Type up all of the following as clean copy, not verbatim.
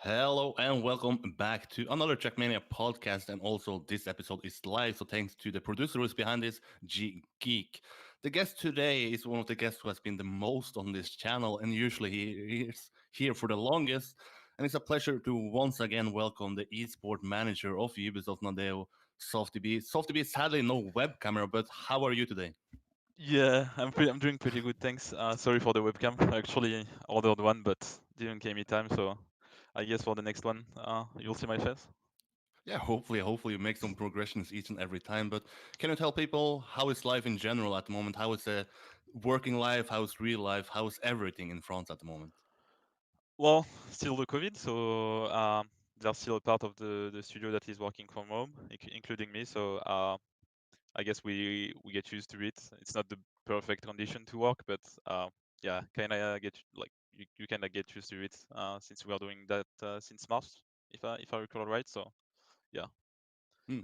Hello and welcome back to another Trackmania podcast. And also, this episode is live, so thanks to the producer who's behind this, G Geek. The guest today is one of the guests who has been the most on this channel, and usually he is here for the longest. And it's a pleasure to once again welcome the esport manager of Ubisoft Nadeo, softyB. softyB, sadly, no web camera, but how are you today? Yeah, I'm doing pretty good, thanks. Sorry for the webcam. I actually ordered one, but didn't came in time, so I guess for the next one, you'll see my face. Yeah, hopefully you make some progressions each and every time. But can you tell people how is life in general at the moment? How is the working life? How is real life? How is everything in France at the moment? Well, still the COVID, so there's still a part of the studio that is working from home, including me. So I guess we get used to it. It's not the perfect condition to work, but yeah, kind of get like you kind of get used to it since we are doing that since March, if I recall right. So yeah. Hmm.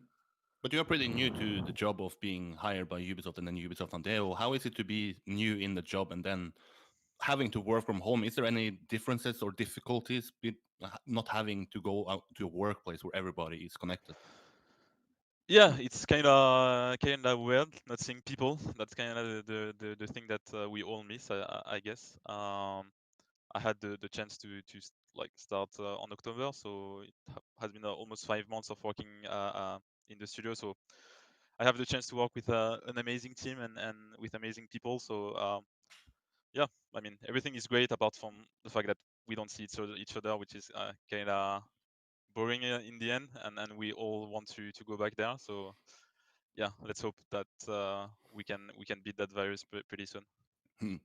But you're pretty new to the job of being hired by Ubisoft and then Ubisoft Ondeo. How is it to be new in the job and then having to work from home? Is there any differences or difficulties with not having to go out to a workplace where everybody is connected? Yeah, it's kind of weird not seeing people. That's kind of the thing that we all miss, I guess. I had the chance to like start on October, so it has been almost 5 months of working in the studio. So I have the chance to work with an amazing team and with amazing people. So yeah, I mean everything is great apart from the fact that we don't see each other, which is kind of boring in the end, and we all want to go back there. So yeah, let's hope that we can beat that virus pretty soon. Hmm.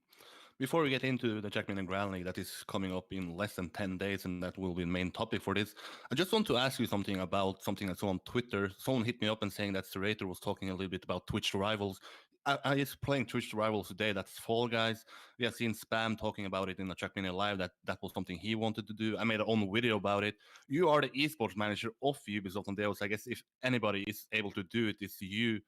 Before we get into the Jackman and Grand League that is coming up in less than 10 days, and that will be the main topic for this, I just want to ask you something about something I saw on Twitter. Someone hit me up and saying that Serrator was talking a little bit about Twitch rivals. I is playing Twitch rivals today. That's Fall Guys. We have seen Spam talking about it in the Trackmania Live. That was something he wanted to do. I made an own video about it. You are the esports manager of Ubisoft and Deus. I guess if anybody is able to do it, it's you.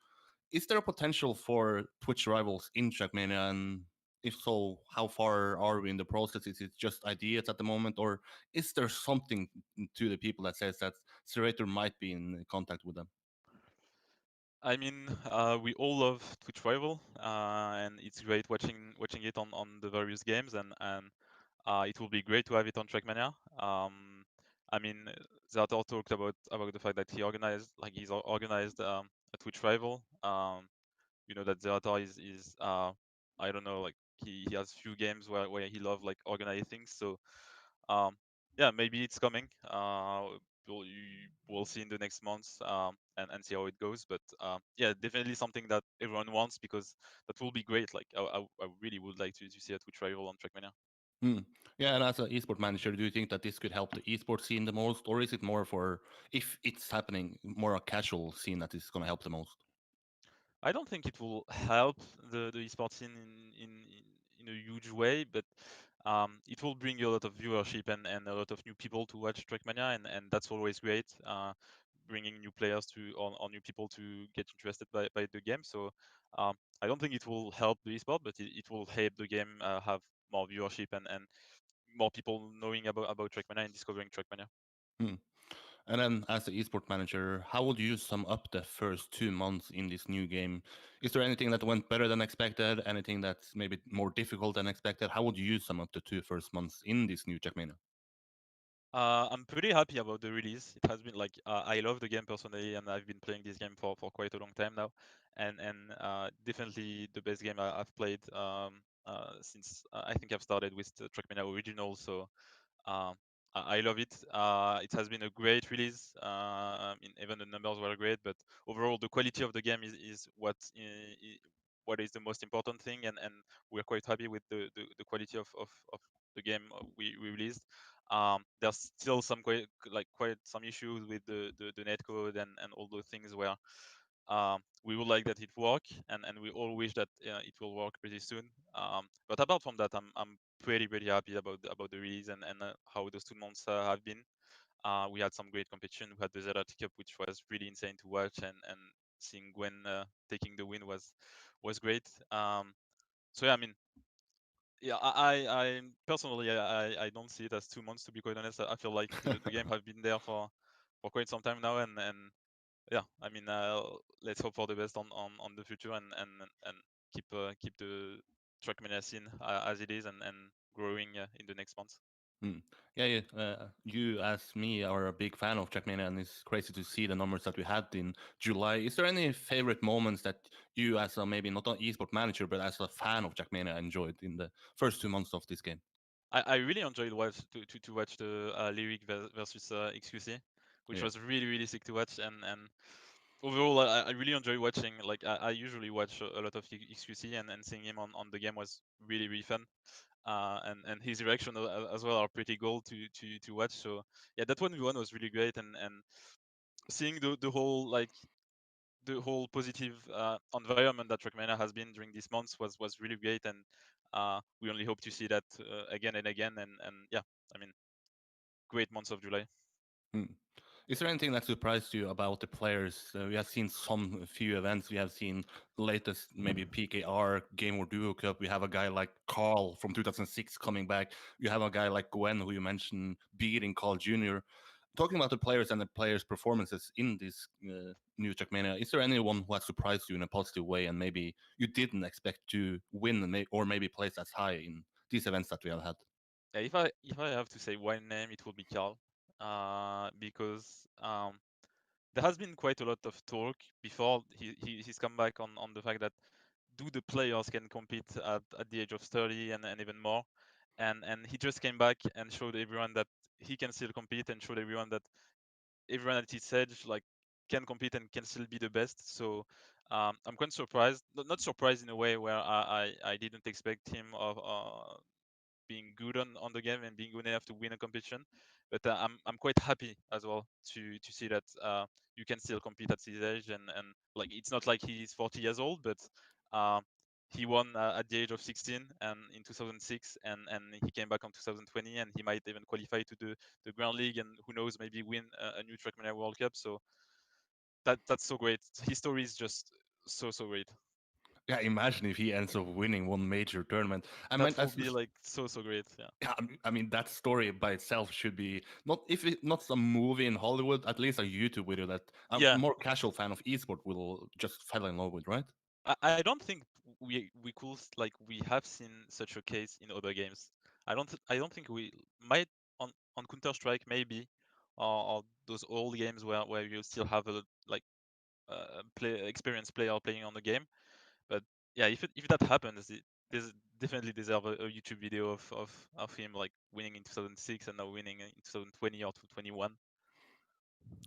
Is there a potential for Twitch rivals in Trackmania? And if so, how far are we in the process? Is it just ideas at the moment, or is there something to the people that says that Serrator might be in contact with them? I mean, we all love Twitch Rival, and it's great watching it on the various games, and it will be great to have it on Trackmania. I mean, Zator talked about the fact that he's organized a Twitch Rival. You know that Zator is I don't know, like he has few games where he love like organize things. So um, yeah, maybe it's coming. We'll see in the next months and see how it goes. But yeah, definitely something that everyone wants because that will be great. Like I really would like to see a Twitch rival on Trackmania. Hmm. Yeah, and as an esport manager, do you think that this could help the esport scene the most, or is it more for if it's happening more a casual scene that is going to help the most? I don't think it will help the esports scene in a huge way, but it will bring you a lot of viewership and a lot of new people to watch Trackmania, and that's always great. Bringing new players or new people to get interested by the game. So I don't think it will help the esport, but it will help the game have more viewership and more people knowing about Trackmania and discovering Trackmania. Hmm. And then, as the esport manager, how would you sum up the first 2 months in this new game? Is there anything that went better than expected? Anything that's maybe more difficult than expected? How would you sum up the two first months in this new Jackmania? I'm pretty happy about the release. It has been like I love the game personally, and I've been playing this game for quite a long time now, and definitely the best game I've played since I think I've started with the Trackmania original. So um, I love it. It has been a great release. I mean, even the numbers were great, but overall the quality of the game is what is the most important thing, and we're quite happy with the quality of the game we released. There's still some quite some issues with the netcode and all those things where we would like that it work, and we all wish that it will work pretty soon. But apart from that, I'm pretty happy about the release and how those 2 months have been. We had some great competition. We had the Zera Cup, which was really insane to watch, and seeing Gwen taking the win was great. So yeah, I mean, Yeah, I personally, I don't see it as 2 months, to be quite honest. I feel like the game have been there for quite some time now, and yeah, I mean, let's hope for the best on the future, and keep the Trackmania scene as it is, and growing in the next months. Mm. Yeah, yeah. You, as me, are a big fan of Trackmania, and it's crazy to see the numbers that we had in July. Is there any favorite moments that you, as a maybe not an esport manager, but as a fan of Trackmania, enjoyed in the first 2 months of this game? I really enjoyed to watch the Lyric versus XQC, which Yeah. was really sick to watch, and overall I really enjoy watching. Like I usually watch a lot of XQC, and seeing him on the game was really fun. And his reaction as well are pretty cool to watch. So yeah, that 1v1 was really great, and seeing the whole positive environment that Trackmania has been during these months was really great, and we only hope to see that again and again. And yeah, I mean, great months of July. Mm. Is there anything that surprised you about the players? We have seen some few events. We have seen the latest, maybe PKR Game or Duo Cup. We have a guy like Carl from 2006 coming back. You have a guy like Gwen, who you mentioned, beating Carl Jr. Talking about the players and the players' performances in this new Trackmania, is there anyone who has surprised you in a positive way and maybe you didn't expect to win or maybe place as high in these events that we have had? Yeah, if I have to say one name, it will be Carl, because there has been quite a lot of talk before he's come back on the fact that do the players can compete at the age of 30 and even more, and he just came back and showed everyone that he can still compete, and showed everyone that everyone at his age like can compete and can still be the best. So I'm quite surprised, not surprised in a way where I didn't expect him of being good on the game and being good enough to win a competition. But I'm quite happy as well to see that you can still compete at his age, and like it's not like he's 40 years old, but uh, he won at the age of 16 and in 2006, and he came back on 2020, and he might even qualify to the Grand League, and who knows, maybe win a new Trackmania World Cup. So that's so great. His story is just so great. Yeah, imagine if he ends up winning one major tournament. I mean, That will be like so great. Yeah. yeah, I mean that story by itself should be not if it not a movie in Hollywood, at least a YouTube video that a Yeah, more casual fan of esport will just fall in love with, right? I don't think we could like we have seen such a case in other games. I don't think we might on Counter Strike maybe, or those old games where you still have a like play experienced player playing on the game. But yeah, if that happens, there's definitely deserve a YouTube video of him like winning in 2006 and now winning in 2020 or 2021.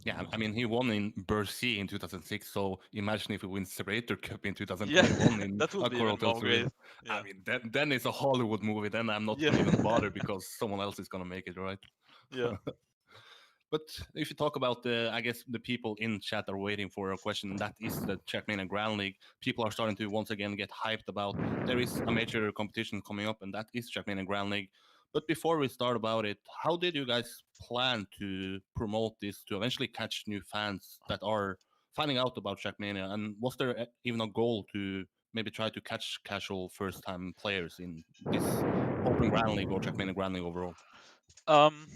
Yeah, I mean he won in Bercy in 2006, so imagine if he wins the Rater Cup in Yeah, 2021 in that will a be even Coral more great. Arena. I Yeah, mean then it's a Hollywood movie. Then I'm not yeah, gonna even bother because someone else is gonna make it, right? yeah. But if you talk about the, I guess the people in chat are waiting for a question. That is the Trackmania Grand League. People are starting to once again get hyped about. There is a major competition coming up, and that is Trackmania Grand League. But before we start about it, how did you guys plan to promote this to eventually catch new fans that are finding out about Trackmania? And was there even a goal to maybe try to catch casual first-time players in this Open Grand League or Trackmania Grand League overall? Um,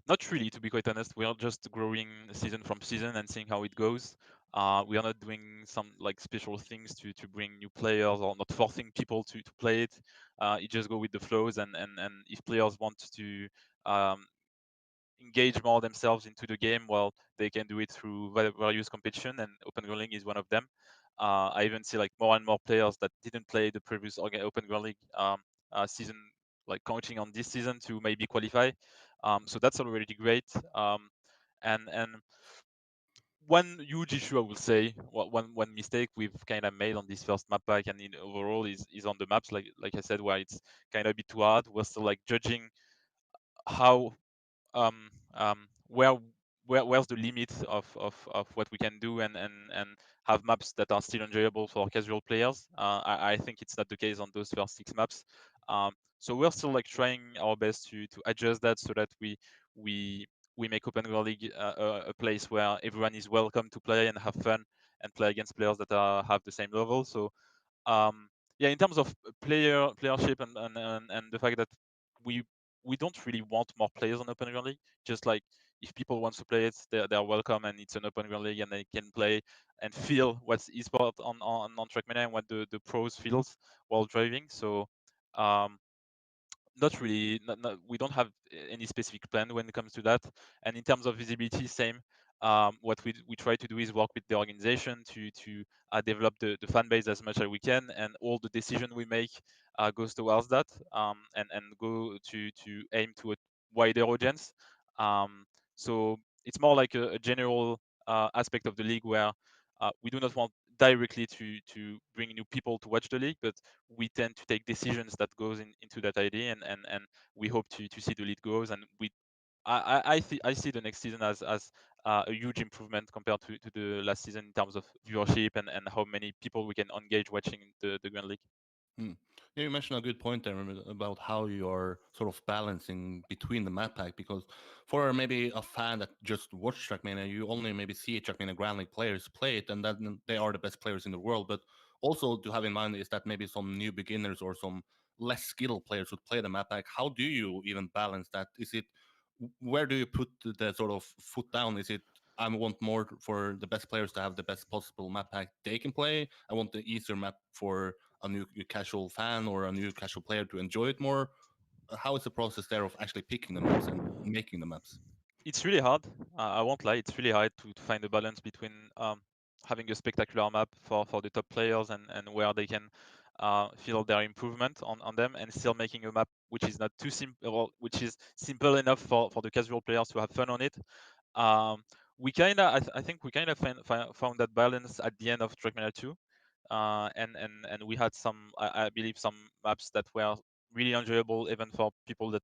Not really, to be quite honest. We are just growing season from season and seeing how it goes. We are not doing some like special things to bring new players, or not forcing people to play it. It just go with the flows, and if players want to um, engage more themselves into the game, well, they can do it through various competition, and Open Girl League is one of them. I even see like more and more players that didn't play the previous Open Girl League season, like counting on this season to maybe qualify. So that's already great. And one huge issue I will say, one mistake we've kind of made on this first map pack and in overall is on the maps, like I said, where it's kind of a bit too hard. We're still like judging how where where's the limit of what we can do, and have maps that are still enjoyable for casual players. I think it's not the case on those first 6 maps. So we're still like trying our best to adjust that so that we we make Open World League a place where everyone is welcome to play and have fun and play against players that have the same level. So yeah, in terms of playership and the fact that we we don't really want more players on Open Ground League. Just like if people want to play it, they're welcome, and it's an Open Ground League, and they can play and feel what's esport on Trackmania and what the pros feels while driving. So um, not really. We don't have any specific plan when it comes to that. And in terms of visibility, same. What we try to do is work with the organization to develop the fan base as much as we can, and all the decision we make goes towards that, and go to aim to a wider audience. So it's more like a general aspect of the league where we do not want directly to bring new people to watch the league, but we tend to take decisions that goes into that idea, and we hope to see the lead goes, and I see the next season as a huge improvement compared to the last season in terms of viewership and how many people we can engage watching the Grand League. Hmm. Yeah, you mentioned a good point there about how you're sort of balancing between the map pack, because for maybe a fan that just watched Trackmania, you only maybe see Trackmania Grand League players play it, and then they are the best players in the world. But also to have in mind is that maybe some new beginners or some less skilled players would play the map pack. How do you even balance that? Is it where do you put the sort of foot down? Is it I want more for the best players to have the best possible map pack they can play. I want the easier map for a new casual fan or a new casual player to enjoy it more. How is the process there of actually picking the maps and making the maps? It's really hard. I won't lie. It's really hard to find a balance between having a spectacular map for the top players and where they can feel their improvement on them, and still making a map which is not too simple, well, which is simple enough for the casual players to have fun on it. Um, we kind of, I think we kind of found that balance at the end of Trackmania 2, and we had some, I believe, some maps that were really enjoyable even for people that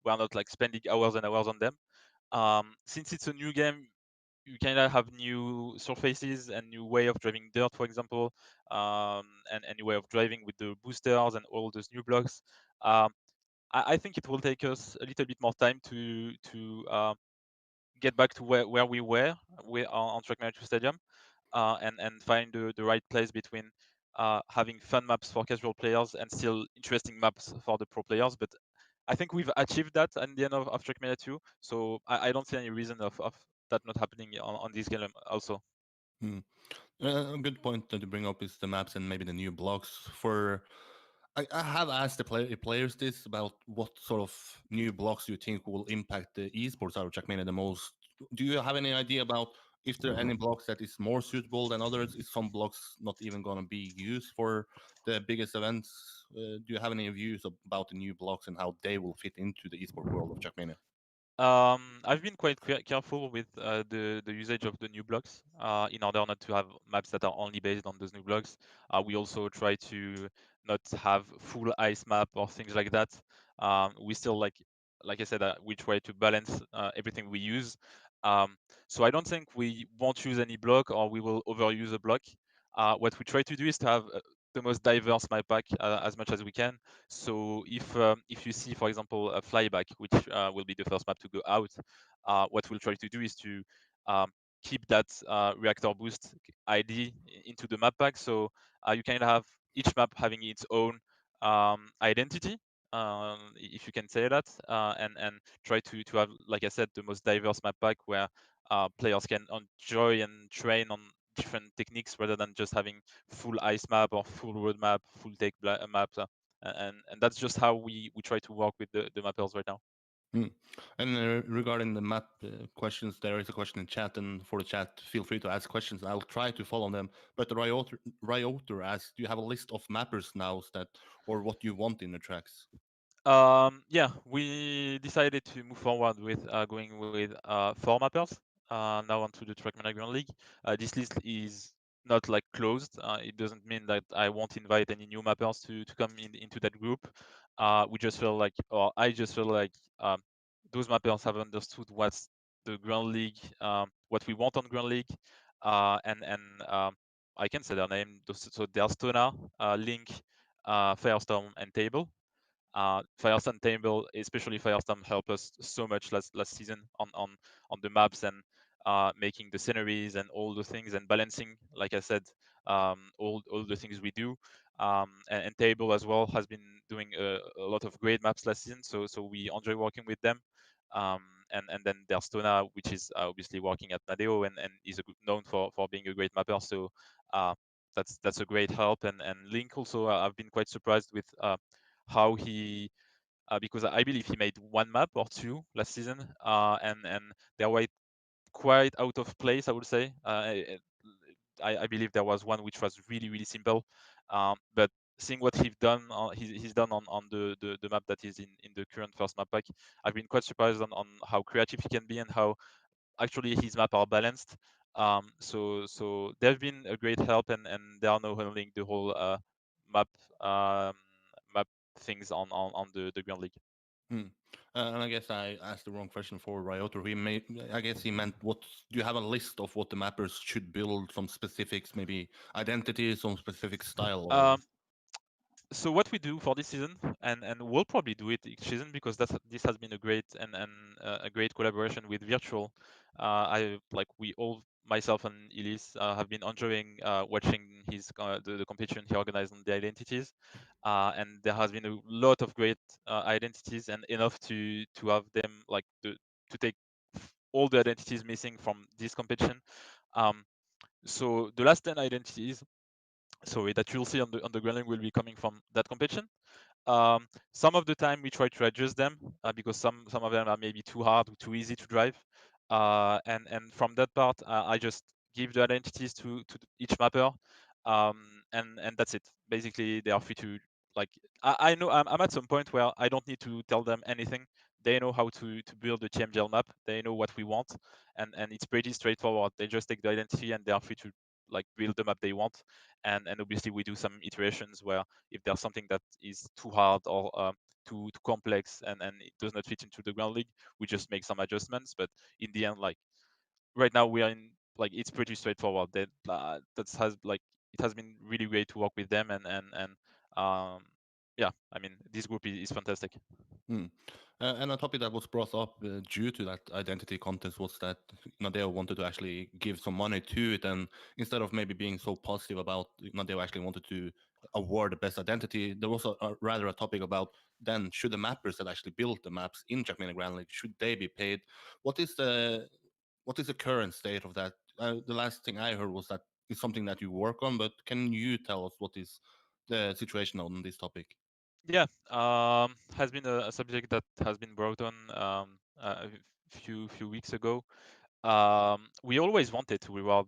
were not like spending hours and hours on them. Since it's a new game, you kind of have new surfaces and new way of driving dirt, for example, and new way of driving with the boosters and all those new blocks. Um, I think it will take us a little bit more time to get back to where we were on Trackmania 2 Stadium, and find the right place between having fun maps for casual players and still interesting maps for the pro players. But I think we've achieved that at the end of Trackmania 2, so I don't see any reason of that not happening on this game also. Hmm. A good point that you bring up is the maps and maybe the new blocks. I have asked the players this about what sort of new blocks you think will impact the esports out of Trackmania the most. Do you have any idea about if there are any blocks that is more suitable than others? Is some blocks not even going to be used for the biggest events? Do you have any views about the new blocks and how they will fit into the esport world of Trackmania? I've been quite careful with the usage of the new blocks in order not to have maps that are only based on those new blocks. We also try to not have full ice map or things like that. We still like I said, we try to balance everything we use. Um, so I don't think we won't use any block or we will overuse a block. What we try to do is to have the most diverse map pack as much as we can. So if you see, for example, a flyback, which will be the first map to go out, what we'll try to do is to um, keep that reactor boost ID into the map pack. So you can have each map having its own identity, if you can say that, and try to have, like I said, the most diverse map pack where players can enjoy and train on different techniques rather than just having full ice map or full road map, full take map. And that's just how we try to work with the mappers right now. Hmm. And regarding the map questions, there is a question in chat, and for the chat, feel free to ask questions. I'll try to follow them. But the Ryoter asks, do you have a list of mappers now that, or what you want in the tracks? Yeah, we decided to move forward with going with 4 mappers now onto the Trackmania Grand League. This list is not like closed. It doesn't mean that I won't invite any new mappers to come into that group. We just feel like, or I just feel like those mappers have understood what's the Grand League, what we want on Grand League, and I can say their name. So they're Stona, Link, Firestorm, and Table. Firestorm table, especially Firestorm, helped us so much last season on the maps and making the sceneries and all the things and balancing, like I said, all the things we do. And Table as well has been doing a lot of great maps last season, so we enjoy working with them. Um, and then there's Tona, which is obviously working at Nadeo and is known for being a great mapper. So uh, that's a great help. And Link also, I've been quite surprised with how he because I believe he made one map or two last season, and they were quite out of place, I would say. I believe there was one which was really simple, but seeing what he's done on the map that is in the current first map pack, I've been quite surprised on how creative he can be and how actually his map are balanced. So they've been a great help, and they are now handling the whole map um, map things on the Grand League. Hmm. And I guess I asked the wrong question for Ryoto. I guess he meant what? Do you have a list of what the mappers should build? Some specifics, maybe identity, some specific style, or Um, so what we do for this season, and we'll probably do it each season because this has been a great and a great collaboration with Virtual. I like we all myself and Elise have been enjoying watching the competition he organized on the identities, and there has been a lot of great identities and enough to have them like to take all the identities missing from this competition. Um, so the last 10 identities, sorry, that you'll see on the Gremlin will be coming from that competition. Some of the time we try to adjust them because some of them are maybe too hard or too easy to drive. And from that part, I just give the identities to each mapper, and that's it. Basically, they are free to like. I know I'm at some point where I don't need to tell them anything. They know how to build the TMGL map. They know what we want, and it's pretty straightforward. They just take the identity and they are free to like build the map they want. And obviously we do some iterations where if there's something that is too hard or too complex and it does not fit into the Ground League, we just make some adjustments. But in the end, like right now we are in like it's pretty straightforward. That has like it has been really great to work with them and um yeah, I mean this group is fantastic. Hmm. And a topic that was brought up due to that identity contest was that Nadeo wanted to actually give some money to it, and instead of maybe being so positive about Nadeo actually wanted to award the best identity, there was rather a topic about then should the mappers that actually built the maps in Trackmania Grand League should they be paid? What is the what is the current state of that? The last thing I heard was that it's something that you work on, but can you tell us what is the situation on this topic? Yeah, has been a subject that has been brought on a few weeks ago. We always wanted to reward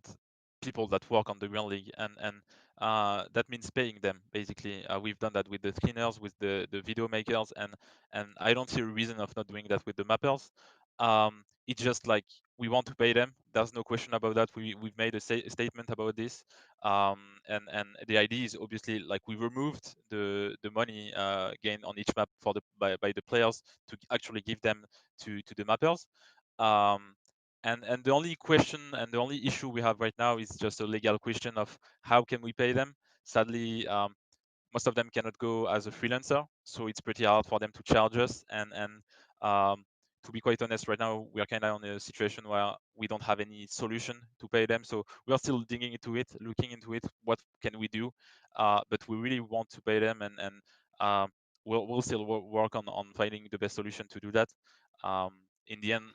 people that work on the Grand League, and that means paying them. Basically, we've done that with the screeners, with the video makers, and I don't see a reason of not doing that with the mappers. It's just like we want to pay them. There's no question about that. We've made a statement about this, and the idea is obviously like we removed the money gained on each map for by the players to actually give them to the mappers. Um, and the only question and the only issue we have right now is just a legal question of how can we pay them. Sadly, most of them cannot go as a freelancer, so it's pretty hard for them to charge us. And to be quite honest, right now we are kind of in a situation where we don't have any solution to pay them. So we are still digging into it, looking into it. What can we do? But we really want to pay them, and we'll still work on finding the best solution to do that. Um, in the end,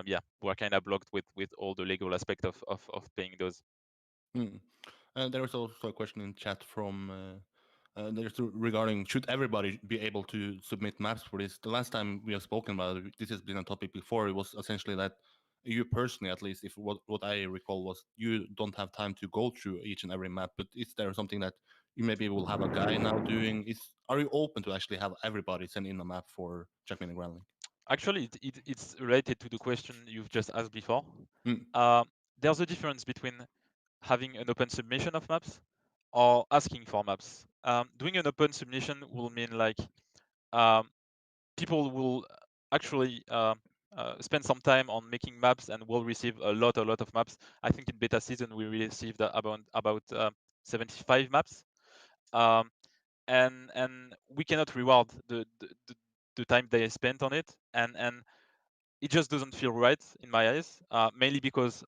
yeah, we're kind of blocked with all the legal aspect of paying those. Hmm. There is also a question in chat from regarding should everybody be able to submit maps for this? The last time we have spoken about it, this has been a topic before. It was essentially that you personally, at least, if what I recall was you don't have time to go through each and every map. But is there something that you maybe will have a guy now doing? Is Are you open to actually have everybody send in a map for Jackman and Groundlink? Actually, it's related to the question you've just asked before. Hmm. Um, there's a difference between having an open submission of maps or asking for maps. Doing an open submission will mean like um, people will actually spend some time on making maps and will receive a lot of maps. I think in beta season we received about 75 maps, um, and we cannot reward the time they spent on it, and it just doesn't feel right in my eyes, mainly because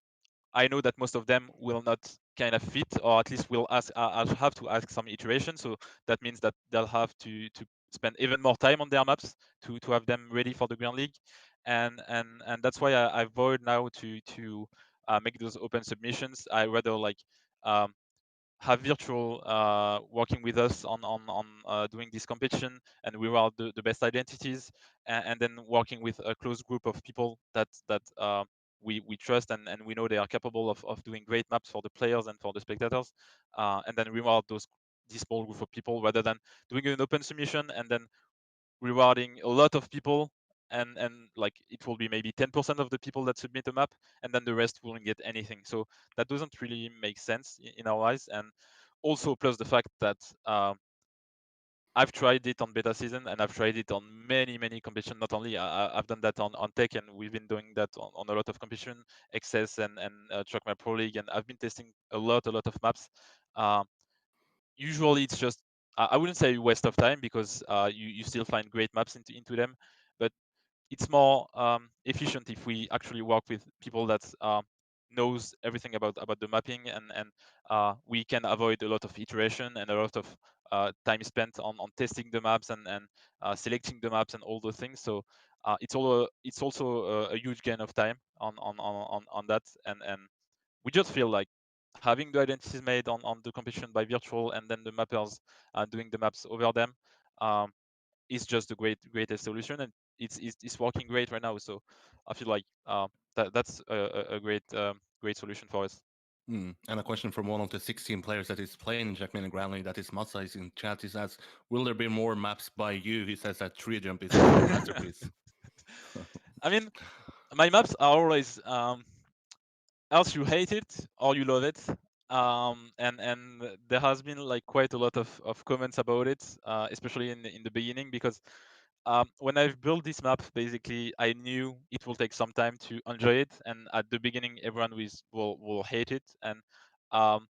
I know that most of them will not kind of fit, or at least will ask. I'll have to ask some iteration. So that means that they'll have to spend even more time on their maps to have them ready for the Grand League, and that's why I avoid now to make those open submissions. I rather like um, have virtual working with us on doing this competition and reward the best identities, and then working with a close group of people that we trust and we know they are capable of doing great maps for the players and for the spectators, and then reward those this small group of people rather than doing an open submission and then rewarding a lot of people, and like it will be maybe 10% of the people that submit a map, and then the rest won't get anything. So that doesn't really make sense in our eyes. And also plus the fact that I've tried it on beta season and I've tried it on many competition. Not only I've done that on tech, and we've been doing that on a lot of competition, XS and Trackmania Pro League, and I've been testing a lot of maps. uh, Usually it's just I wouldn't say a waste of time, because you still find great maps into them, but it's more efficient if we actually work with people that knows everything about the mapping, and we can avoid a lot of iteration and a lot of time spent on testing the maps and selecting the maps and all those things. So it's also a huge gain of time on that, and we just feel like having the identities made on the competition by virtual, and then the mappers doing the maps over them, um, is just the greatest solution, and it's working great right now. So I feel like that's a great solution for us. And a question from one of the 16 players that is playing in Jackman and Groundling, that is Masa, is in chat. He says, "Will there be more maps by you?" He says that Tree Jump is his masterpiece. I mean, my maps are always else you hate it or you love it. And there has been like quite a lot of comments about it, especially in the beginning, because when I've built this map, basically I knew it will take some time to enjoy it, and at the beginning everyone will hate it, and um,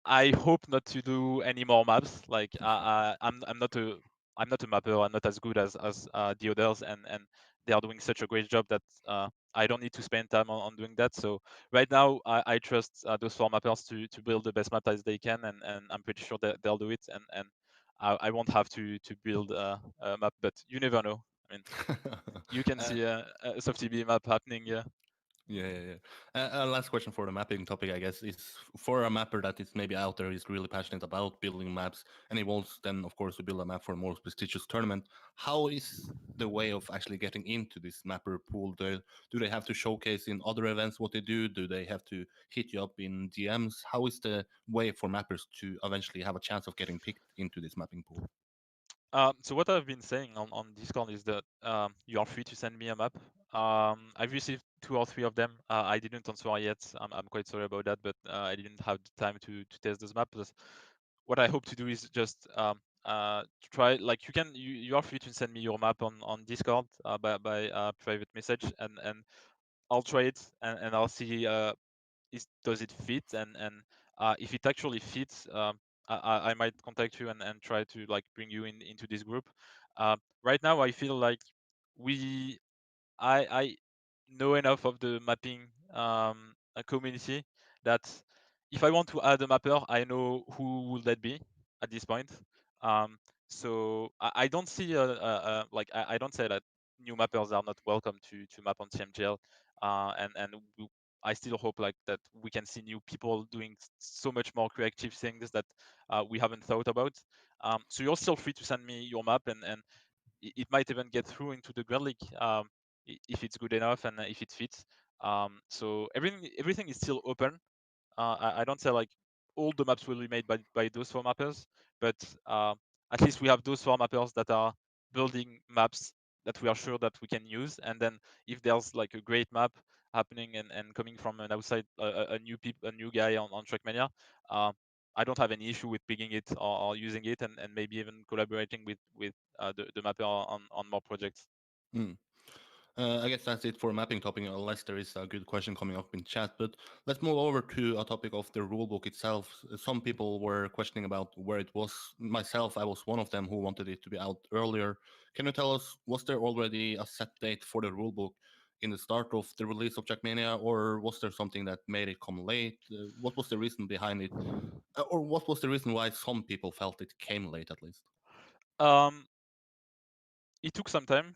I hope not to do any more maps. Like I'm not a mapper. I'm not as good as the others, and they are doing such a great job that I don't need to spend time on doing that. So right now I trust those four mappers to build the best map as they can, and I'm pretty sure that they'll do it, and I won't have to build a map. But you never know. I mean, you can uh, see a softyB map happening. Yeah. yeah. Last question for the mapping topic, I guess, is for a mapper that is maybe out there, is really passionate about building maps, and he wants then, of course, to build a map for a more prestigious tournament. How is the way of actually getting into this mapper pool? Do they have to showcase in other events what they do? Do they have to hit you up in DMs? How is the way for mappers to eventually have a chance of getting picked into this mapping pool? So what I've been saying on Discord is that you are free to send me a map. I've received two or three of them. I didn't answer yet. I'm quite sorry about that, but I didn't have the time to test those maps. What I hope to do is just to try, like you are free to send me your map on Discord by private message, and I'll try it, and I'll see does it fit, and if it actually fits, I might contact you and try to like bring you into this group. Right now I feel like we I know enough of the mapping community that if I want to add a mapper, I know who will that be at this point. Um, so I don't see like I don't say that new mappers are not welcome to map on CMGL, and I still hope like that we can see new people doing so much more creative things that we haven't thought about. So you're still free to send me your map, and it might even get through into the Grand League, if it's good enough and if it fits. So everything is still open. I don't say like all the maps will be made by those four mappers, but at least we have those four mappers that are building maps that we are sure that we can use. And then if there's like a great map happening and coming from an outside a new guy on Trackmania, uh, I don't have any issue with picking it or using it, and maybe even collaborating with the mapper on more projects. Hmm. I guess that's it for mapping topic, unless there is a good question coming up in chat. But let's move over to a topic of the rulebook itself. Some people were questioning about where it was. Myself, I was one of them who wanted it to be out earlier. Can you tell us, was there already a set date for the rulebook? in the start of the release of Trackmania, or was there something that made it come late? What was the reason behind it, or what was the reason why some people felt it came late at least? Um, it took some time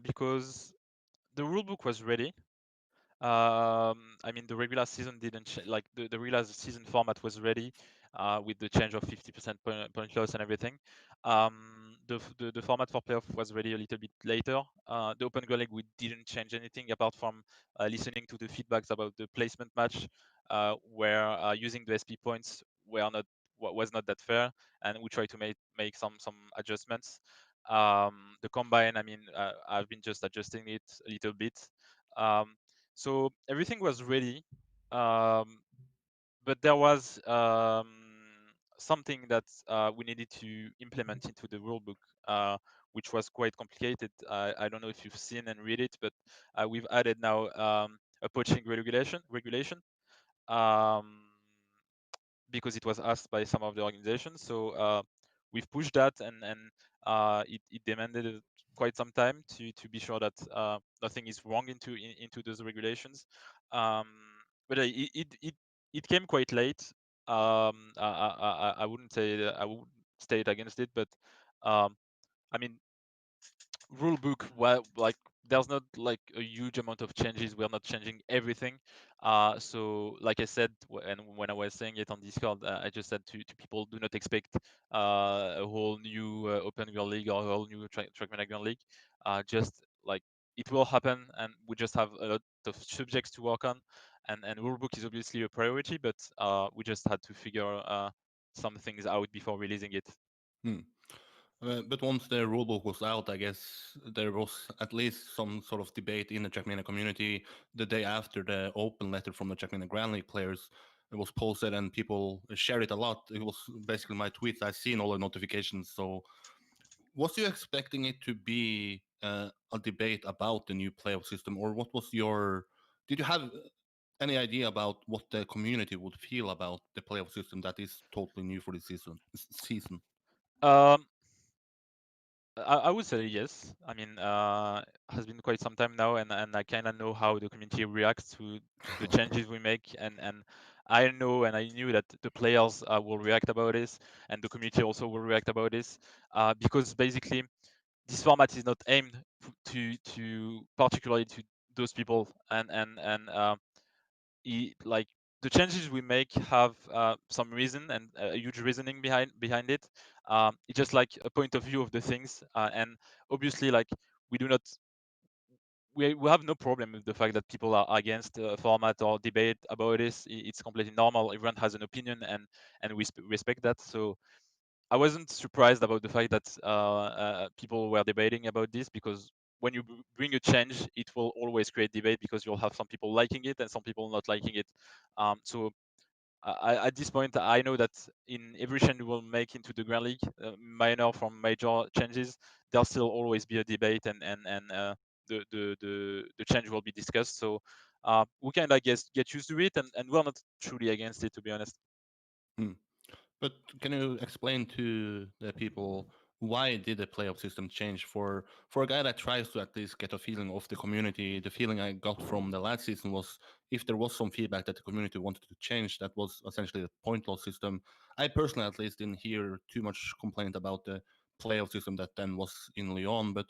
because the rulebook was ready. I mean, the regular season didn't like the regular season format was ready with the change of 50% point loss and everything. The format for playoff was ready a little bit later. The Open Goal League, we didn't change anything apart from listening to the feedbacks about the placement match, where using the SP points were not was not that fair, and we tried to make some adjustments. The combine, I mean, I've been just adjusting it a little bit. Um, so everything was ready, um, but there was something that we needed to implement into the rulebook, which was quite complicated. I don't know if you've seen and read it, but we've added now a poaching regulation. Um, because it was asked by some of the organizations. So we've pushed that, and it demanded quite some time to be sure that nothing is wrong into those regulations. Um, but it came quite late. I wouldn't say that I would state against it, but um, I mean, rule book, well, like there's not like a huge amount of changes. We're not changing everything. So like I said, and when I was saying it on Discord, I just said to people, do not expect a whole new Open Girl League or a whole new Trackmania Girl League. Just like it will happen, and we just have a lot of subjects to work on. And rulebook is obviously a priority, but we just had to figure some things out before releasing it. Hmm. But once the rulebook was out, I guess there was at least some sort of debate in the Trackmania community the day after the open letter from the Trackmania Grand League players. It was posted and people shared it a lot. It was basically my tweets. I seen all the notifications. So, was you expecting it to be a debate about the new playoff system, or what was your? Did you have any idea about what the community would feel about the playoff system that is totally new for this season? Um, I would say yes. I mean, has been quite some time now, and I kind of know how the community reacts to the changes we make, and I know and I knew that the players will react about this, and the community also will react about this, because basically this format is not aimed to particularly to those people, and like the changes we make have some reason and a huge reasoning behind it. It's just like a point of view of the things, and obviously, like we do not we have no problem with the fact that people are against a format or debate about this. It's completely normal. Everyone has an opinion, and we respect that. So I wasn't surprised about the fact that people were debating about this, because when you bring a change, it will always create debate because you'll have some people liking it and some people not liking it. So at this point, I know that in every change we will make into the Grand League, minor from major changes, there'll still always be a debate, and the change will be discussed. So we kind of get used to it, and we're not truly against it, to be honest. Hmm. But can you explain to the people why did the playoff system change for a guy that tries to at least get a feeling of the community? The feeling I got from the last season was if there was some feedback that the community wanted to change, that was essentially the point loss system. I personally at least didn't hear too much complaint about the playoff system that then was in Lyon. But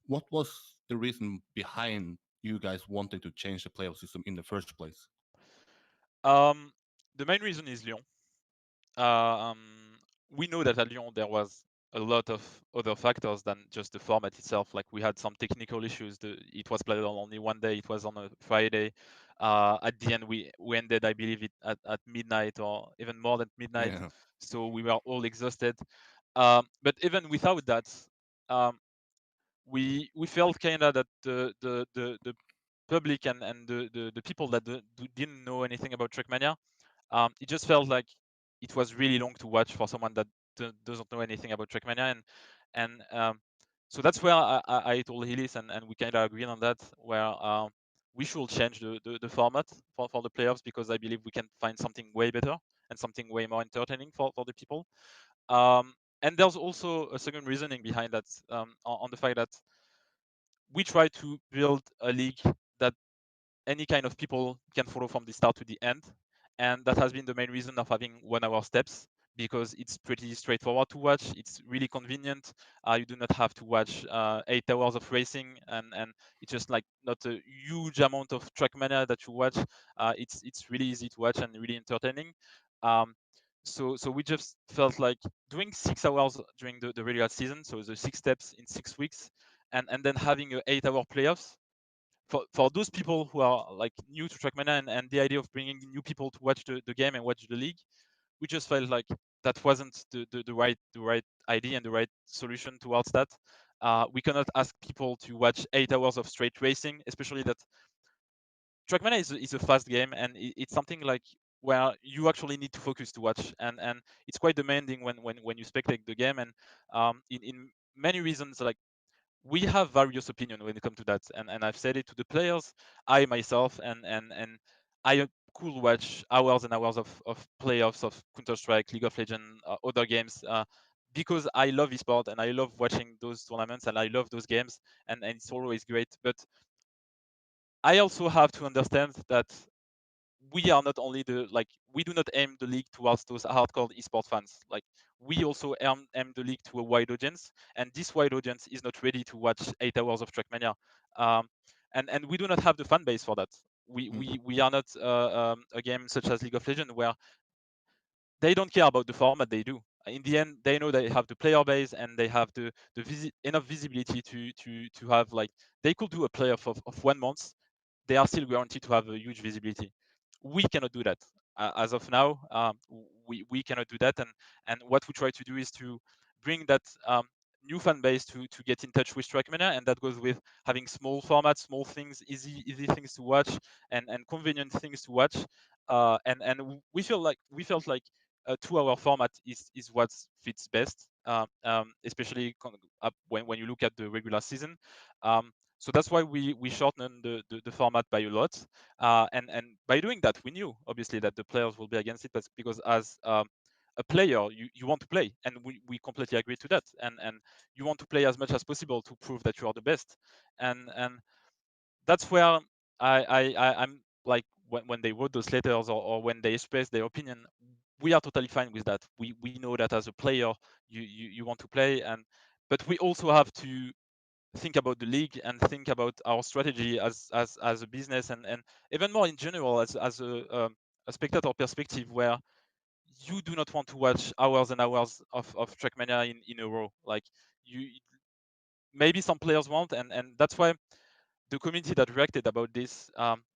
what was the reason behind you guys wanting to change the playoff system in the first place? Um, the main reason is Lyon. Um, we know that at Lyon there was a lot of other factors than just the format itself. Like we had some technical issues. It was played on only one day. It was on a Friday. At the end, we ended, I believe, it at midnight or even more than midnight. Yeah. So we were all exhausted. But even without that, um, we felt kind of that the public and the people that didn't know anything about Trackmania, it just felt like it was really long to watch for someone that doesn't know anything about Trackmania, and so that's where I told Hillis, and we kind of agreed on that, where we should change the format for the playoffs, because I believe we can find something way better and something way more entertaining for the people. Um, and there's also a second reasoning behind that, on the fact that we try to build a league that any kind of people can follow from the start to the end. And that has been the main reason of having 1 hour steps, because it's pretty straightforward to watch. It's really convenient. You do not have to watch 8 hours of racing, and it's just like not a huge amount of Trackmania that you watch. It's really easy to watch and really entertaining. Um, so we just felt like doing 6 hours during the regular season, so the 6 steps in 6 weeks, and then having a 8 hour playoffs for those people who are like new to Trackmania, and the idea of bringing new people to watch the game and watch the league, we just felt like that wasn't the right idea and the right solution towards that. We cannot ask people to watch 8 hours of straight racing, especially that Trackmania is a fast game, and it's something like where you actually need to focus to watch, and it's quite demanding when you spectate the game, and in many reasons, like we have various opinions when it comes to that, and I've said it to the players. I myself and I could watch hours and hours of playoffs of Counter Strike, League of Legends, other games, because I love esport and I love watching those tournaments and I love those games, and it's always great. But I also have to understand that we are not only the like we do not aim the league towards those hardcore esports fans. Like we also aim the league to a wide audience, and this wide audience is not ready to watch 8 hours of Trackmania, um, and we do not have the fan base for that. We are not a game such as League of Legends where they don't care about the format they do. In the end, they know they have the player base and they have enough visibility to have like they could do a playoff of 1 month. They are still guaranteed to have a huge visibility. We cannot do that as of now. We cannot do that, and what we try to do is to bring that new fan base to get in touch with Trackmania, and that goes with having small formats, small things, easy things to watch, and convenient things to watch. And we felt like a 2 hour format is what fits best, especially when you look at the regular season. So that's why we shortened the format by a lot. And by doing that, we knew obviously that the players will be against it, but because as a player, you want to play, and we completely agree to that. And you want to play as much as possible to prove that you are the best. And that's where I'm like when they wrote those letters, or when they express their opinion, we are totally fine with that. We know that as a player, you want to play, but we also have to think about the league and think about our strategy as a business, and even more in general as a spectator perspective, where you do not want to watch hours and hours of Trackmania in a row. Like you maybe some players want, and that's why the community that reacted about this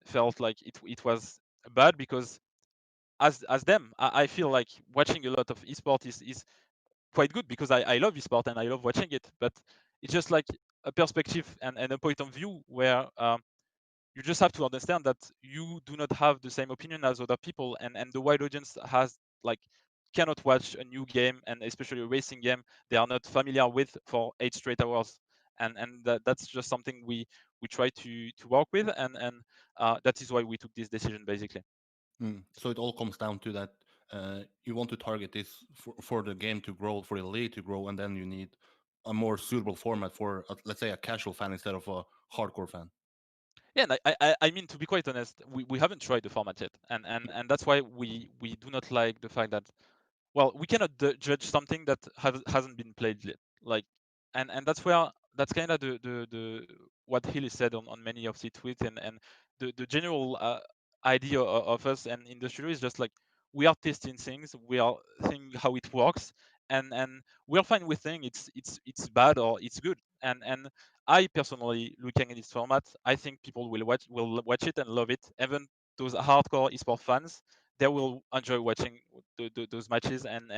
felt like it was bad, because as them, I feel like watching a lot of esport is quite good, because I love esport and I love watching it, but it's just like a perspective and a point of view where you just have to understand that you do not have the same opinion as other people, and the wide audience has like cannot watch a new game, and especially a racing game they are not familiar with for 8 straight hours, and that's just something we try to work with, and that is why we took this decision basically. So it all comes down to that you want to target this for the game to grow, for the league to grow, and then you need a more suitable format for, let's say, a casual fan instead of a hardcore fan. Yeah, and I mean, to be quite honest, we haven't tried the format yet, and that's why we do not like the fact that, well, we cannot judge something that hasn't been played yet. Like, and that's where that's kind of the what Hilly said on many of the tweets, and the general idea of us and industry is just like we are testing things, we are seeing how it works, and we're fine with saying it's bad or it's good. And I personally, looking at this format, I think people will watch it and love it. Even those hardcore esport fans, they will enjoy watching those matches, and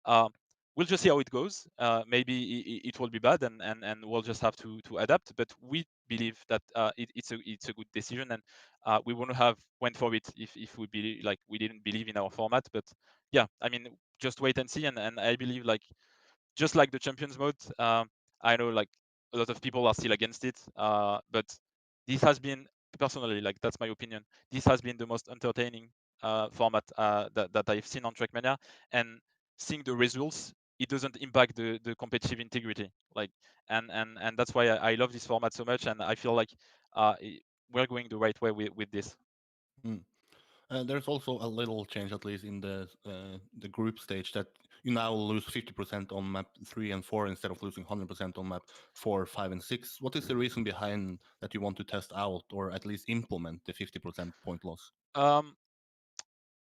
um, we'll just see how it goes. Maybe it will be bad, and we'll just have to adapt. But we believe that it's a good decision, and we wouldn't have went for it if we didn't believe in our format. But yeah, I mean, just wait and see, and I believe like just like the champions mode, I know like a lot of people are still against it, but this has been personally, like that's my opinion, this has been the most entertaining format that I've seen on Trackmania, and seeing the results it doesn't impact the competitive integrity. Like, and that's why I love this format so much, and I feel like we're going the right way with this. Mm. There's also a little change, at least in the group stage, that you now lose 50% on map 3 and 4 instead of losing 100% on map 4, 5, and 6. What is the reason behind that you want to test out or at least implement the 50% point loss? Um,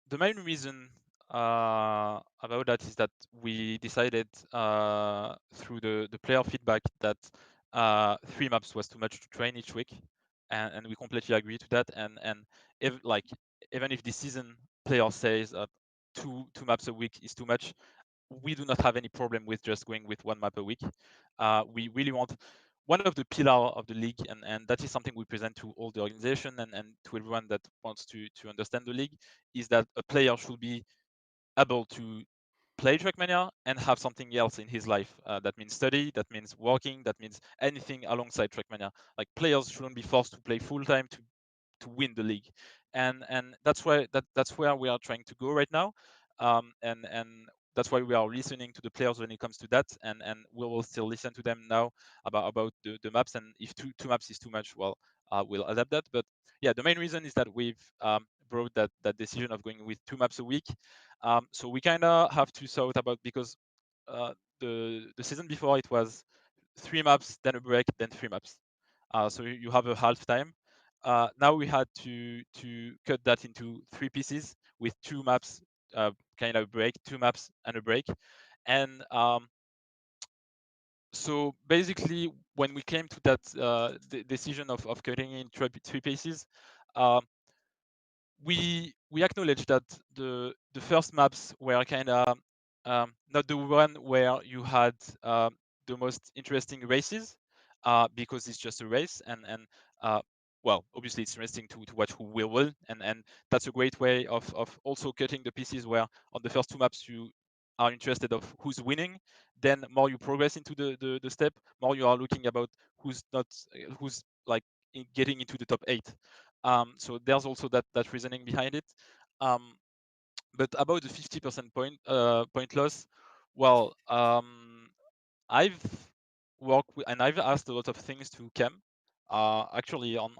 the main reason about that is that we decided through the player feedback that 3 maps was too much to train each week, and we completely agree to that. And if like even if this season player says two maps a week is too much, we do not have any problem with just going with 1 map a week. We really want one of the pillar of the league, and that is something we present to all the organization and to everyone that wants to understand the league, is that a player should be able to play Trackmania and have something else in his life. That means study, that means working, that means anything alongside Trackmania. Like players shouldn't be forced to play full time to win the league, and that's where we are trying to go right now, and that's why we are listening to the players when it comes to that, and we will still listen to them now about the maps, and if two maps is too much, well, we'll adapt that. But yeah, the main reason is that we've brought that decision of going with 2 maps a week. So we kind of have to sort about, because the season before it was 3 maps, then a break, then 3 maps. So you have a half time. Now we had to cut that into 3 pieces with 2 maps, kind of break, 2 maps and a break. And so basically, when we came to that decision of cutting in 3 pieces, uh, we acknowledge that the first maps were kind of not the one where you had the most interesting races, because it's just a race, and well, obviously it's interesting to watch who will win, and that's a great way of also cutting the pieces where on the first 2 maps you are interested of who's winning. Then more you progress into the step, more you are looking about who's not, who's like getting into the top 8. So there's also that reasoning behind it. Um, but about the 50% point loss, well, I've worked with, and I've asked a lot of things to Cam. Actually, on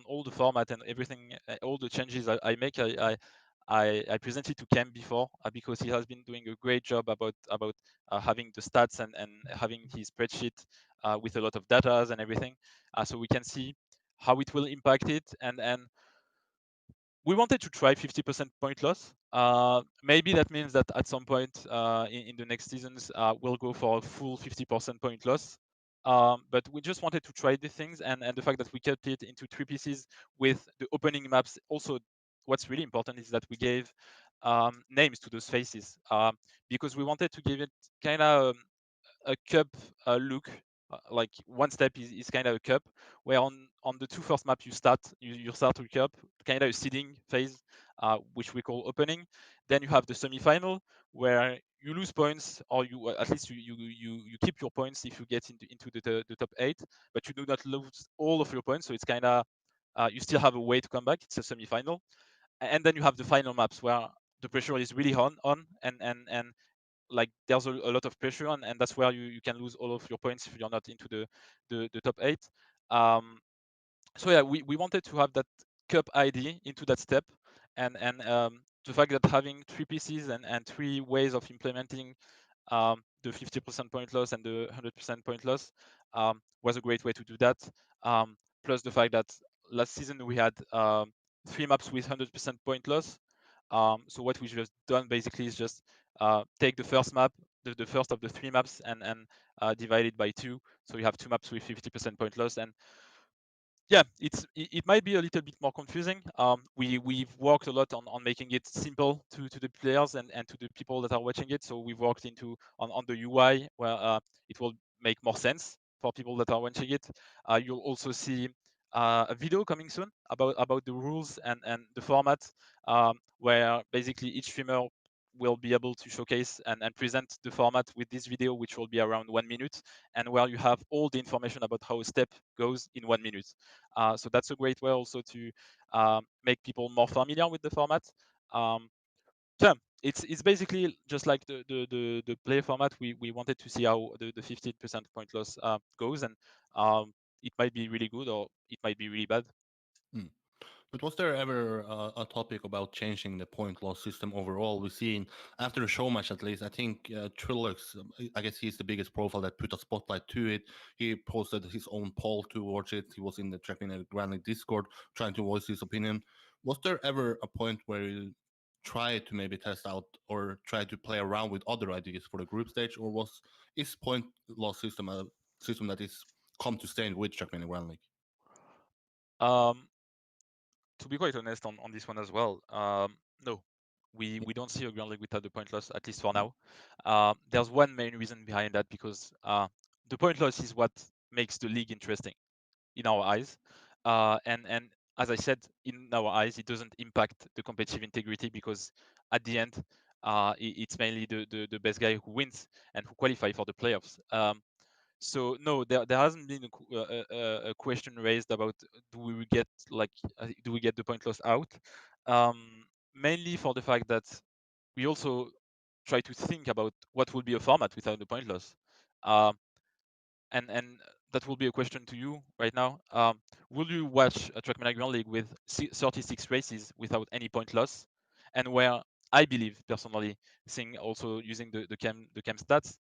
all the format and everything, all the changes I make, I presented to Cam before, because he has been doing a great job about having the stats and having his spreadsheet with a lot of data and everything, so we can see how it will impact it. And we wanted to try 50% point loss. Maybe that means that at some point in the next seasons, we'll go for a full 50% point loss. But we just wanted to try the things, and the fact that we kept it into 3 pieces with the opening maps. Also, what's really important is that we gave names to those faces, because we wanted to give it kind of a cup look. Like one step is kind of a cup, where on the 2 first map you start with cup, kind of a seeding phase, which we call opening. Then you have the semi-final, where you lose points, or you at least you keep your points if you get into the top 8, but you do not lose all of your points. So it's kind of you still have a way to come back. It's a semi-final. And then you have the final maps, where the pressure is really on, and like there's a lot of pressure, and that's where you can lose all of your points if you're not into the top 8. um, so yeah, we wanted to have that cup ID into that step, and the fact that having 3 pieces and 3 ways of implementing the 50% point loss and the 100% point loss was a great way to do that. Plus the fact that last season we had 3 maps with 100% point loss. So what we just done basically is just take the first map, the first of the 3 maps, and divide it by 2. So you have 2 maps with 50% point loss. And yeah, it might be a little bit more confusing. We've worked a lot on making it simple to the players and to the people that are watching it. So we've worked into on the UI, where it will make more sense for people that are watching it. You'll also see a video coming soon about the rules and the format, where basically each streamer will be able to showcase and present the format with this video, which will be around 1 minute, and where you have all the information about how a step goes in 1 minute. So that's a great way also to make people more familiar with the format. Um, yeah, it's basically just like the play format. We wanted to see how the 15% point loss goes, and it might be really good or it might be really bad. Hmm. But was there ever a topic about changing the point loss system overall? We've seen after the show match, at least. I think Trilux, I guess he's the biggest profile that put a spotlight to it. He posted his own poll towards it. He was in the Trackmania Grand League Discord trying to voice his opinion. Was there ever a point where you tried to maybe test out or try to play around with other ideas for the group stage, or was is point loss system a system that is come to stay with Trackmania Grand League? Um, to be quite honest on this one as well, no, we don't see a Grand League without the point loss, at least for now. There's one main reason behind that, because the point loss is what makes the league interesting in our eyes. And as I said, in our eyes, it doesn't impact the competitive integrity, because at the end, it's mainly the best guy who wins and who qualify for the playoffs. So no, there hasn't been a question raised about do we get the point loss out, mainly for the fact that we also try to think about what will be a format without the point loss. Um, and that will be a question to you right now. Will you watch a Trackmania Grand League with 36 races without any point loss, and where I believe personally, seeing also using the cam stats,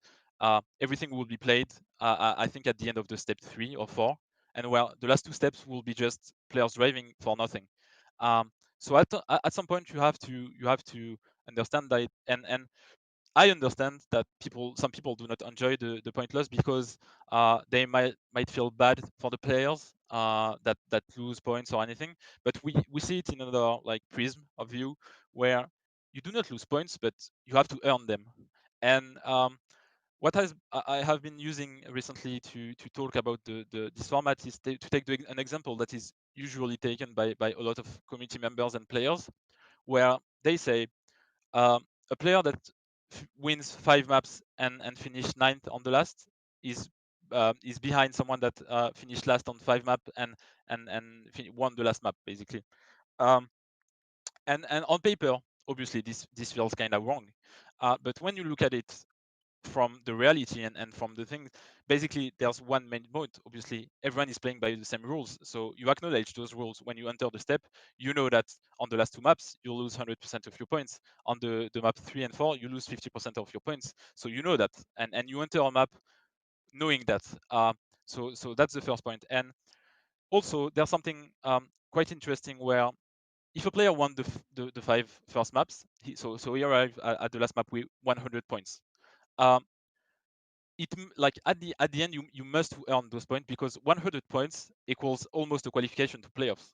everything will be played. I think at the end of the step 3 or 4, and where the last 2 steps will be just players driving for nothing. So at some point you have to understand that, and I understand that some people do not enjoy the point loss, because they might feel bad for the players that lose points or anything. But we see it in another like prism of view, where you do not lose points, but you have to earn them. And I have been using recently to talk about this format is to take an example that is usually taken by a lot of community members and players, where they say, a player that wins 5 maps and finish ninth on the last is behind someone that finished last on 5 map and won the last map, basically. Um, and on paper, obviously this feels kind of wrong, but when you look at it from the reality and from the things, basically there's one main mode. Obviously everyone is playing by the same rules, so you acknowledge those rules when you enter the step. You know that on the last 2 maps you lose 100% of your points. On the map 3 and 4 you lose 50% of your points, so you know that, and you enter a map knowing that. So that's the first point. And also there's something quite interesting, where if a player won the 5 first maps, so he arrived at the last map with 100 points. um, like at the end you must earn those points, because 100 points equals almost a qualification to playoffs.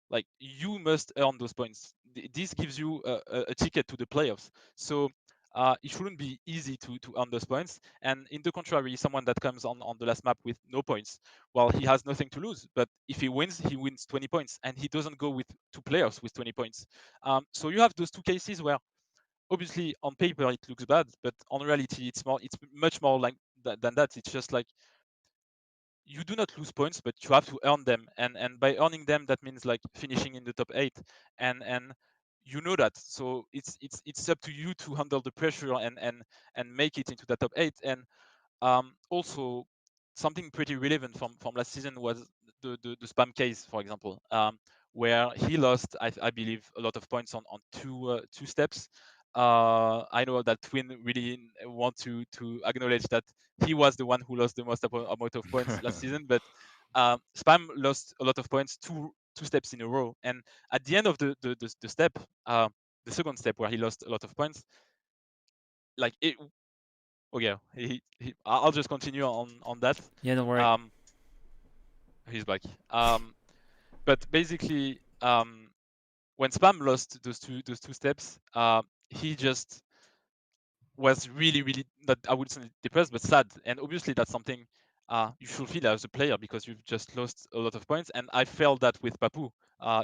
Like, you must earn those points. This gives you a ticket to the playoffs. So it shouldn't be easy to earn those points. And in the contrary, someone that comes on the last map with no points, well, he has nothing to lose. But if he wins 20 points, and he doesn't go with two playoffs with 20 points. So you have those two cases where, obviously on paper it looks bad, but on reality it's much more like than that. It's just like, you do not lose points, but you have to earn them, and by earning them, that means like finishing in the top 8. And you know that, so it's up to you to handle the pressure and make it into the top 8. And also, something pretty relevant from last season was the spam case, for example, where he lost, I believe, a lot of points on two steps. I know that Twin really want to acknowledge that he was the one who lost the most amount of points last season, but Spam lost a lot of points two steps in a row. And at the end of the step, the second step where he lost a lot of points, like it, okay, I'll just continue on that. Yeah, don't worry. Um, he's back. But basically, when Spam lost those two steps, he just was really not, I would say, depressed, but sad. And obviously, that's something you should feel as a player, because you've just lost a lot of points. And I felt that with Papu,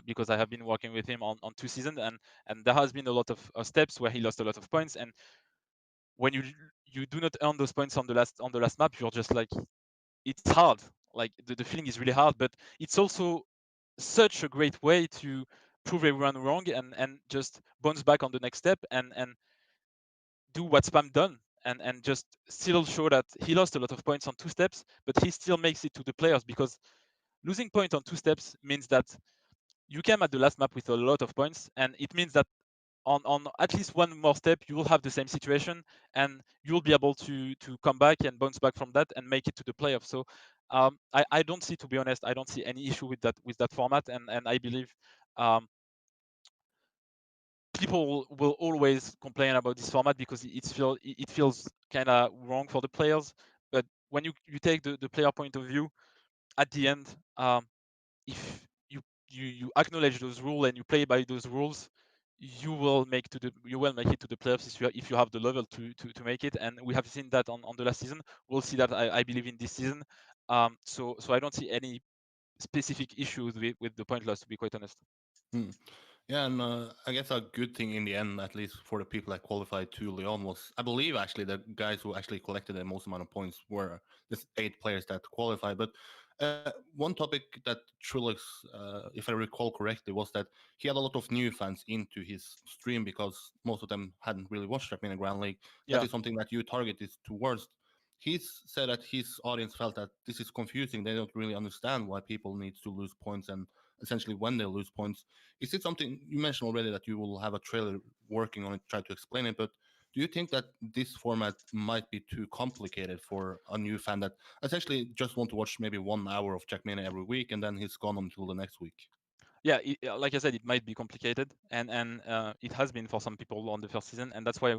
because I have been working with him on 2 seasons, and there has been a lot of steps where he lost a lot of points. And when you do not earn those points on the last map, you're just like, it's hard. Like, the feeling is really hard, but it's also such a great way to prove everyone wrong and just bounce back on the next step. And do what Spam done and just still show that he lost a lot of points on two steps, but he still makes it to the players, because losing points on two steps means that you came at the last map with a lot of points, and it means that on at least one more step you will have the same situation, and you'll be able to come back and bounce back from that and make it to the playoffs. So I don't see, to be honest, I don't see any issue with that format, and I believe um, people will always complain about this format because it feels kind of wrong for the players. But when you take the player point of view, at the end, if you acknowledge those rules and you play by those rules, you will make it to the playoffs if you have the level to make it. And we have seen that on the last season. We'll see that, I believe, in this season. So I don't see any specific issues with the point loss, to be quite honest. Hmm. Yeah, and I guess a good thing in the end, at least for the people that qualified to Lyon, was I believe actually the guys who actually collected the most amount of points were the 8 players that qualified. But one topic that Trillix, if I recall correctly, was that he had a lot of new fans into his stream because most of them hadn't really watched Trackmania Grand League. That Yeah. is something that you targeted towards. He's said that his audience felt that this is confusing. They don't really understand why people need to lose points and essentially when they lose points. Is it something you mentioned already that you will have a trailer working on it, try to explain it? But do you think that this format might be too complicated for a new fan that essentially just want to watch maybe 1 hour of Jackmania every week and then he's gone until the next week? Yeah, like I said, it might be complicated, and it has been for some people on the first season, and that's why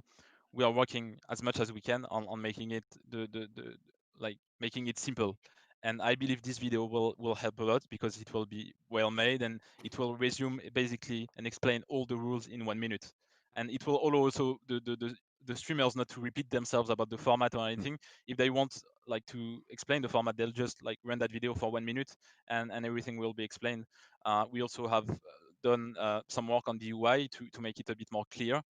we are working as much as we can on making it the like making it simple. And I believe this video will help a lot because it will be well made, and it will resume basically and explain all the rules in 1 minute, and it will allow also the streamers not to repeat themselves about the format or Hmm. anything. If they want like to explain the format, they'll just like run that video for 1 minute, and everything will be explained. We also have done some work on the UI to make it a bit more clear.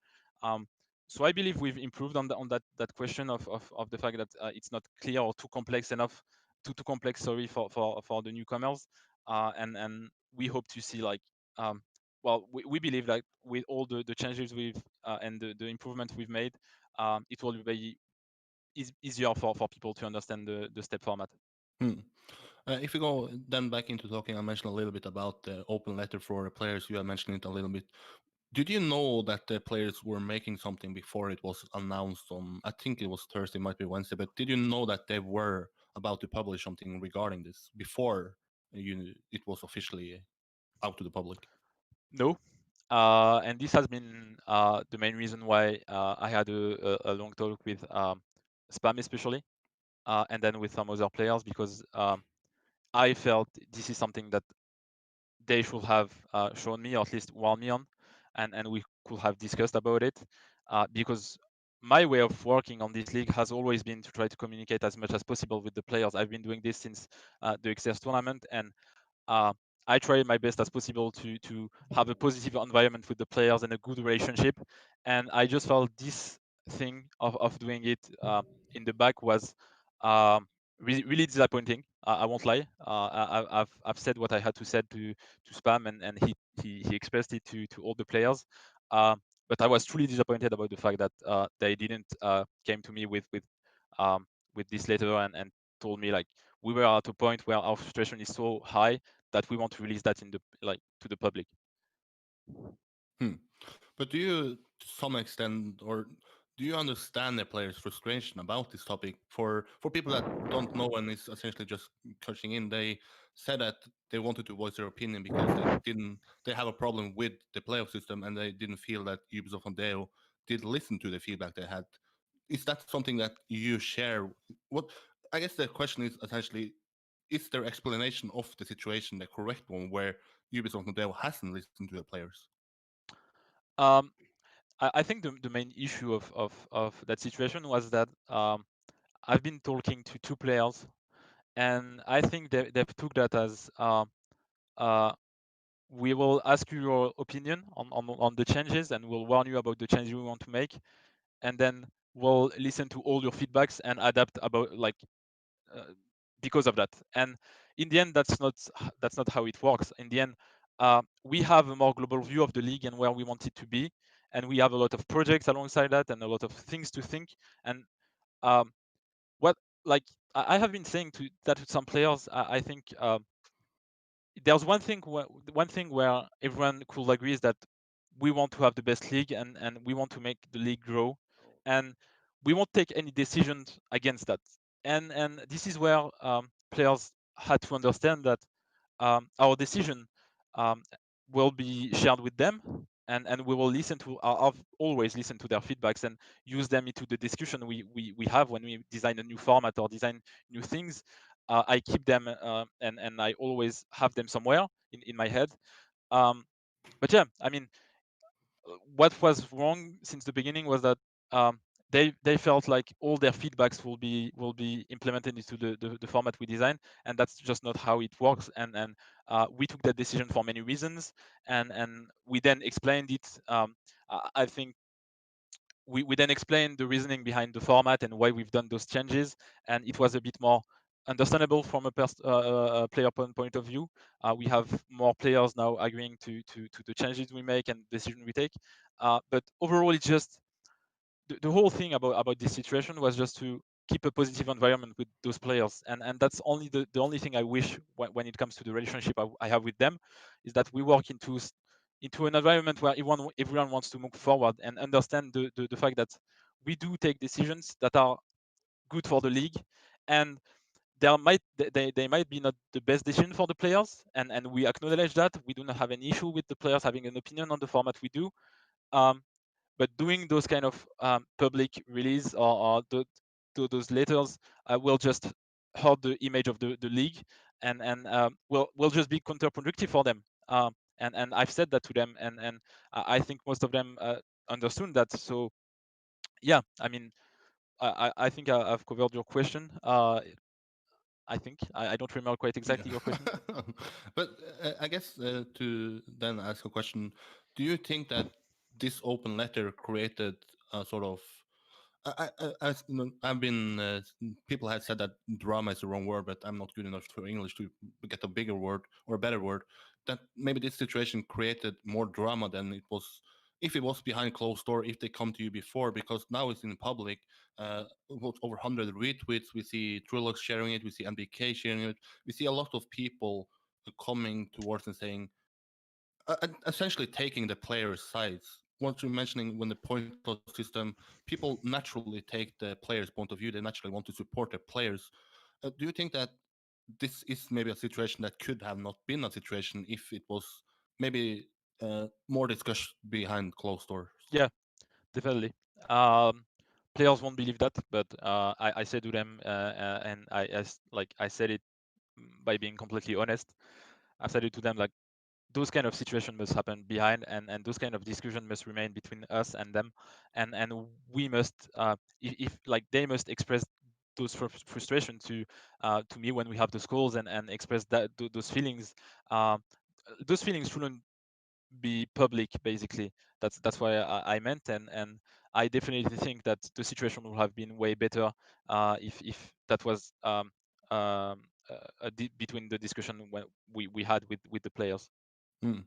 Um, so I believe we've improved on that question of the fact that it's not clear or too complex enough, too complex, sorry, for the newcomers. And we hope to see like we believe that with all the changes we've and the improvements we've made, it will be easier for people to understand the step format. Hmm. If we go then back into talking, I mentioned a little bit about the open letter for the players. You have mentioned it a little bit. Did you know that the players were making something before it was announced on? I think it was Thursday, might be Wednesday. But did you know that they were about to publish something regarding this before it was officially out to the public? No. And this has been the main reason why I had a long talk with Spam especially, and then with some other players, because I felt this is something that they should have shown me, or at least warned me on, and we could have discussed about it, because my way of working on this league has always been to try to communicate as much as possible with the players. I've been doing this since the XS tournament, and uh, I try my best as possible to have a positive environment with the players and a good relationship. And I just felt this thing of doing it in the back was really disappointing. I won't lie. I've said what I had to say to Spam, and he expressed it to all the players. But I was truly disappointed about the fact that they didn't came to me with this letter and told me like we were at a point where our frustration is so high that we want to release that in the like to the public. Hmm. But do you, to some extent, or do you understand the players' frustration about this topic? For people that don't know and is essentially just catching in, they said that they wanted to voice their opinion because they have a problem with the playoff system and they didn't feel that Ubisoft and Deo did listen to the feedback they had. Is that something that you share? What I guess the question is essentially, is their explanation of the situation the correct one where Ubisoft and Deo hasn't listened to the players? Um, I think the main issue of that situation was that I've been talking to two players, and I think they've took that as uh, we will ask you your opinion on the changes, and we'll warn you about the changes we want to make, and then we'll listen to all your feedbacks and adapt about like uh, because of that. And in the end, that's not how it works. In the end, we have a more global view of the league and where we want it to be, and we have a lot of projects alongside that and a lot of things to think. And um, what like I have been saying to that to some players. I think there's one thing where everyone could agree is that we want to have the best league, and we want to make the league grow, and we won't take any decisions against that. And this is where players had to understand that our decision um, will be shared with them, and we will listen to I've always listened to their feedbacks and use them into the discussion we have when we design a new format or design new things. I keep them and I always have them somewhere in my head. um, but yeah, I mean, what was wrong since the beginning was that um, they felt like all their feedbacks will be implemented into the format we design, and that's just not how it works. And we took that decision for many reasons, and we then explained it. I think we then explained the reasoning behind the format and why we've done those changes, and it was a bit more understandable from a player point of view. We have more players now agreeing to the changes we make and decision we take. But overall, it's just the whole thing about this situation was just to keep a positive environment with those players, and that's only the only thing I wish when it comes to the relationship I have with them, is that we work into an environment where everyone wants to move forward and understand the fact that we do take decisions that are good for the league, and they might be not the best decision for the players, and we acknowledge that. We do not have any issue with the players having an opinion on the format we do. um, but doing those kind of public release or those letters will just hurt the image of the league, and will just be counterproductive for them. And I've said that to them, and I think most of them understood that. So yeah, I mean, I think I've covered your question. I think I don't remember quite Yeah. exactly your question. But I guess to then ask a question, do you think that this open letter created a sort of I've been people have said that drama is the wrong word, but I'm not good enough for English to get a bigger word or a better word. That maybe this situation created more drama than it was if it was behind closed door. If they come to you before, because now it's in public. Over 100 retweets. We see Trilux sharing it. We see MBK sharing it. We see a lot of people coming towards and saying, essentially taking the players' sides. What you're mentioning when the point system, people naturally take the players' point of view. They naturally want to support their players. Do you think that this is maybe a situation that could have not been a situation if it was maybe more discussion behind closed doors? Yeah, definitely. Um, Players won't believe that, but I said to them, and like I said it by being completely honest. I said it to them like those kind of situation must happen behind, and those kind of discussion must remain between us and them, and we must if like they must express those frustration to me when we have those calls, and express those feelings. Um, those feelings shouldn't be public, basically. That's why I meant, and I definitely think that the situation would have been way better if that was between the discussion when we had with the players. Hmm.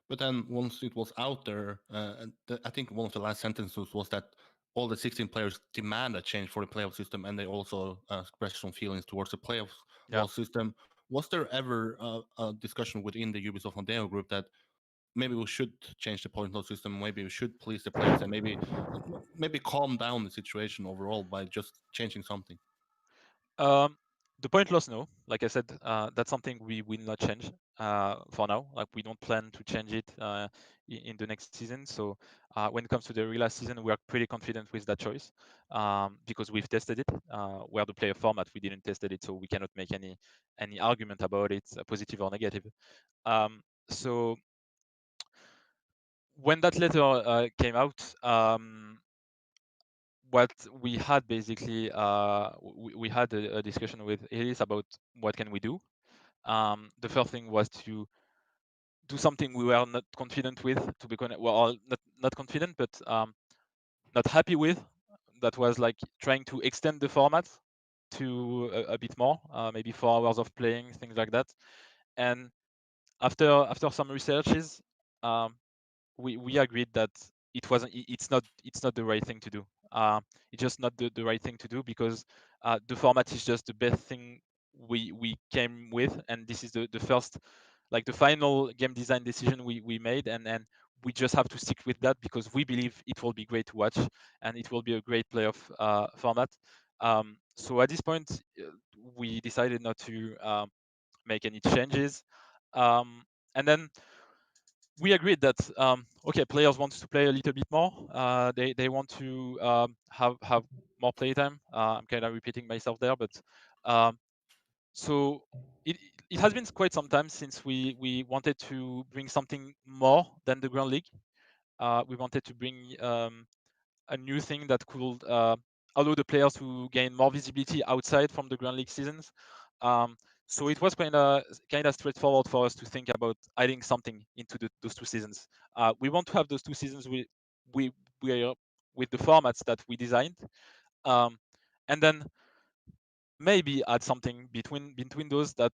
But then once it was out there, I think one of the last sentences was that all the 16 players demand a change for the playoff system, and they also expressed some feelings towards the playoff Yeah. system. Was there ever a discussion within the Ubisoft Mondeo group that maybe we should change the point load system, maybe we should please the players, and maybe calm down the situation overall by just changing something? Um, the point loss, no. Like I said, that's something we will not change for now. Like we don't plan to change it in the next season. So when it comes to the regular season, we are pretty confident with that choice because we've tested it. Where the player format, we didn't tested it, so we cannot make any argument about it, positive or negative. So when that letter came out, what we had basically, we had a discussion with Elise about what can we do. The first thing was to do something we were not confident with, to be well, not confident, but not happy with. That was like trying to extend the format to a bit more, maybe 4 hours of playing, things like that. And after some researches, um, we agreed that it wasn't. It's not the right thing to do. It's just not the right thing to do because the format is just the best thing we came with, and this is the first, like the final game design decision we made, and we just have to stick with that because we believe it will be great to watch and it will be a great playoff format. So at this point, we decided not to make any changes. Um, and then we agreed that okay, players want to play a little bit more. They want to have more playtime. I'm kind of repeating myself there, but um, so it it has been quite some time since we wanted to bring something more than the Grand League. We wanted to bring a new thing that could allow the players to gain more visibility outside from the Grand League seasons. Um, so it was kind of straightforward for us to think about adding something into those 2 seasons. We want to have those 2 seasons we we are, with the formats that we designed, um, and then maybe add something between those that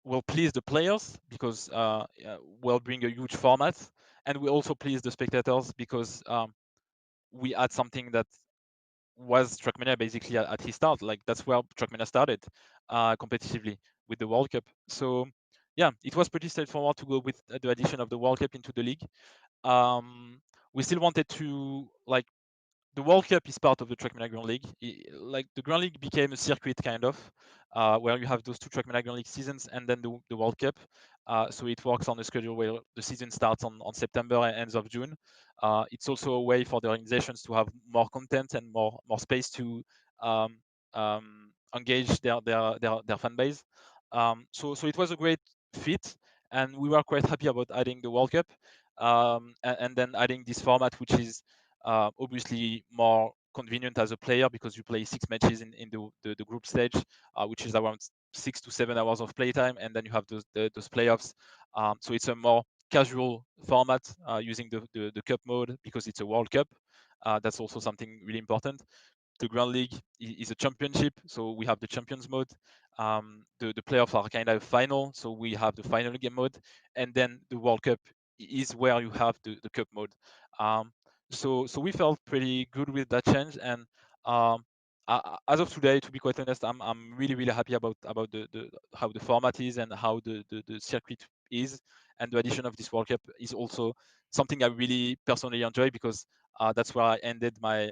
will please the players because will bring a huge format, and we also please the spectators because we add something that was Trackmania basically at his start. Like that's where Trackmania started competitively with the World Cup. So yeah, it was pretty straightforward to go with the addition of the World Cup into the league. Um, we still wanted to like the World Cup is part of the Trackmania Grand League. Like the Grand League became a circuit kind of, where you have those 2 Trackmania Grand League seasons and then the World Cup. So it works on a schedule where the season starts on September and ends of June. It's also a way for the organizations to have more content and more space to um, engage their fan base. So it was a great fit, and we were quite happy about adding the World Cup, and then adding this format, which is obviously more convenient as a player because you play 6 matches in the group stage, which is around 6 to 7 hours of playtime, and then you have those playoffs. So it's a more casual format using the cup mode because it's a World Cup. That's also something really important. The Grand League is a championship, so we have the Champions mode. The playoffs are kind of final, so we have the final game mode, and then the World Cup is where you have the cup mode. So we felt pretty good with that change, and um, as of today, to be quite honest, I'm really happy about the how the format is and how the circuit is, and the addition of this World Cup is also something I really personally enjoy because that's where I ended my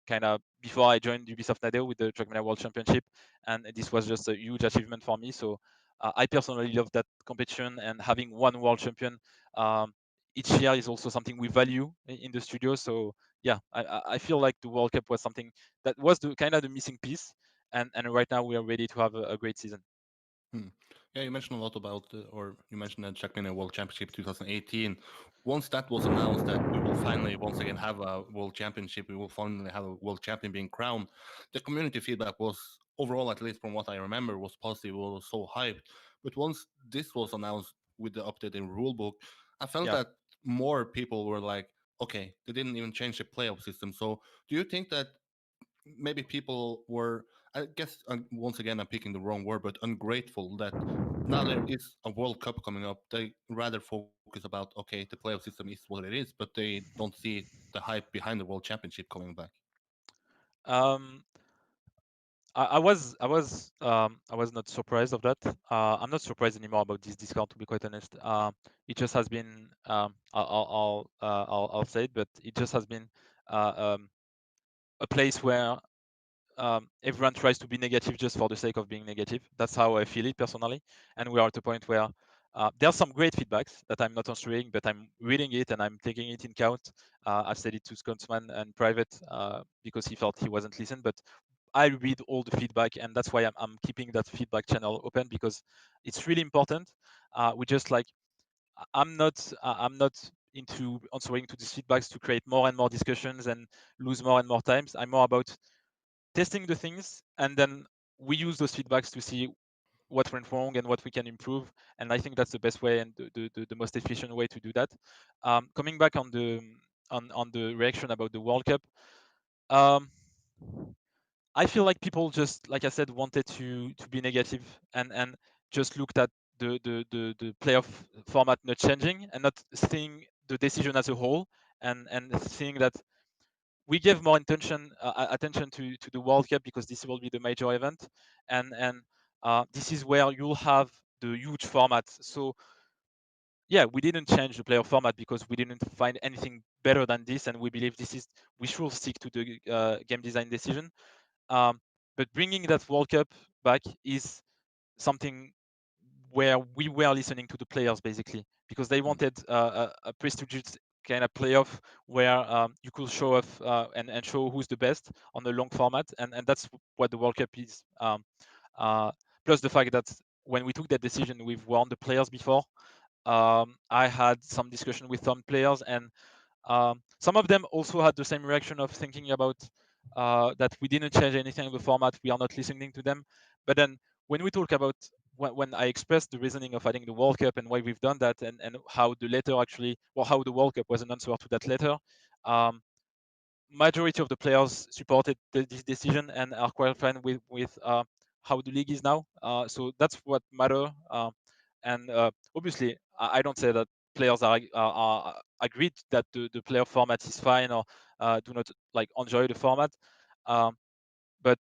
kind of before I joined Ubisoft Nadeo with the Trackmania World Championship, and this was just a huge achievement for me. So I personally love that competition, and having one world champion um, each year is also something we value in the studio. So yeah, I feel like the World Cup was something that was the kind of the missing piece, and right now we are ready to have a great season. Hmm. Yeah, you mentioned a lot about, or you mentioned the Trackmania World Championship 2018. Once that was announced that we will finally once again have a World Championship, we will finally have a World Champion being crowned. The community feedback was overall, at least from what I remember, was positive. Was so hyped. But once this was announced with the updated rulebook, I felt Yeah. that more people were like, okay, they didn't even change the playoff system. So, do you think that maybe people were, I guess, once again I'm picking the wrong word, but ungrateful that now there is a World Cup coming up, they rather focus about, okay, the playoff system is what it is, but they don't see the hype behind the World Championship coming back. Um, I was not surprised of that. I'm not surprised anymore about this discount, to be quite honest. It just has been I'll say it, but it just has been a place where everyone tries to be negative just for the sake of being negative. That's how I feel it personally. And we are at a point where there's some great feedbacks that I'm not answering, but I'm reading it and I'm taking it in count. I've said it to Scotsman and private because he felt he wasn't listened, but I read all the feedback, and that's why I'm keeping that feedback channel open because it's really important. We just like I'm not into answering to these feedbacks to create more and more discussions and lose more and more times. I'm more about testing the things, and then we use those feedbacks to see what went wrong and what we can improve. And I think that's the best way and the most efficient way to do that. Coming back on the reaction about the World Cup, um, I feel like people just, like I said, wanted to be negative and just looked at the playoff format not changing and not seeing the decision as a whole and seeing that we gave more attention to the World Cup because this will be the major event, and this is where you'll have the huge format. So yeah, we didn't change the player format because we didn't find anything better than this, and we believe this is we should stick to the game design decision. Um, but bringing that World Cup back is something where we were listening to the players basically because they Mm. wanted a prestigious kind of playoff where you could show off and show who's the best on a long format, and that's what the World Cup is. Uh, Plus the fact that when we took that decision, we've warned the players before. I had some discussion with some players, and some of them also had the same reaction of thinking about that we didn't change anything in the format, we are not listening to them. But then when we talk about when I expressed the reasoning of adding the World Cup and why we've done that, and how the letter actually, or how the World Cup was an answer to that letter, um, majority of the players supported this decision and are quite fine with how the league is now. So that's what matter. And obviously, I don't say that players are agreed that the player format is fine or do not like enjoy the format. Um, but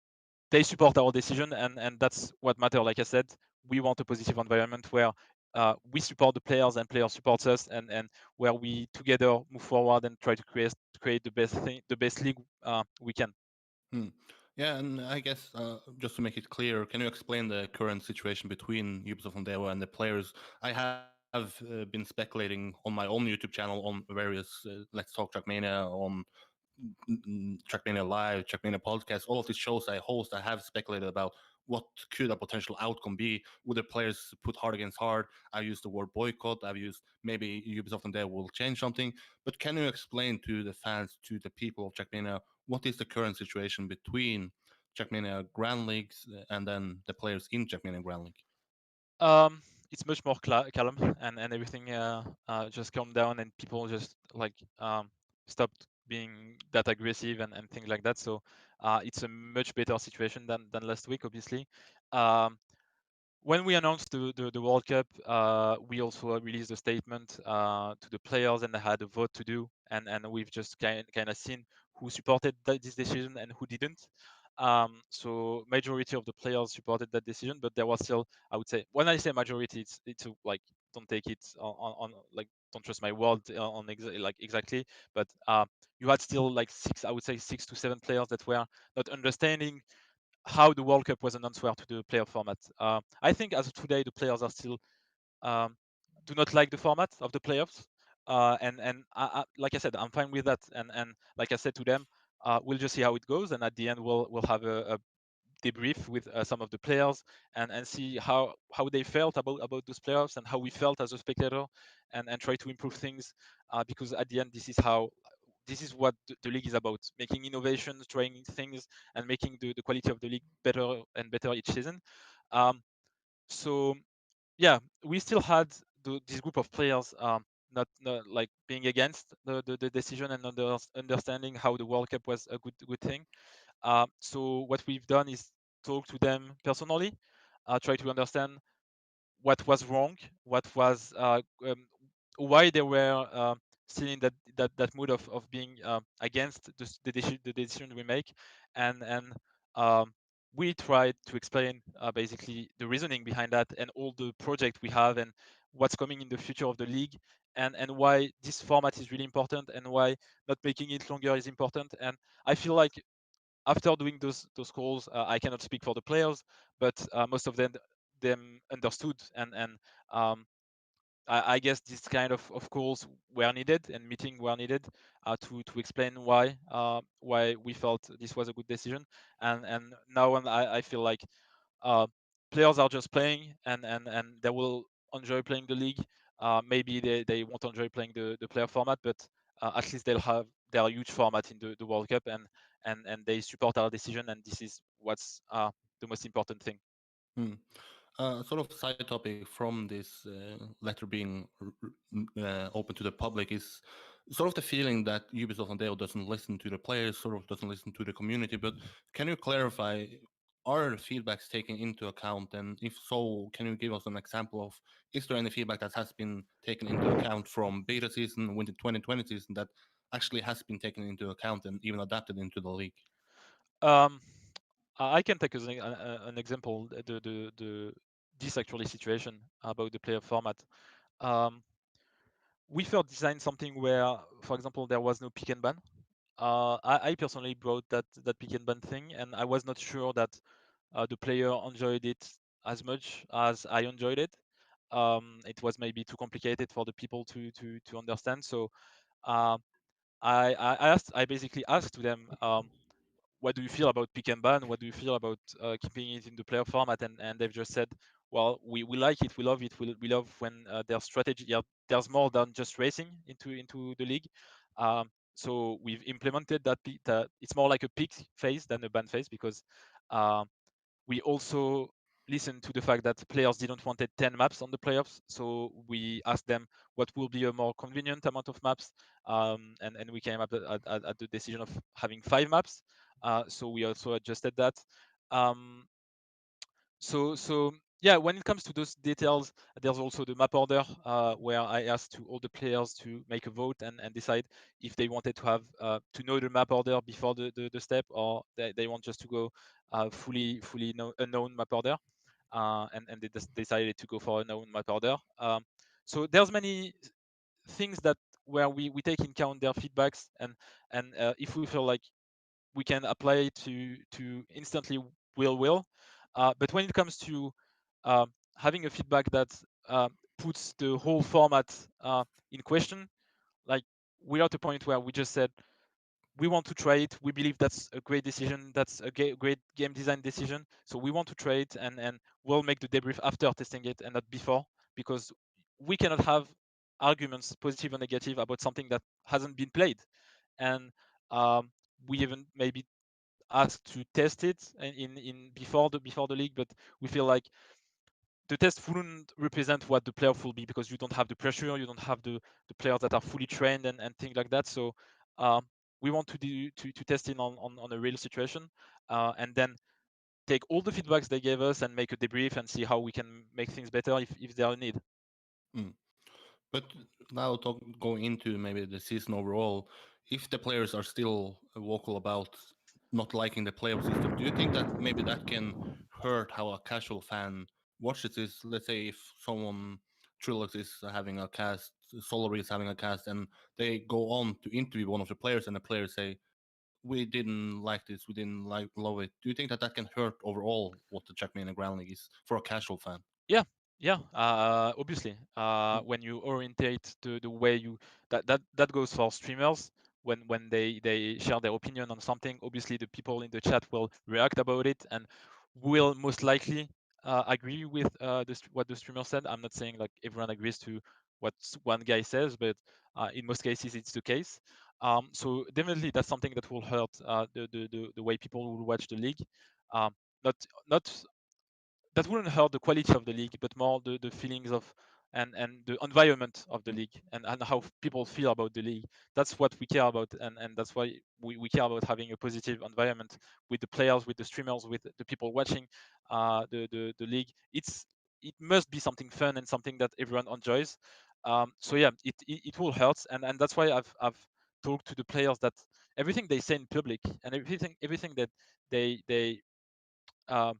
they support our decision, and that's what matter. Like I said, we want a positive environment where we support the players and players supports us, and where we together move forward and try to create the best thing, the best league we can. Hmm. Yeah, and I guess just to make it clear, can you explain the current situation between Ubisoft and Dewa and the players? I have been speculating on my own YouTube channel on various Let's Talk Trackmania, on Trackmania Live, Trackmania Podcast, all of these shows I host. I have speculated about what could a potential outcome be. Would the players put hard against hard? I used the word boycott. I've used maybe Ubisoft and Dewa will change something. But can you explain to the fans, to the people of Trackmania, what is the current situation between Trackmania Grand Leagues and then the players in Trackmania Grand League? Um, it's much more calm, and everything just calmed down, and people just like stopped being that aggressive and things like that. So it's a much better situation than last week, obviously. Um, when we announced the World Cup, we also released a statement to the players, and they had a vote to do, and we've just kind of seen who supported this decision and who didn't. So majority of the players supported that decision, but there was still, I would say, when I say majority, it's like don't take it on like don't trust my word on like exactly, but you had still like I would say 6 to 7 players that were not understanding how the World Cup was an answer to the player format. I think as of today, the players are still um, do not like the format of the playoffs, and like I said, I'm fine with that. And like I said to them, we'll just see how it goes, and at the end, we'll have a debrief with some of the players and see how they felt about those playoffs and how we felt as a spectator, and try to improve things because at the end, this is what the league is about: making innovations, trying things, and making the quality of the league better and better each season. Um, so yeah, we still had this group of players not like being against the decision and understanding how the World Cup was a good thing. So what we've done is talk to them personally, try to understand what was wrong, what was why they were still in that mood of being against the decision we make, and um, we tried to explain basically the reasoning behind that and all the project we have and what's coming in the future of the league, and why this format is really important and why not making it longer is important. And I feel like after doing those calls, I cannot speak for the players, but most of them understood, and um, I guess this kind of calls were needed and meeting were needed to explain why we felt this was a good decision. And now I feel like uh, players are just playing, and they will enjoy playing the league. Maybe they won't enjoy playing the player format, but at least they'll have their huge format in the World Cup, and they support our decision, and this is what's the most important thing. Hmm. Sort of side topic from this letter being open to the public is sort of the feeling that Ubisoft and Dale doesn't listen to the players, sort of doesn't listen to the community. But can you clarify? Are the feedbacks taken into account? And if so, can you give us an example of is there any feedback that has been taken into account from beta season, winter 2020 season that actually has been taken into account and even adapted into the league? Um, I can take as an example this actually situation about the player format. Um, we first designed something where, for example, there was no pick and ban. I personally brought that pick and ban thing, and I was not sure that the player enjoyed it as much as I enjoyed it. It was maybe too complicated for the people to understand. So uh, I basically asked to them, what do you feel about pick and ban? What do you feel about keeping it in the player format? And they've just said, well, we like it, we love it, we love when there's strategy. Yeah, there's more than just racing into the league. So we've implemented that it's more like a pick phase than a ban phase, because uh, we also listened to the fact that players didn't wanted 10 maps on the playoffs. So we asked them what will be a more convenient amount of maps. And we came up at the decision of having 5 maps. So we also adjusted that. Um, so yeah, when it comes to those details, there's also the map order, where I asked to all the players to make a vote and decide if they wanted to have to know the map order before the step, or they want just to go fully unknown map order, and they just decided to go for a known map order. So there's many things that where we take in count their feedbacks, and if we feel like we can apply it to instantly will. But when it comes to having a feedback that puts the whole format in question, like we're at a point where we just said we want to try it. We believe that's a great decision. That's a great game design decision. So we want to try it, and we'll make the debrief after testing it and not before, because we cannot have arguments, positive or negative, about something that hasn't been played. And we even maybe asked to test it in before the league, but we feel like the test wouldn't represent what the playoff will be, because you don't have the pressure, you don't have the players that are fully trained and things like that. So um, we want to do to test in on a real situation, and then take all the feedbacks they gave us and make a debrief and see how we can make things better if there are need. Mm. But now going into maybe the season overall, if the players are still vocal about not liking the playoff system, do you think that maybe that can hurt how a casual fan watches this? Let's say if someone Trilux is having a cast, Solary is having a cast, and they go on to interview one of the players, and the players say, "We didn't like this, we didn't like love it." Do you think that that can hurt overall what the Trackmania Grand League is for a casual fan? Yeah, yeah. Obviously, when you orientate the way you that goes for streamers. When they share their opinion on something, obviously the people in the chat will react about it and will most likely agree with what the streamer said. I'm not saying like everyone agrees to what one guy says, but in most cases it's the case. So definitely that's something that will hurt the way people will watch the league. Um, not that wouldn't hurt the quality of the league, but more the feelings of and the environment of the league, and how people feel about the league. That's what we care about, and that's why we care about having a positive environment with the players, with the streamers, with the people watching the league. It must be something fun and something that everyone enjoys. So yeah, it will hurt, and that's why I've talked to the players that everything they say in public and everything that they um,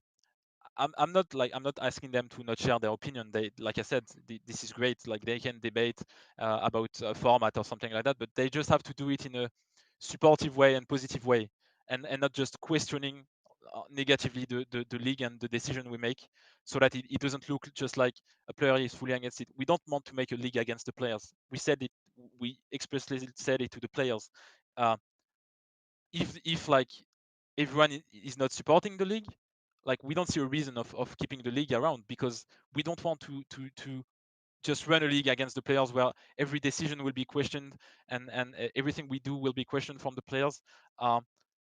I'm not asking them to not share their opinion. They, like I said, this is great. Like they can debate about a format or something like that, but they just have to do it in a supportive way and positive way, and not just questioning negatively the league and the decision we make, so that it doesn't look just like a player is fully against it. We don't want to make a league against the players. We said it. We expressly said it to the players. Uh, if like everyone is not supporting the league, like we don't see a reason of keeping the league around, because we don't want to just run a league against the players where every decision will be questioned, and everything we do will be questioned from the players. um,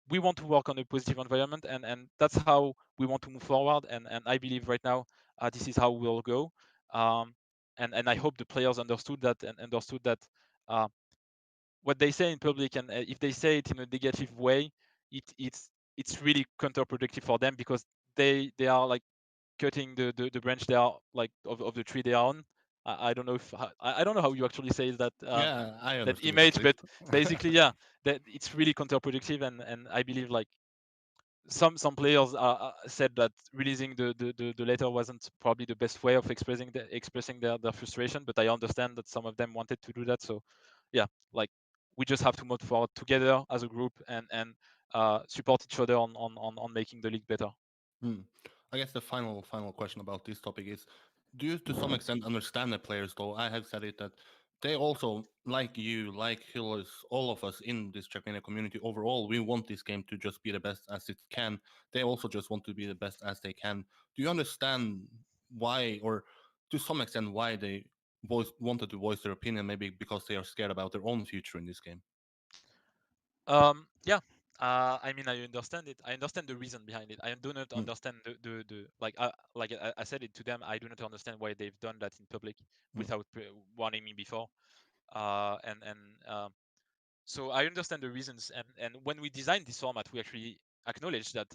we want to work on a positive environment, and that's how we want to move forward, and I believe right now this is how we'll go. um, and I hope the players understood that, and understood that uh, what they say in public, and if they say it in a negative way, it's really counterproductive for them, because they are like cutting the branch they are like of the tree they are on. I don't know if I don't know how you actually say that Yeah, I that understood it at image, least. but basically, yeah, that it's really counterproductive, and I believe like some players said that releasing the letter wasn't probably the best way of expressing their frustration, but I understand that some of them wanted to do that. So yeah, like we just have to move forward together as a group and support each other on making the league better. Hmm. I guess the final question about this topic is: do you, to some extent, understand the players? Though I have said it that they also, like you, like Hillers, all of us in this Trackmania community overall, we want this game to just be the best as it can. They also just want to be the best as they can. Do you understand why, or to some extent, why they wanted to voice their opinion? Maybe because they are scared about their own future in this game. Yeah, I mean, I understand it. I understand the reason behind it. I do not Hmm. understand the like I said it to them. I do not understand why they've done that in public Hmm. without warning me before. And So I understand the reasons. And when we designed this format, we actually acknowledge that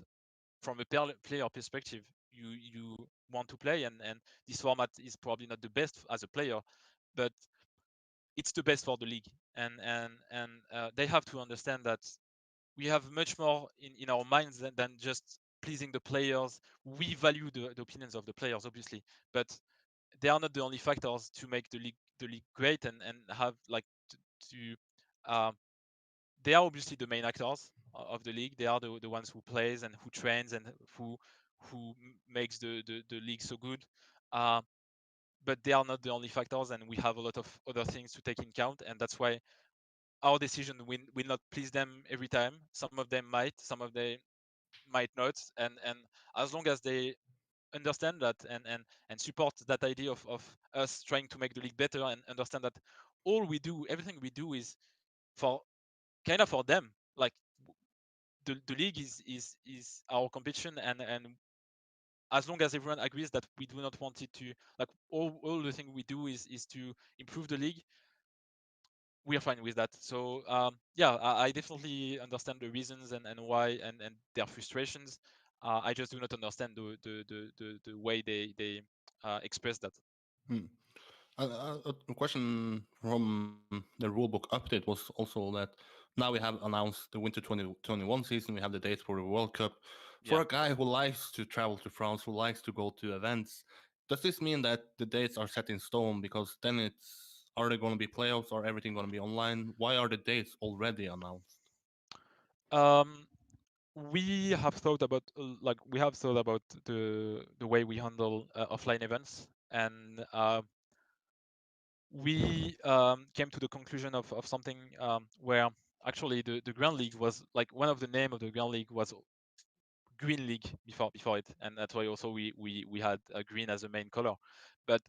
from a player perspective, you want to play, and this format is probably not the best as a player, but it's the best for the league. And they have to understand that we have much more in our minds than just pleasing the players. We value the opinions of the players, obviously, but they are not the only factors to make the league great and have like to they are obviously the main actors of the league. They are the ones who plays and who trains and who makes the league so good. Uh, but they are not the only factors, and we have a lot of other things to take in account, and that's why our decision will not please them every time. Some of them might, some of them might not, and as long as they understand that and support that idea of us trying to make the league better and understand that everything we do is for kind of for them. Like the league is our competition, and as long as everyone agrees that we do not want it to like all the thing we do is to improve the league, we are fine with that. So yeah, I definitely understand the reasons and why and their frustrations. I just do not understand the way they express that. Hmm. A question from the rulebook update was also that now we have announced the Winter 2021 season. We have the dates for the World Cup. For Yeah. a guy who likes to travel to France, who likes to go to events, does this mean that the dates are set in stone? Because then it's, are they going to be playoffs? Or everything going to be online? Why are the dates already announced? Um, we have thought about we have thought about the way we handle offline events, and we came to the conclusion of something where actually the Grand League was like one of the name of the Grand League was Green League before it, and that's why also we had green as a main color. But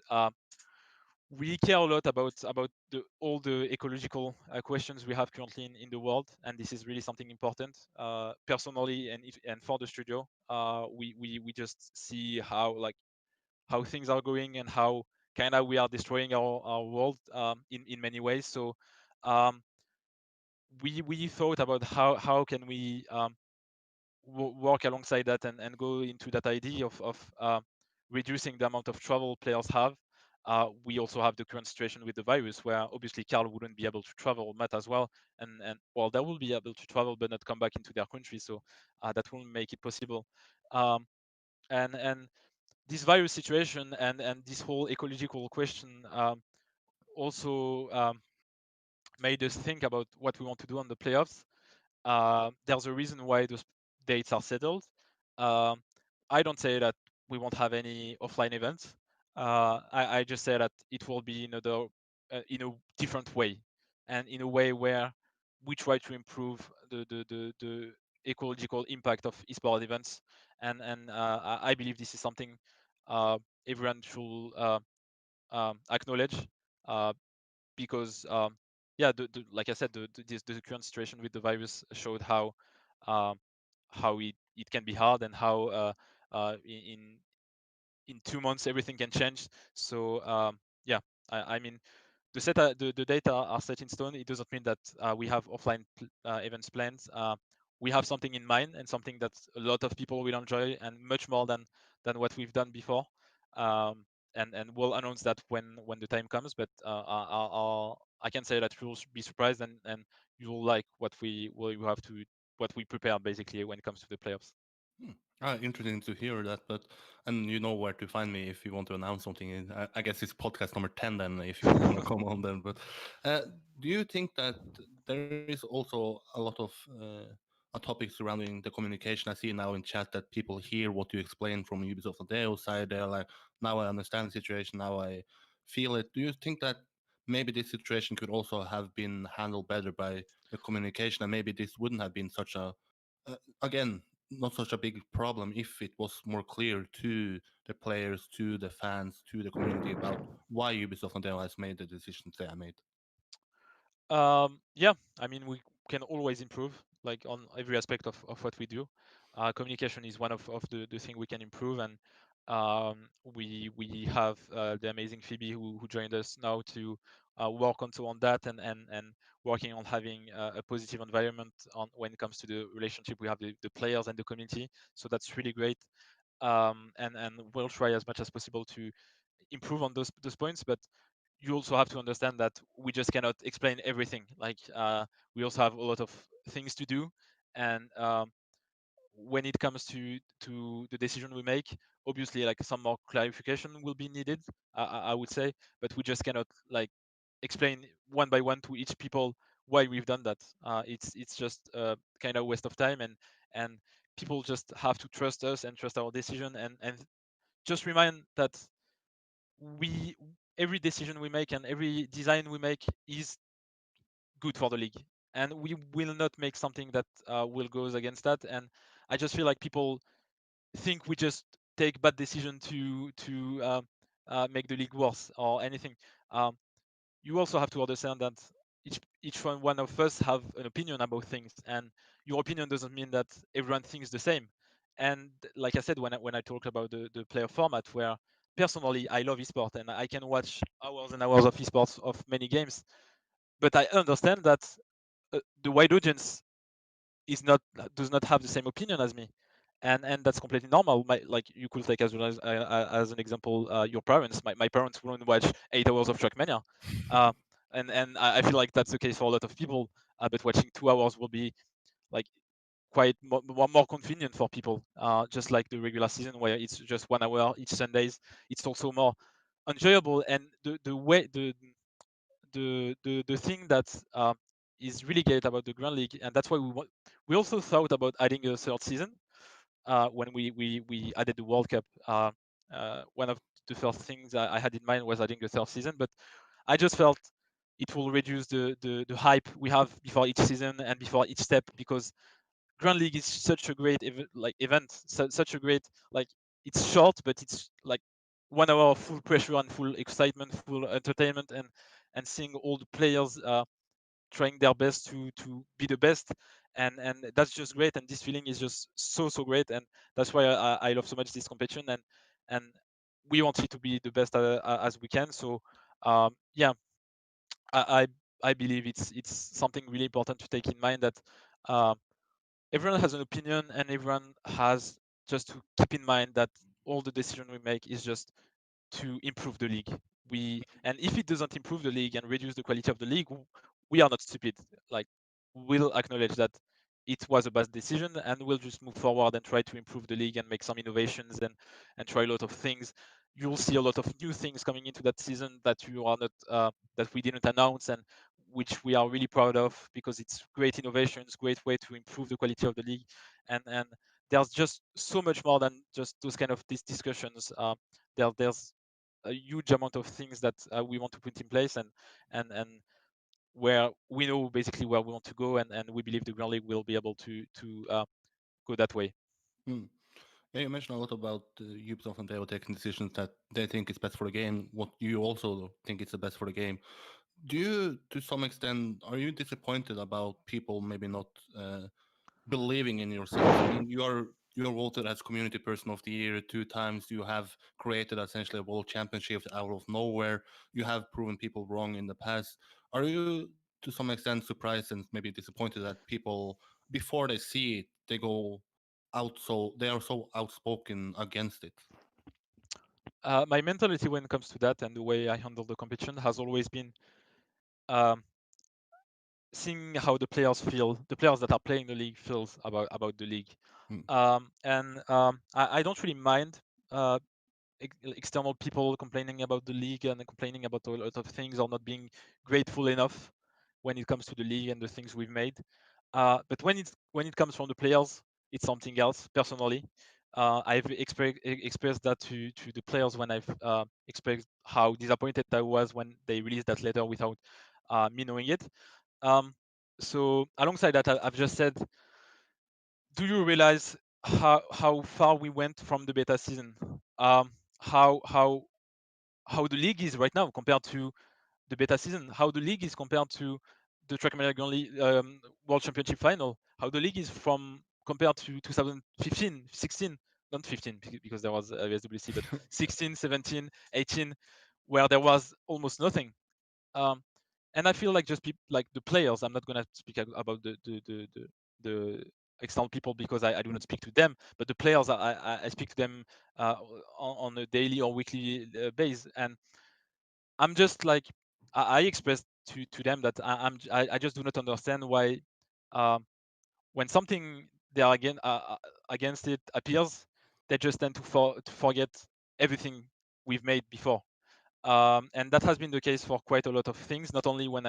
we care a lot about all the ecological questions we have currently in the world, and this is really something important. Personally, and for the studio, we just see how things are going and how kind of we are destroying our world in many ways. So um, we thought about how can we work alongside that and go into that idea of reducing the amount of travel players have. We also have the current situation with the virus, where obviously Carl wouldn't be able to travel, Matt as well, and well, they will be able to travel but not come back into their country. So that will make it possible. Um, and this virus situation and this whole ecological question also made us think about what we want to do on the playoffs. There's a reason why those dates are settled. Um, I don't say that we won't have any offline events. I just say that it will be in a different way, and in a way where we try to improve the ecological impact of esport events. And I believe this is something everyone should acknowledge, uh, because yeah, like I said, the current situation with the virus showed um, how it can be hard, and how in 2 months everything can change. So yeah, I mean the data are set in stone. It doesn't mean that we have offline events planned. We have something in mind, and something that a lot of people will enjoy, and much more than what we've done before. Um, and we'll announce that when the time comes. But I can say that you'll be surprised, and you'll like what you have to what we prepare basically when it comes to the playoffs. Hmm. Interesting to hear that, but and you know where to find me if you want to announce something. I guess it's podcast number 10 then, if you want to come on then. But uh, do you think that there is also a lot of a topic surrounding the communication? I see now in chat that people hear what you explain from Ubisoft and Deo side. They're like, now I understand the situation, now I feel it. Do you think that maybe this situation could also have been handled better by the communication, and maybe this wouldn't have been such a again, not such a big problem if it was more clear to the players, to the fans, to the community about why Ubisoft and Dell has made the decisions they have made. Yeah, I mean, we can always improve, like on every aspect of what we do. Communication is one of the thing we can improve, and we have the amazing Phoebe who joined us now to work on that, and working on having a positive environment on when it comes to the relationship we have the players and the community. So that's really great, and we'll try as much as possible to improve on those points. But you also have to understand that we just cannot explain everything. Like we also have a lot of things to do, and when it comes to the decision we make, obviously like some more clarification will be needed. I would say, but we just cannot like explain one by one to each people why we've done that. It's just kind of waste of time, and people just have to trust us and trust our decision, and just remind that we every decision we make and every design we make is good for the league, and we will not make something that will goes against that. And I just feel like people think we just take bad decision to make the league worse or anything. um, you also have to understand that each one of us have an opinion about things, and your opinion doesn't mean that everyone thinks the same. And like I said, when I talked about the player format, where personally I love esport and I can watch hours and hours of esports of many games, but I understand that the wide audience is not does not have the same opinion as me, and that's completely normal. Like you could take as an example your parents. My parents wouldn't watch 8 hours of Trackmania, uh, and I feel like that's the case for a lot of people. But watching 2 hours will be like quite more convenient for people. Just like the regular season where it's just 1 hour each Sundays, it's also more enjoyable. And the way the thing that is really great about the Grand League, and that's why we also thought about adding a third season when we added the World Cup. One of the first things I had in mind was adding the third season, but I just felt it will reduce the hype we have before each season and before each step, because Grand League is such a great event, such a great like it's short, but it's like 1 hour of full pressure and full excitement, full entertainment, and seeing all the players trying their best to be the best, and that's just great. And this feeling is just so great, and that's why I love so much this competition, and we want it to be the best as we can. So yeah, I I believe it's something really important to take in mind, that uh, everyone has an opinion, and everyone has just to keep in mind that all the decision we make is just to improve the league. And if it doesn't improve the league and reduce the quality of the league, we are not stupid. Like we'll acknowledge that it was a bad decision, and we'll just move forward and try to improve the league and make some innovations, and try a lot of things. You'll see a lot of new things coming into that season that you are not that we didn't announce, and which we are really proud of, because it's great innovations, great way to improve the quality of the league. And there's just so much more than just those kind of these discussions. There's a huge amount of things that we want to put in place, and where we know basically where we want to go, and we believe the Grand League will be able to go that way. Hmm. Yeah, you mentioned a lot about Ubisoft and Dell taking decisions that they think is best for the game. What you also think is the best for the game. Do you, to some extent, are you disappointed about people maybe not believing in yourself? I mean, you're voted as community person of the year 2 times. You have created essentially a world championship out of nowhere. You have proven people wrong in the past. Are you to some extent surprised and maybe disappointed that people, before they see it, they go out, so they are so outspoken against it? My mentality when it comes to that and the way I handle the competition has always been um, seeing how the players feel, the players that are playing the league feels about the league. Mm. I don't really mind uh, external people complaining about the league and complaining about a lot of things or not being grateful enough when it comes to the league and the things we've made. But when it comes from the players, it's something else. Personally, I've expressed that to the players when I've expressed how disappointed I was when they released that letter without me knowing it. Um, so alongside that, I've just said, do you realize how far we went from the beta season? Um, how how how the league is right now compared to the beta season? How the league is compared to the Trackmania World Championship final? How the league is from compared to 2015, 16, not 15 because there was VSWC, but 16, 17, 18, where there was almost nothing. Um, and I feel like just like the players. I'm not gonna speak about the external people because I do not speak to them, but the players I speak to them on a daily or weekly base, and I'm just like I expressed to them that I just do not understand why um, when something they are against it appears, they just tend to forget everything we've made before. And that has been the case for quite a lot of things. Not only when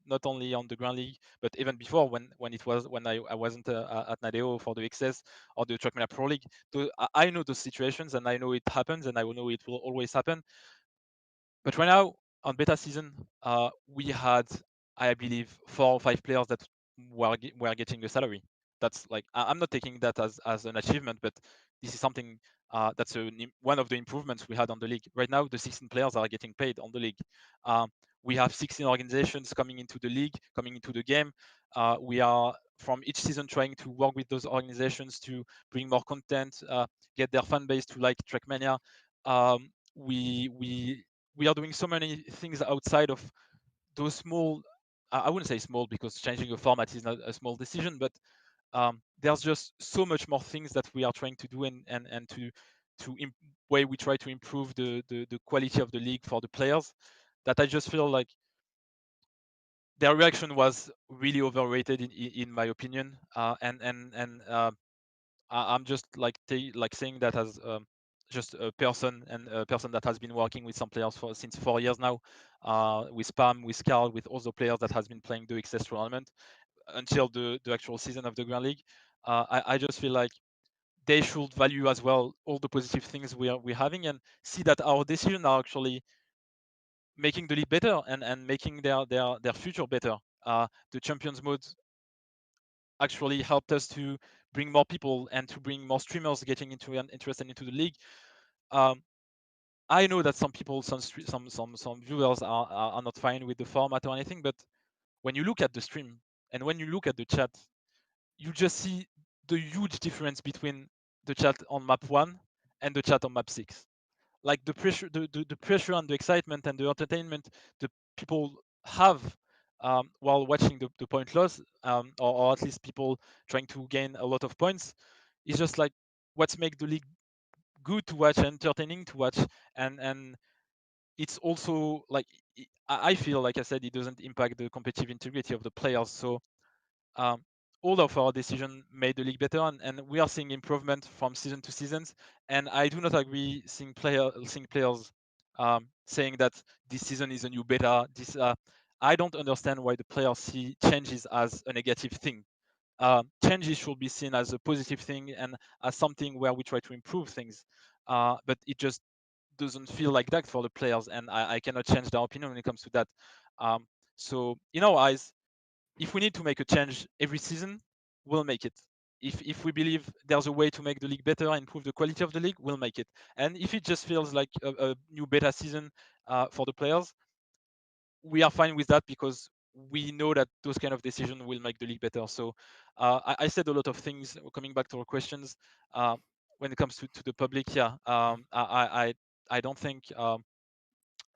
not only on the Grand League, but even before when it was when I wasn't at Nadeo for the XS or the Trackmania Pro League. I know those situations and I know it happens and I will know it will always happen. But right now on beta season, we had, I believe, 4 or 5 players that were getting a salary. That's like I'm not taking that as an achievement, but this is something that's one of the improvements we had on the league. Right now, the 16 players are getting paid on the league. Um, we have 16 organizations coming into the league, coming into the game. We are from each season trying to work with those organizations to bring more content, get their fan base to like Trackmania. We are doing so many things outside of those small. I wouldn't say small because changing a format is not a small decision, but there's just so much more things that we are trying to do and way we try to improve the quality of the league for the players that I just feel like their reaction was really overrated in my opinion. I'm just like saying that as just a person and a person that has been working with some players for since 4 years now, with Pam, with Carl, with all the players that has been playing the XS tournament until the actual season of the Grand League. I just feel like they should value as well all the positive things we're having and see that our decisions are actually making the league better and making their future better. The Champions mode actually helped us to bring more people and to bring more streamers getting into and interested into the league. Um, I know that some people, some viewers are not fine with the format or anything, but when you look at the stream and when you look at the chat, you just see the huge difference between the chat on map 1 and the chat on map 6. Like the pressure, the pressure and the excitement and the entertainment the people have while watching the point loss, or at least people trying to gain a lot of points, is just like what's make the league good to watch, entertaining to watch, and it's also like I feel like I said it doesn't impact the competitive integrity of the players. So um, all of our decision made the league better, and we are seeing improvement from season to seasons. And I do not agree seeing players saying that this season is a new beta. I don't understand why the players see changes as a negative thing. Changes should be seen as a positive thing and as something where we try to improve things. But it just doesn't feel like that for the players, and I cannot change their opinion when it comes to that. Um, so in our eyes, if we need to make a change every season, we'll make it. If we believe there's a way to make the league better and improve the quality of the league, we'll make it. And if it just feels like a new beta season for the players, we are fine with that because we know that those kind of decisions will make the league better. So I said a lot of things. Coming back to our questions, uh, when it comes to the public, yeah, I don't think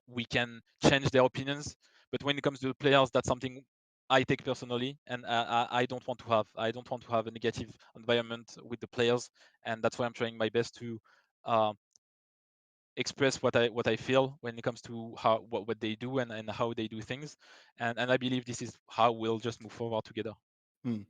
we can change their opinions. But when it comes to the players, that's something I take personally, and I don't want to have. I don't want to have a negative environment with the players, and that's why I'm trying my best to uh, express what I feel when it comes to what they do and how they do things, and I believe this is how we'll just move forward together. Hmm.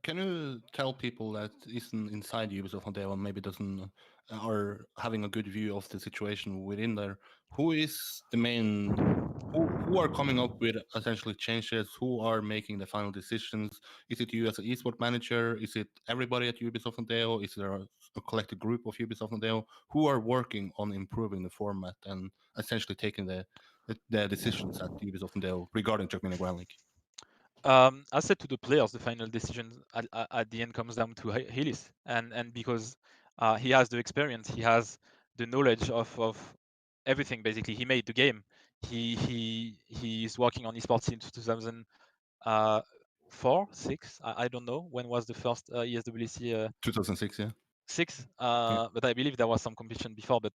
Can you tell people that isn't inside Ubisoft Holdal and maybe doesn't are having a good view of the situation within there? Who is the main? Who are coming up with essentially changes? Who are making the final decisions? Is it you as an esport manager? Is it everybody at Ubisoft Holdal? Is there a collective group of Ubisoft Holdal who are working on improving the format and essentially taking the decisions at Ubisoft Holdal regarding Trackmania Grand League? I said to the players, the final decision at the end comes down to Helis, and because he has the experience, he has the knowledge of everything. Basically, he made the game. He is working on esports since 2004, six. I don't know when was the first ESWC 2006, yeah. six, Yeah. but I believe there was some competition before. But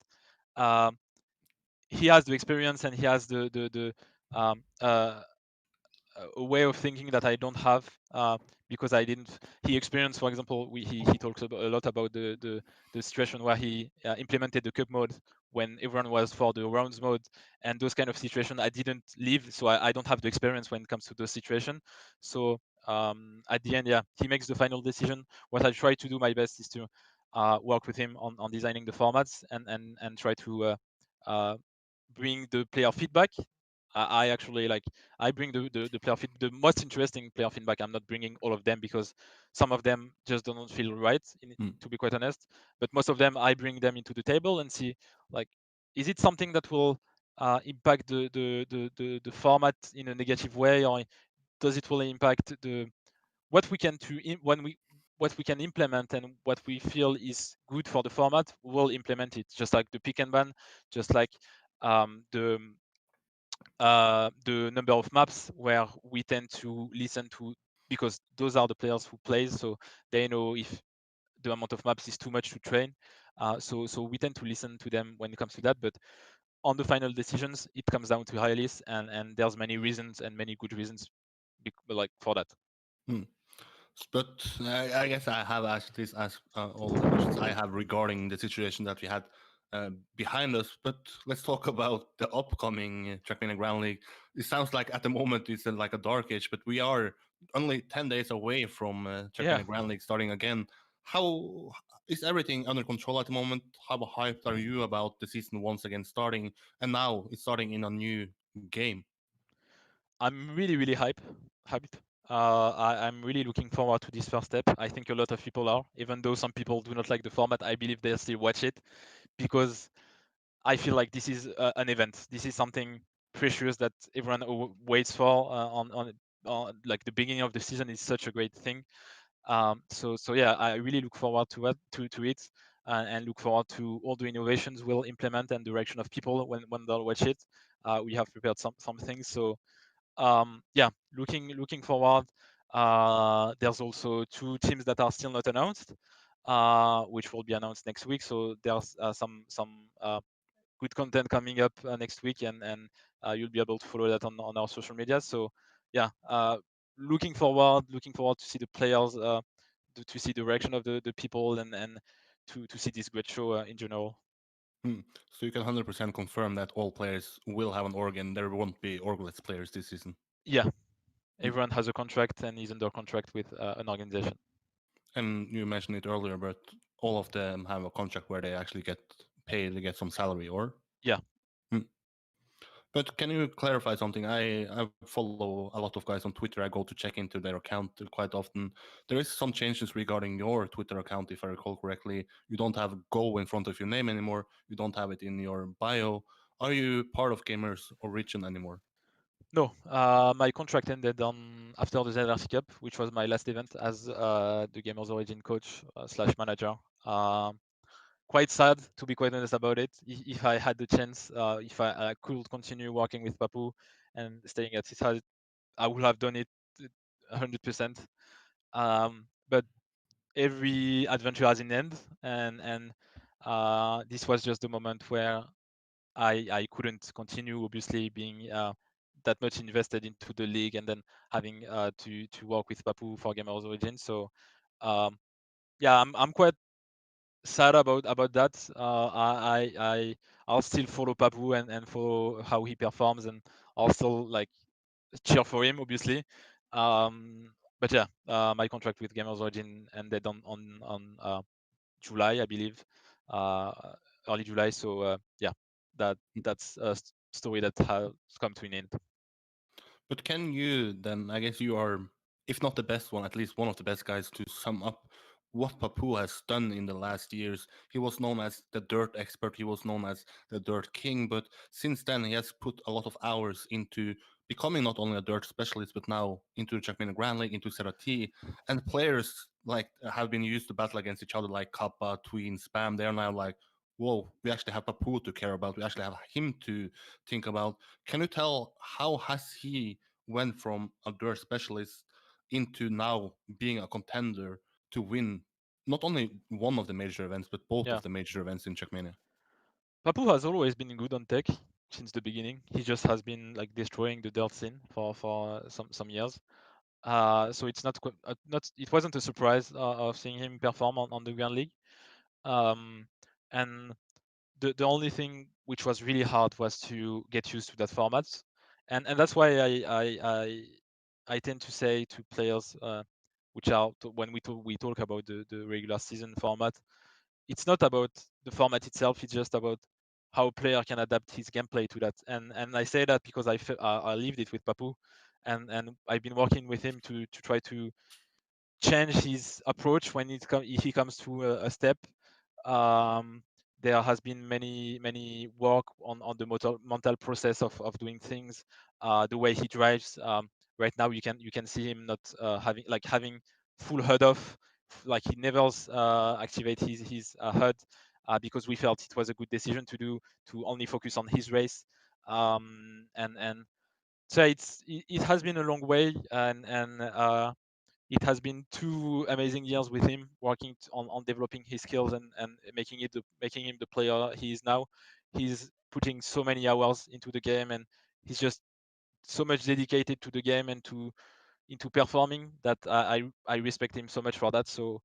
um, he has the experience and he has the um, uh, a way of thinking that I don't have because I didn't. He experienced, for example, he talks a lot about the situation where he implemented the cup mode when everyone was for the rounds mode and those kind of situations. I didn't live, so I don't have the experience when it comes to those situations. So at the end, yeah, he makes the final decision. What I try to do my best is to work with him on designing the formats and try to uh, bring the player feedback. I actually like I bring the player the most interesting player feedback. I'm not bringing all of them because some of them just don't feel right, Mm. to be quite honest. But most of them, I bring them into the table and see like, is it something that will impact the format in a negative way, or does it really impact the what we can when we what we can implement and what we feel is good for the format, we'll implement it. Just like the pick and ban, just like the number of maps where we tend to listen to, because those are the players who plays, so they know if the amount of maps is too much to train. So we tend to listen to them when it comes to that. But on the final decisions, it comes down to Hylis, and there's many reasons and many good reasons like for that. Mm. But I guess I have asked all the questions I have regarding the situation that we had behind us. But let's talk about the upcoming Trackmania Ground League. It sounds like at the moment it's like a dark age, but we are only 10 days away from Yeah, Trackmania Ground League starting again. How is everything under control at the moment? How hyped are you about the season once again starting? And now it's starting in a new game. I'm really hyped. I'm really looking forward to this first step. I think a lot of people are, even though some people do not like the format. I believe they'll still watch it because I feel like this is an event. This is something precious that everyone waits for like the beginning of the season is such a great thing. So yeah, I really look forward to it, and look forward to all the innovations we'll implement and direction of people when they'll watch it. We have prepared some things. So yeah, looking forward. There's also two teams that are still not announced, which will be announced next week. So there's some good content coming up next week, and you'll be able to follow that on our social media. So yeah, looking forward to see the players, to see the reaction of the people, and to see this great show in general. Hmm. So you can 100% confirm that all players will have an organ. There won't be orgless players this season. Yeah, Hmm. everyone has a contract and is under contract with an organization. And you mentioned it earlier, but all of them have a contract where they actually get paid, they get some salary, or? Yeah. Hmm. But can you clarify something? I follow a lot of guys on Twitter. I go to check into their account quite often. There is some changes regarding your Twitter account, if I recall correctly. You don't have Go in front of your name anymore. You don't have it in your bio. Are you part of Gamers Origin anymore? No, my contract ended on after the ZRC Cup, which was my last event as the Gamers Origin coach slash manager. Quite sad, to be quite honest about it. If I had the chance, if I could continue working with Papu and staying at his house, I would have done it 100%. But every adventure has an end, and this was just the moment where I couldn't continue, obviously being that much invested into the league, and then having to work with Papu for Gamers Origin. So um, yeah, I'm quite sad about that. I'll still follow Papu and follow how he performs, and I'll still like cheer for him, obviously. But yeah, my contract with Gamers Origin ended on July, I believe, uh, early July. So yeah, that's a story that has come to an end. But can you then, I guess you are, if not the best one, at least one of the best guys to sum up what Papu has done in the last years? He was known as the dirt expert, he was known as the dirt king, but since then he has put a lot of hours into becoming not only a dirt specialist, but now into the Trackmania Grand League, into Serati, and players like have been used to battle against each other like Kappa, Tween, Spam. They're now like, whoa, we actually have Papu to care about. We actually have him to think about. Can you tell how has he went from a dirt specialist into now being a contender to win not only one of the major events but both Yeah, of the major events in Checkmania? Papu has always been good on tech since the beginning. He just has been like destroying the dirt scene for some years. So it's not it wasn't a surprise of seeing him perform on the Grand League. Um, and the only thing which was really hard was to get used to that format, and that's why I tend to say to players, which are when we talk about the regular season format, it's not about the format itself. It's just about how a player can adapt his gameplay to that. And I say that because I lived it with Papu, and I've been working with him to try to change his approach when if he comes to a step. Um, there has been many work on the mental process of doing things, the way he drives. Right now, you can see him not having full HUD off, like he never activate his HUD, because we felt it was a good decision to do, to only focus on his race. And so it has been a long way, and it has been 2 amazing years with him working on developing his skills and making him the player he is now. He's putting so many hours into the game, and he's just so much dedicated to the game and to into performing that I respect him so much for that. So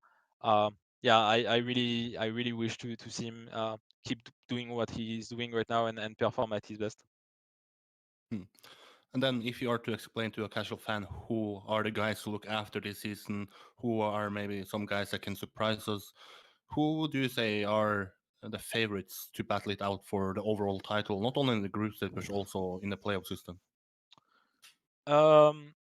yeah, I really wish to see him keep doing what he's doing right now and perform at his best. Hmm. And then, if you are to explain to a casual fan who are the guys to look after this season, who are maybe some guys that can surprise us, who would you say are the favorites to battle it out for the overall title, not only in the group stage but also in the playoff system? Um,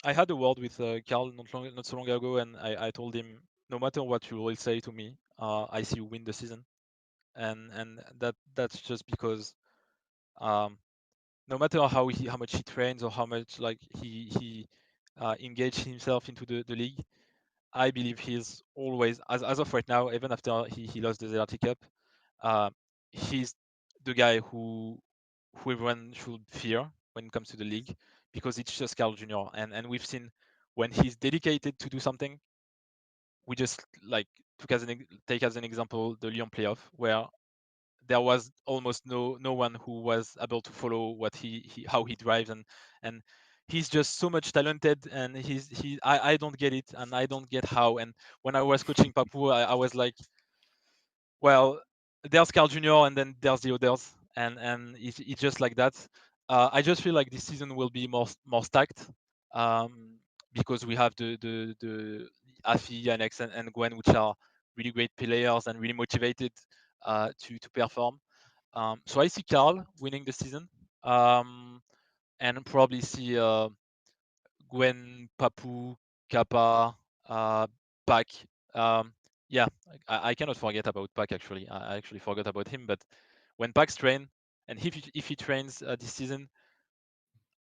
I had a word with Carl not so long ago, and I told him, no matter what you will say to me, I see you win the season, and that's just because um, no matter how much he trains or how much like he engaged himself into the league, I believe he's always as of right now, even after he lost the ZRT Cup, uh, he's the guy who everyone should fear when it comes to the league, because it's just Carl Jr. and we've seen when he's dedicated to do something, we just like take as an example the Lyon playoff, where there was almost no one who was able to follow what he how he drives, and he's just so much talented, and I don't get it, and I don't get how. And when I was coaching Papu, I was like, well, there's Carl Jr. and then there's the others, and it's just like that. I just feel like this season will be more stacked, um, because we have the Afi, Alex, and Gwen, which are really great players and really motivated to perform. So I see Carl winning the season, um, and probably see Gwen, Papu, Kappa, Pac. Um, yeah, I cannot forget about Pac actually. I actually forgot about him. But when Pac's train, and if he trains this season,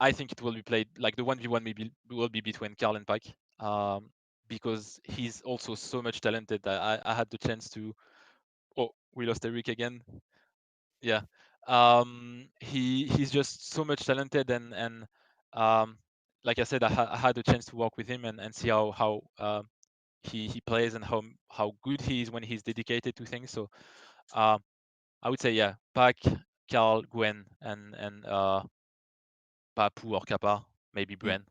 I think it will be played like the 1v1 maybe will be between Carl and Pac, um, because he's also so much talented. I had the chance to. Oh, we lost Eirik again. Yeah, he's just so much talented, and um, like I said, I had a chance to work with him and see how he plays and how good he is when he's dedicated to things. So uh, I would say yeah, Pac, Carl, Gwen, and Papu or Kappa, maybe Hmm. Bren.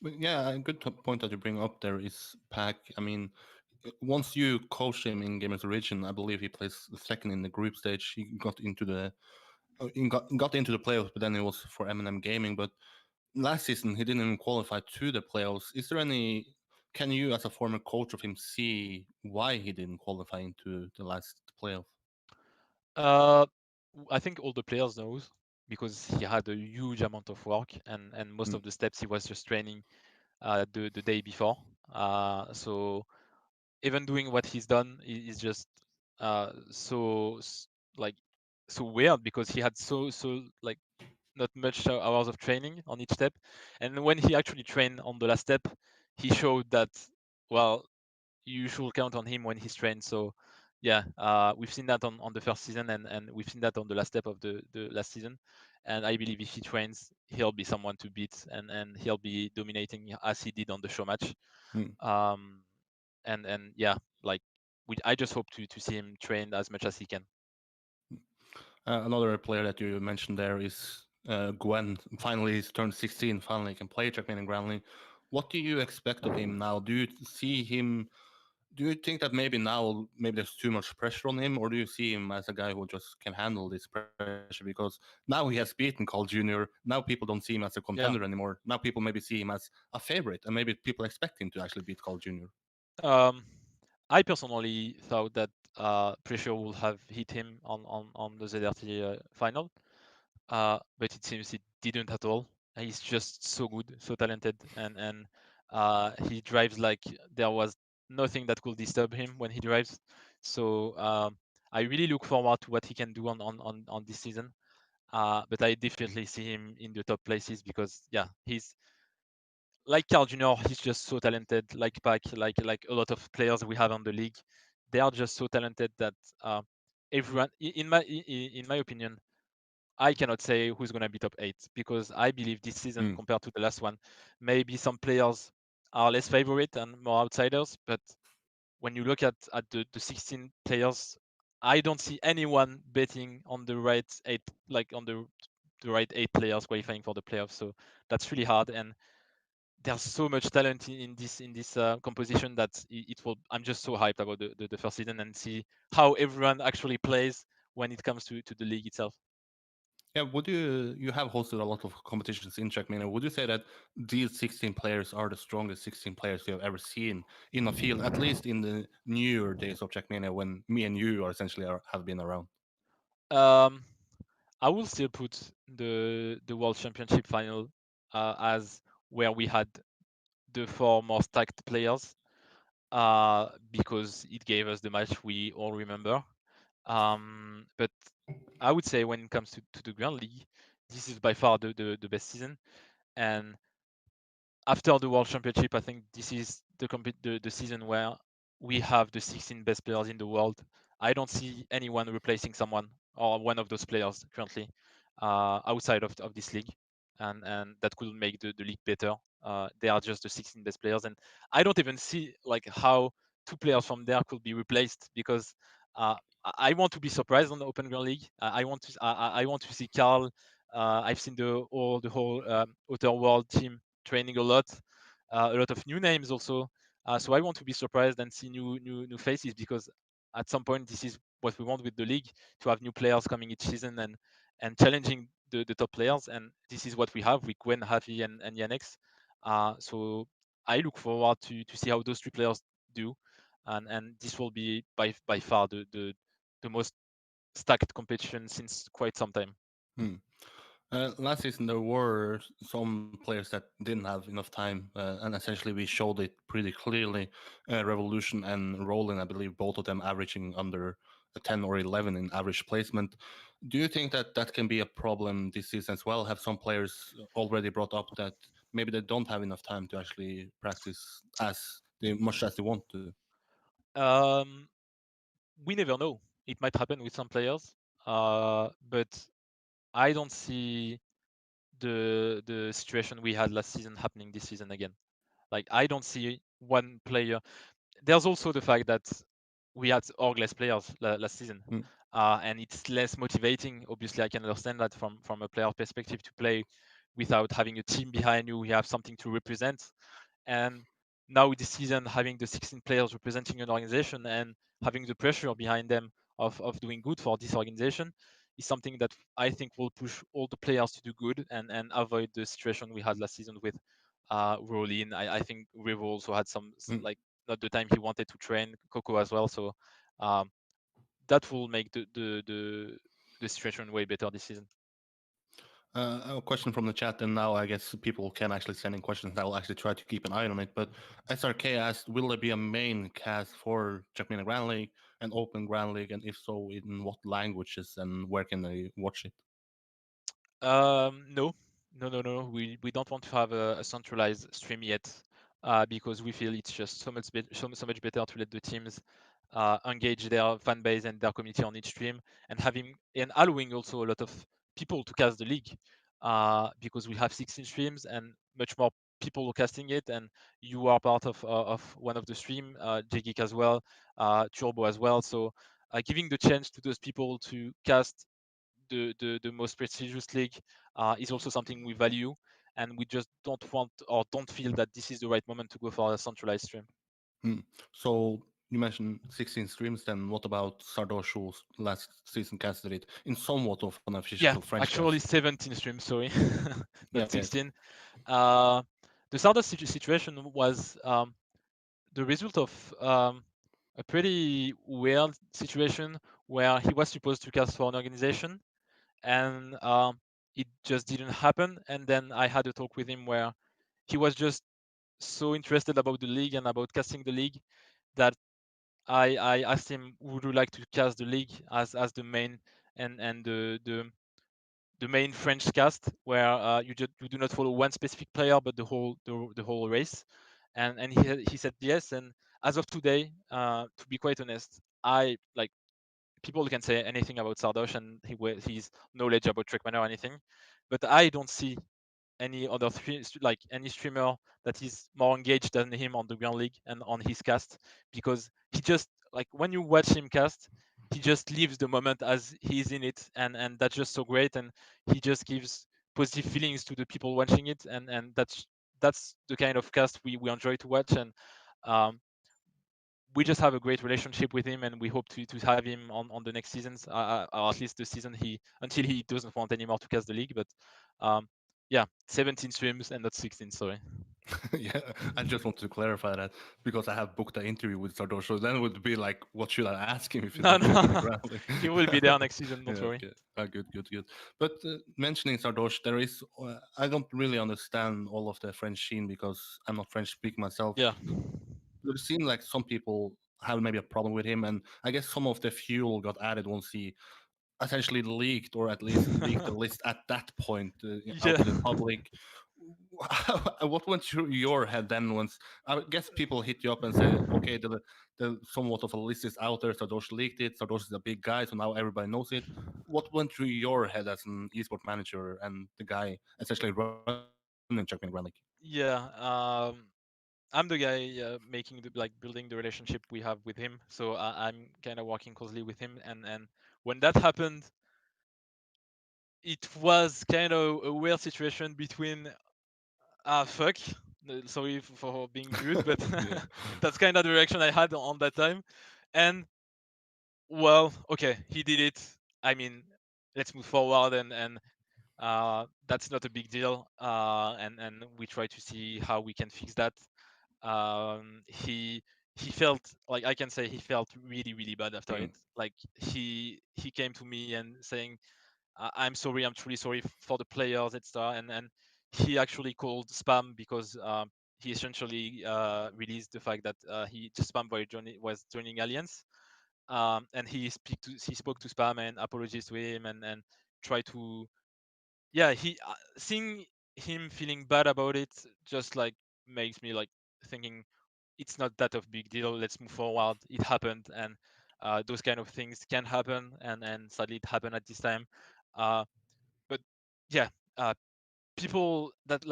But yeah, a good point that you bring up there is Pack. I mean, once you coached him in Gamers Origin, I believe he plays second in the group stage. He got into the playoffs, but then it was for M&M Gaming. But last season, he didn't even qualify to the playoffs. Is there any? Can you, as a former coach of him, see why he didn't qualify into the last playoff? Uh, I think all the players knows because he had a huge amount of work and most Mm, of the steps he was just training the day before. So even doing what he's done is just like so weird because he had so like not much hours of training on each step, and when he actually trained on the last step, he showed that well you should count on him when he's trained. So yeah, we've seen that on the first season, and we've seen that on the last step of the last season. And I believe if he trains, he'll be someone to beat, and he'll be dominating as he did on the show match. mm. Um, and yeah, like I just hope to see him trained as much as he can. Another player that you mentioned there is Gwen. Finally, he's turned 16. Finally, he can play Trackmania and Groundling. What do you expect of him now? Do you see him? Do you think that maybe now maybe there's too much pressure on him, or do you see him as a guy who just can handle this pressure? Because now he has beaten Carl Jr. Now people don't see him as a contender Yeah. anymore. Now people maybe see him as a favorite, and maybe people expect him to actually beat Carl Jr. Um, I personally thought that pressure would have hit him on the ZRT final, but it seems it didn't at all. He's just so good, so talented, and he drives like there was nothing that could disturb him when he drives. So I really look forward to what he can do on this season. But I definitely see him in the top places because yeah, he's like Carl Jr. He's just so talented. Like Pac, like a lot of players we have on the league, they are just so talented that uh, everyone, in my opinion, I cannot say who's going to be top eight because I believe this season Mm. compared to the last one, maybe some players are less favorite and more outsiders. But when you look at the 16 players, I don't see anyone betting on the right eight, like on the right eight players qualifying for the playoffs. So that's really hard, and there's so much talent in this composition that it will. I'm just so hyped about the first season and see how everyone actually plays when it comes to the league itself. Yeah, would you have hosted a lot of competitions in Trackmania? Would you say that these 16 players are the strongest 16 players you have ever seen in a field, at least in the newer days of Trackmania when me and you are essentially have been around? Um, I will still put the World Championship final as where we had the four more stacked players because it gave us the match we all remember. But I would say when it comes to the Grand League, this is by far the best season. And after the World Championship, I think this is the season where we have the 16 best players in the world. I don't see anyone replacing someone or one of those players currently outside of this league, and that could make the league better. They are just the 16 best players, and I don't even see like how two players from there could be replaced because I want to be surprised on the Open Ground League. I want to see Carl. I've seen the whole Outer World team training a lot of new names also. So I want to be surprised and see new faces because at some point this is what we want with the league to have new players coming each season and challenging the top players. And this is what we have with Gwen, Hafi, and Yannex. So I look forward to see how those three players do, and this will be by far the most stacked competition since quite some time. Hmm. Last season, there were some players that didn't have enough time, and essentially we showed it pretty clearly. Revolution and Roland, I believe, both of them averaging under a 10 or 11 in average placement. Do you think that that can be a problem this season as well? Have some players already brought up that maybe they don't have enough time to actually practice much as they want to? Um, we never know. It might happen with some players, but I don't see the situation we had last season happening this season again. Like I don't see one player. There's also the fact that we had orgless players last season, Hmm. and it's less motivating. Obviously, I can understand that from a player perspective to play without having a team behind you. You have something to represent, and now this season having the 16 players representing an organization and having the pressure behind them of doing good for this organization is something that I think will push all the players to do good and avoid the situation we had last season with Rolin. I think Rivo also had some Mm. like not the time he wanted to train, Coco as well. So um, that will make the situation way better this season. A question from the chat, and now I guess people can actually send in questions. I'll actually try to keep an eye on it. But SRK asked, will there be a main cast for Trackmania Grand League and Open Grand League? And if so, in what languages and where can they watch it? No, no. We don't want to have a centralized stream yet, because we feel it's just so much better to let the teams engage their fan base and their community on each stream, and having and allowing also a lot of people to cast the league, because we have 16 streams and much more people casting it, and you are part of one of the stream, Jgeek as well, Turbo as well. So giving the chance to those people to cast the most prestigious league is also something we value, and we just don't want or don't feel that this is the right moment to go for a centralized stream. Hmm. So you mentioned 16 streams. Then what about Sardosh, who last season casted it in somewhat of an official Yeah, French cast? actually 17 streams, sorry, Yeah, not okay. 16. Uh, the Stardust situation was the result of a pretty weird situation where he was supposed to cast for an organization, and it just didn't happen. And then I had a talk with him where he was just so interested about the league and about casting the league that I asked him, would you like to cast the league as the main and the main French cast where you do not follow one specific player but the whole race, and he said yes. And as of today, to be quite honest, I like people can say anything about Sardosh and his knowledge about Trackmania or anything, but I don't see any other like any streamer that is more engaged than him on the Grand League and on his cast, because he just like when you watch him cast, he just lives the moment as he's in it, and that's just so great, and he just gives positive feelings to the people watching it, and that's the kind of cast we enjoy to watch. And um, we just have a great relationship with him, and we hope to have him on the next seasons, or at least the season he until he doesn't want anymore to cast the league. But um, yeah, 17 streams and not 16. Sorry. Yeah, I just want to clarify that because I have booked an interview with Sardosh. So then it would be like, what should I ask him if he's No, not checking the no, ground? Like, he will be there next season. Don't yeah, worry. okay. Good, good, good. But mentioning Sardosh, there is, I don't really understand all of the French scene because I'm not French speaking myself. Yeah, It seems like some people have maybe a problem with him, and I guess some of the fuel got added once he essentially leaked, or at least leaked the list at that point out yeah, to the public. What went through your head then? Once I guess people hit you up and say, "Okay, the somewhat of a list is out there. Sardosh leaked it. Sardosh is a big guy, so now everybody knows it." What went through your head as an esport manager and the guy essentially running Checkmate Grand League? yeah. I'm the guy making the like building the relationship we have with him. So I'm kind of working closely with him, and when that happened, it was kind of a weird situation between fuck. Sorry for being rude, but Yeah. that's kind of the reaction I had on that time. And well, okay, he did it. I mean, let's move forward, and that's not a big deal. And we try to see how we can fix that. He felt like I can say he felt really bad after Mm, it. Like he came to me and saying, I'm sorry, I'm truly sorry for the players, etc. And he actually called spam because he essentially released the fact that he just spam was joining Alliance, and he spoke to spam and apologized to him and tried to yeah he seeing him feeling bad about it just like makes me like thinking it's not that of big deal. Let's move forward. It happened, and those kind of things can happen, and sadly it happened at this time. Uh, but yeah, uh, people that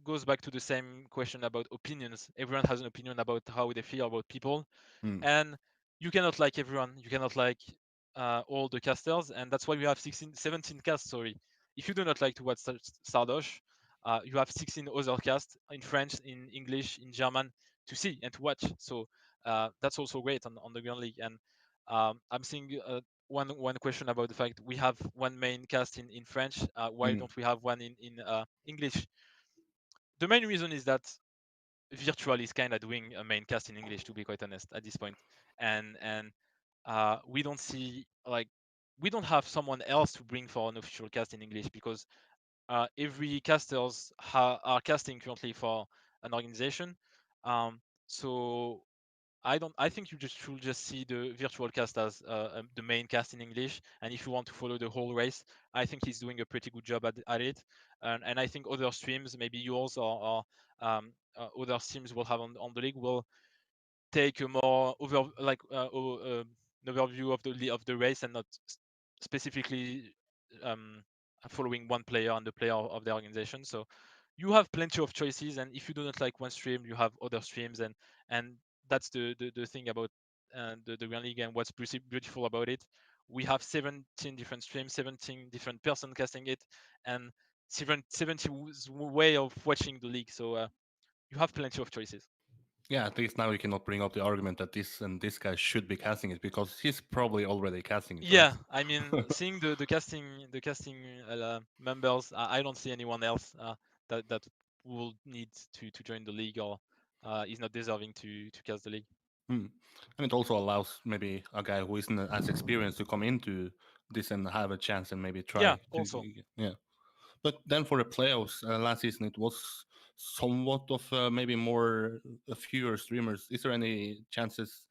goes back to the same question about opinions. Everyone has an opinion about how they feel about people, mm, and you cannot like everyone. You cannot like all the casters, and that's why we have 16, 17 casts. Sorry, if you do not like to watch Sardosh, you have 16 other casts in French, in English, in German to see and to watch. So that's also great on the Grand League. And I'm seeing one question about the fact we have one main cast in French. Why Mm. don't we have one in English? The main reason is that Virtual is kind of doing a main cast in English, to be quite honest, at this point, and we don't see like we don't have someone else to bring for an official cast in English because every casters are casting currently for an organization. So I don't. I think you just should just see the virtual cast as the main cast in English. And if you want to follow the whole race, I think he's doing a pretty good job at it. And I think other streams, maybe yours or other streams will have on the league, will take a more an overview of the race and not specifically um, following one player and the player of the organization. So you have plenty of choices, and if you do not like one stream, you have other streams, and that's the thing about the Grand League and what's pretty beautiful about it. We have 17 different streams, 17 different person casting it, and 70 way of watching the league. So you have plenty of choices. Yeah, at least now you cannot bring up the argument that this and this guy should be casting it because he's probably already casting it, right? Yeah, I mean, seeing the casting members, I don't see anyone else that will need to join the league or is not deserving to cast the league. Hmm. And it also allows maybe a guy who isn't as experienced to come into this and have a chance and maybe Yeah, try to, also. yeah. But then for the playoffs last season, it was somewhat of maybe more fewer streamers. Is there any chances?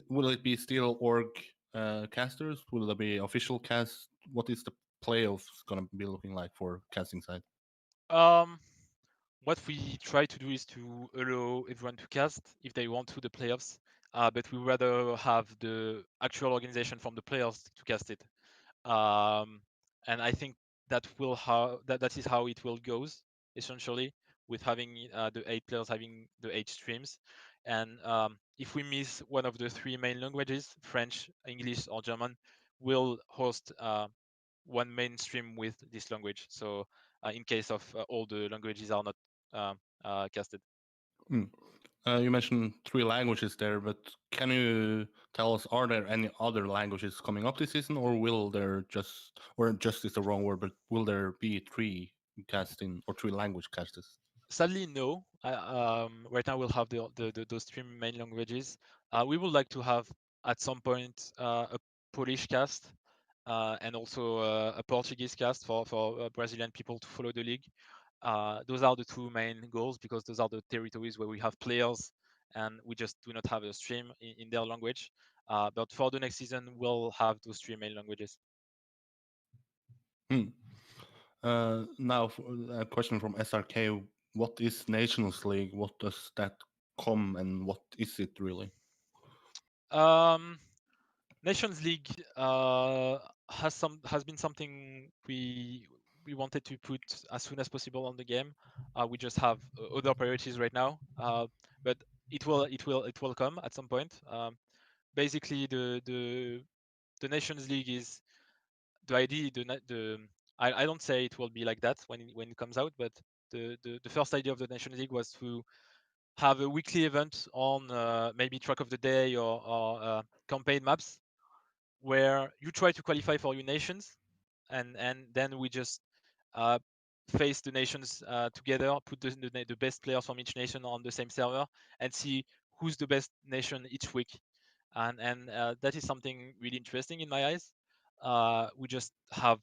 Will it be still org casters? Will there be official cast? What is the playoffs gonna be looking like for casting side? Um, what we try to do is to allow everyone to cast if they want to the playoffs, but we rather have the actual organization from the players to cast it. um, and I think that is how it will goes essentially, with having the 8 players having the 8 streams. And if we miss one of the 3 main languages, French, English, or German, we'll host one main stream with this language. So in case of all the languages are not uh, casted. Hmm. You mentioned 3 languages there, but can you tell us, are there any other languages coming up this season, or will there just, or just is the wrong word, but will there be 3 casting or 3 language casters? Sadly, no. Right now, we'll have those 3 main languages. We would like to have at some point a Polish cast and also a Portuguese cast for Brazilian people to follow the league. Those are the 2 main goals because those are the territories where we have players and we just do not have a stream in their language. But for the next season, we'll have those 3 main languages. Hmm. Now, a question from SRK: what is Nations League? What does that come, and what is it really? Um, Nations League has been something we wanted to put as soon as possible on the game. We just have other priorities right now, but it will come at some point. Basically, the Nations League is the idea. I don't say it will be like that when it comes out, but the first idea of the Nations League was to have a weekly event on maybe track of the day or campaign maps where you try to qualify for your nations, and then we just uh, face the nations together, put the best players from each nation on the same server, and see who's the best nation each week. And that is something really interesting in my eyes. We just have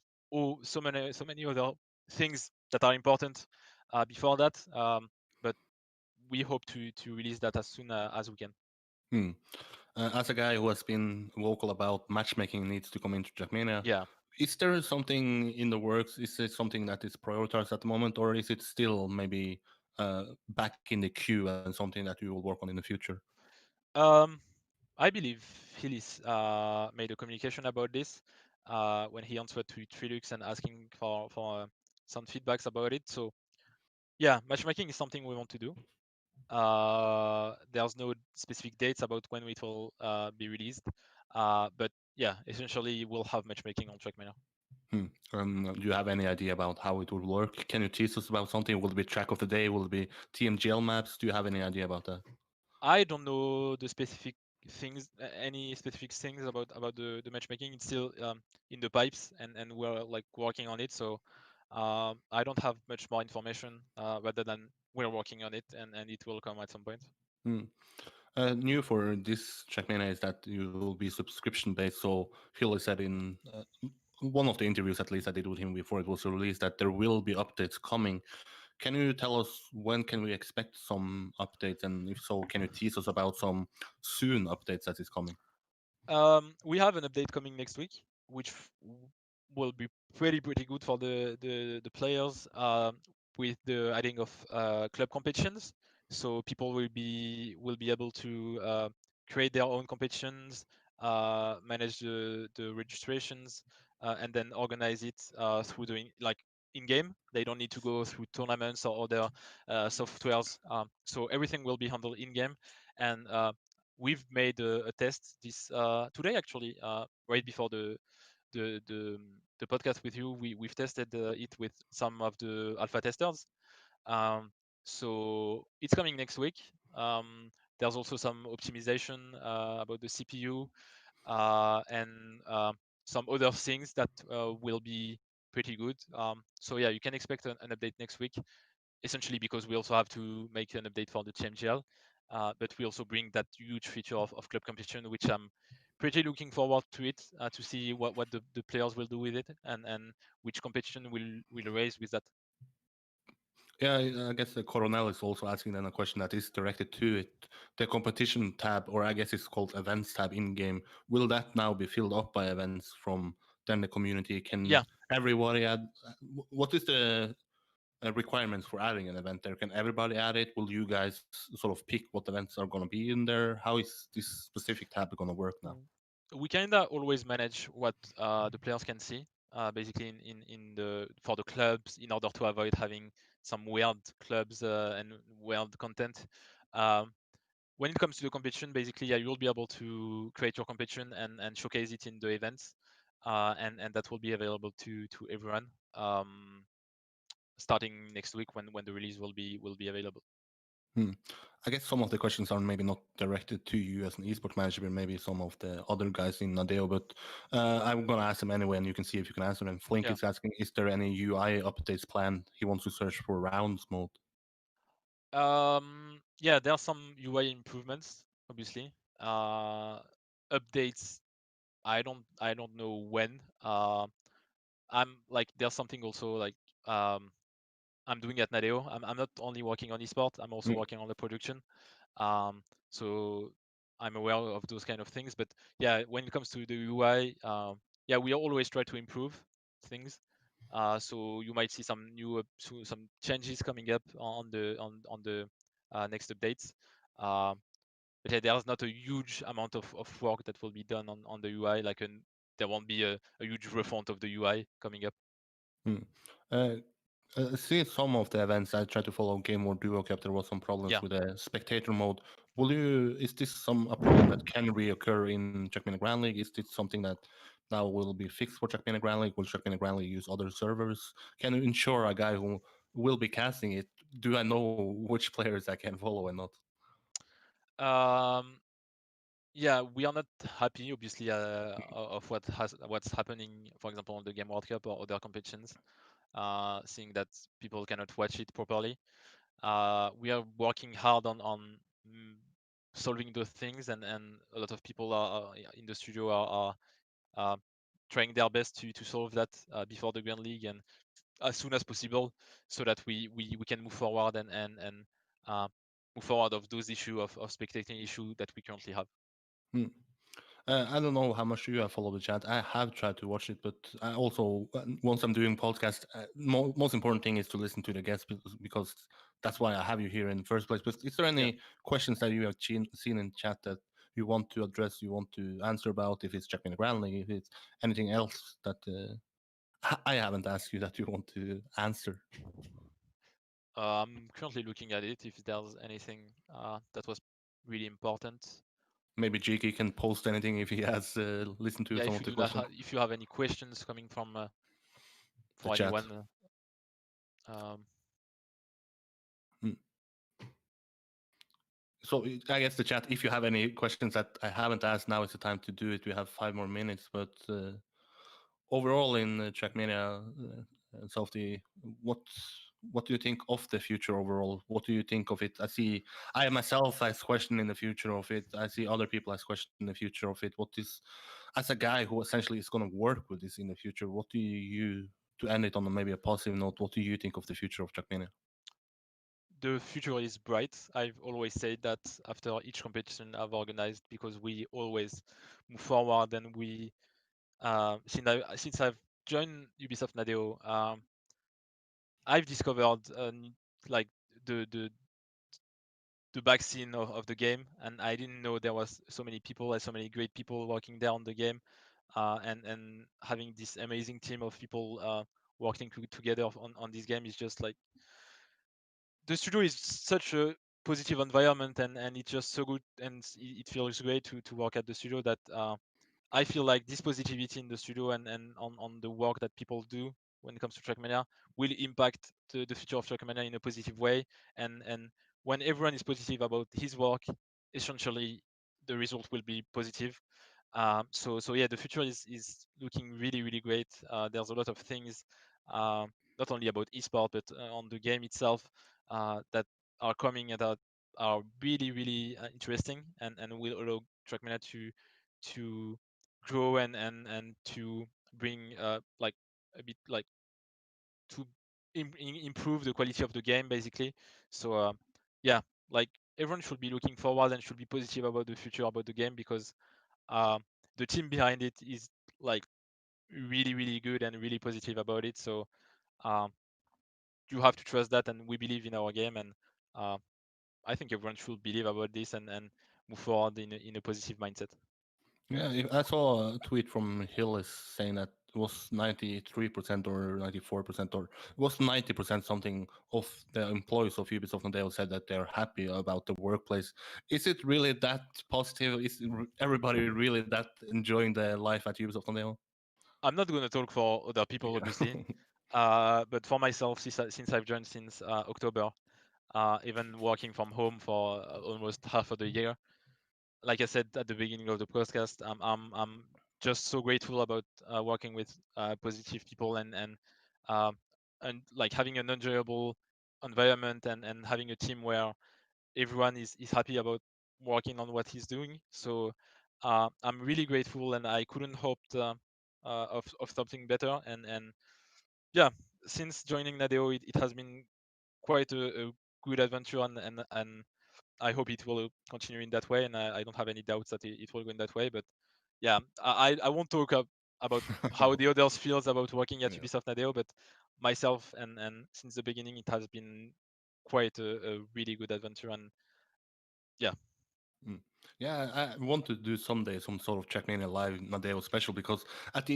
so many other things that are important before that, but we hope to release that as soon as we can. Hmm. As a guy who has been vocal about matchmaking needs to come into Trackmania, Yeah. is there something in the works? Is it something that is prioritized at the moment, or is it still maybe back in the queue and something that you will work on in the future? Um, I believe Phyllis made a communication about this when he answered to Trilux and asking for some feedbacks about it. So yeah, matchmaking is something we want to do. There's no specific dates about when it will be released, but yeah, essentially we'll have matchmaking on Trackmania. Hmm. Do you have any idea about how it will work? Can you tease us about something? Will it be track of the day? Will it be TMGL maps? Do you have any idea about that? I don't know the specific things, any specific things about the matchmaking. It's still in the pipes, and we're like working on it. So I don't have much more information rather than we're working on it, and it will come at some point. Hmm. New for this Trackmania is that you will be subscription based. So Phil said in one of the interviews, at least I did with him before it was released, that there will be updates coming. Can you tell us when can we expect some updates, and if so, can you tease us about some soon updates that is coming? We have an update coming next week, which will be pretty good for the players with the adding of club competitions. So people will be able to create their own competitions, manage the registrations, and then organize it through doing like in game. They don't need to go through tournaments or other softwares. So everything will be handled in game, and we've made a test this today actually, right before the the, the podcast with you. We've tested it with some of the alpha testers. Um, so it's coming next week. There's also some optimization about the CPU and some other things that will be pretty good. So yeah, you can expect an update next week, essentially because we also have to make an update for the TMGL, but we also bring that huge feature of club competition, which I'm pretty looking forward to it, to see what the players will do with it, and which competition will raise with that. Yeah, I guess the Coronel is also asking then a question that is directed to it. The competition tab, or I guess it's called events tab in game, will that now be filled up by events from then the community? Can Yeah. everybody add? What is the requirements for adding an event there? Can everybody add it? Will you guys sort of pick what events are going to be in there? How is this specific tab going to work now? We kinda always manage what the players can see, basically in the for the clubs, in order to avoid having some weird clubs and weird content. Um, when it comes to the competition, basically, yeah, you'll be able to create your competition and showcase it in the events, and that will be available to everyone, starting next week when the release will be available. Hmm. I guess some of the questions are maybe not directed to you as an esports manager, but maybe some of the other guys in Nadeo. But I'm going to ask them anyway, and you can see if you can answer them. Flink Yeah. is asking, is there any UI updates planned? He wants to search for rounds mode. Yeah, there are some UI improvements, obviously. Updates, I don't know when. I'm like there's something also like um I'm doing at Nadeo. I'm not only working on esport, I'm also Hmm. working on the production. So I'm aware of those kind of things. But yeah, when it comes to the UI, yeah, we always try to improve things. So you might see some some changes coming up on the next updates. Um, but yeah, there's not a huge amount of work that will be done on the UI. There won't be a huge refont of the UI coming up. Hmm. Uh, see some of the events I tried to follow Game War Duo Cup. There was some problems Yeah. with the spectator mode. Will you? Is this a problem that can reoccur in Trackmania Grand League? Is this something that now will be fixed for Trackmania Grand League? Will Trackmania Grand League use other servers? Can you ensure a guy who will be casting it? Do I know which players I can follow and not? Um, yeah, we are not happy, obviously, of what's happening, for example, on the Game World Cup or other competitions, seeing that people cannot watch it properly. We are working hard on mm, solving those things, and a lot of people in the studio are uh, trying their best to solve that before the Grand League and as soon as possible, so that we can move forward and uh, move forward of those issue of spectating issue that we currently have. Hmm. I don't know how much you have followed the chat. I have tried to watch it, but I also once I'm doing podcast, most important thing is to listen to the guests because that's why I have you here in the first place. But is there Yeah. any questions that you have seen in chat that you want to address, you want to answer about? If it's checking the ground league, if it's anything else that I haven't asked you that you want to answer. I'm currently looking at it if there's anything that was really important. maybe Jiki can post anything if he has listened to Yeah, some if of you the do not questions. if you have any questions coming from The for chat. anyone, um, Mm. So I guess the chat. If you have any questions that I haven't asked, now is the time to do it. We have 5 more minutes, but overall in Trackmania, Softy, what what do you think of the future overall? What do you think of it? I myself as question in the future of it. I see other people as question in the future of it. What is, as a guy who essentially is going to work with this in the future, what do you, to end it on maybe a positive note, what do you think of the future of Trackmania? the future is bright. I've always said that after each competition I've organized, because we always move forward, and we since I've joined Ubisoft Nadeo, I've discovered like the the the back scene of the game, and I didn't know there was so many people, so many great people working there on the game, and having this amazing team of people working together on this game is just like, the studio is such a positive environment, and it's just so good, and it feels great to work at the studio, that I feel like this positivity in the studio, and on the work that people do when it comes to Trackmania, will impact the future of Trackmania in a positive way. And when everyone is positive about his work, essentially the result will be positive. So yeah, the future is looking really really great. There's a lot of things, not only about esport, but on the game itself, that are coming and that are really really interesting, and will allow Trackmania to grow, and to bring like a bit like to improve the quality of the game basically. So yeah, like everyone should be looking forward and should be positive about the future about the game, because uh, the team behind it is like really really good and really positive about it. So um, you have to trust that, and we believe in our game, and uh, I think everyone should believe about this, and move forward in a positive mindset. Yeah, I saw a tweet from Hillis saying that it was 93% or 94%, or it was 90% something of the employees of Ubisoft Mondeo said that they're happy about the workplace. Is it really that positive? Is everybody really that enjoying the life at Ubisoft Mondeo? I'm not going to talk for other people, Yeah. obviously, but for myself, since I've joined since October, even working from home for almost half of the year, like I said at the beginning of the podcast, I'm just so grateful about working with positive people, um, and like having an enjoyable environment, and having a team where everyone is happy about working on what he's doing. So I'm really grateful, and I couldn't hope of something better. And yeah, since joining Nadeo, it has been quite a good adventure, and I hope it will continue in that way, and I don't have any doubts that it will go in that way. But yeah, I won't talk about how the others feels about working at Yeah. Ubisoft Nadeo, but myself, and since the beginning, it has been quite a really good adventure, and yeah. Mm. Yeah, I want to do someday some sort of Trackmania live Nadeo special, because at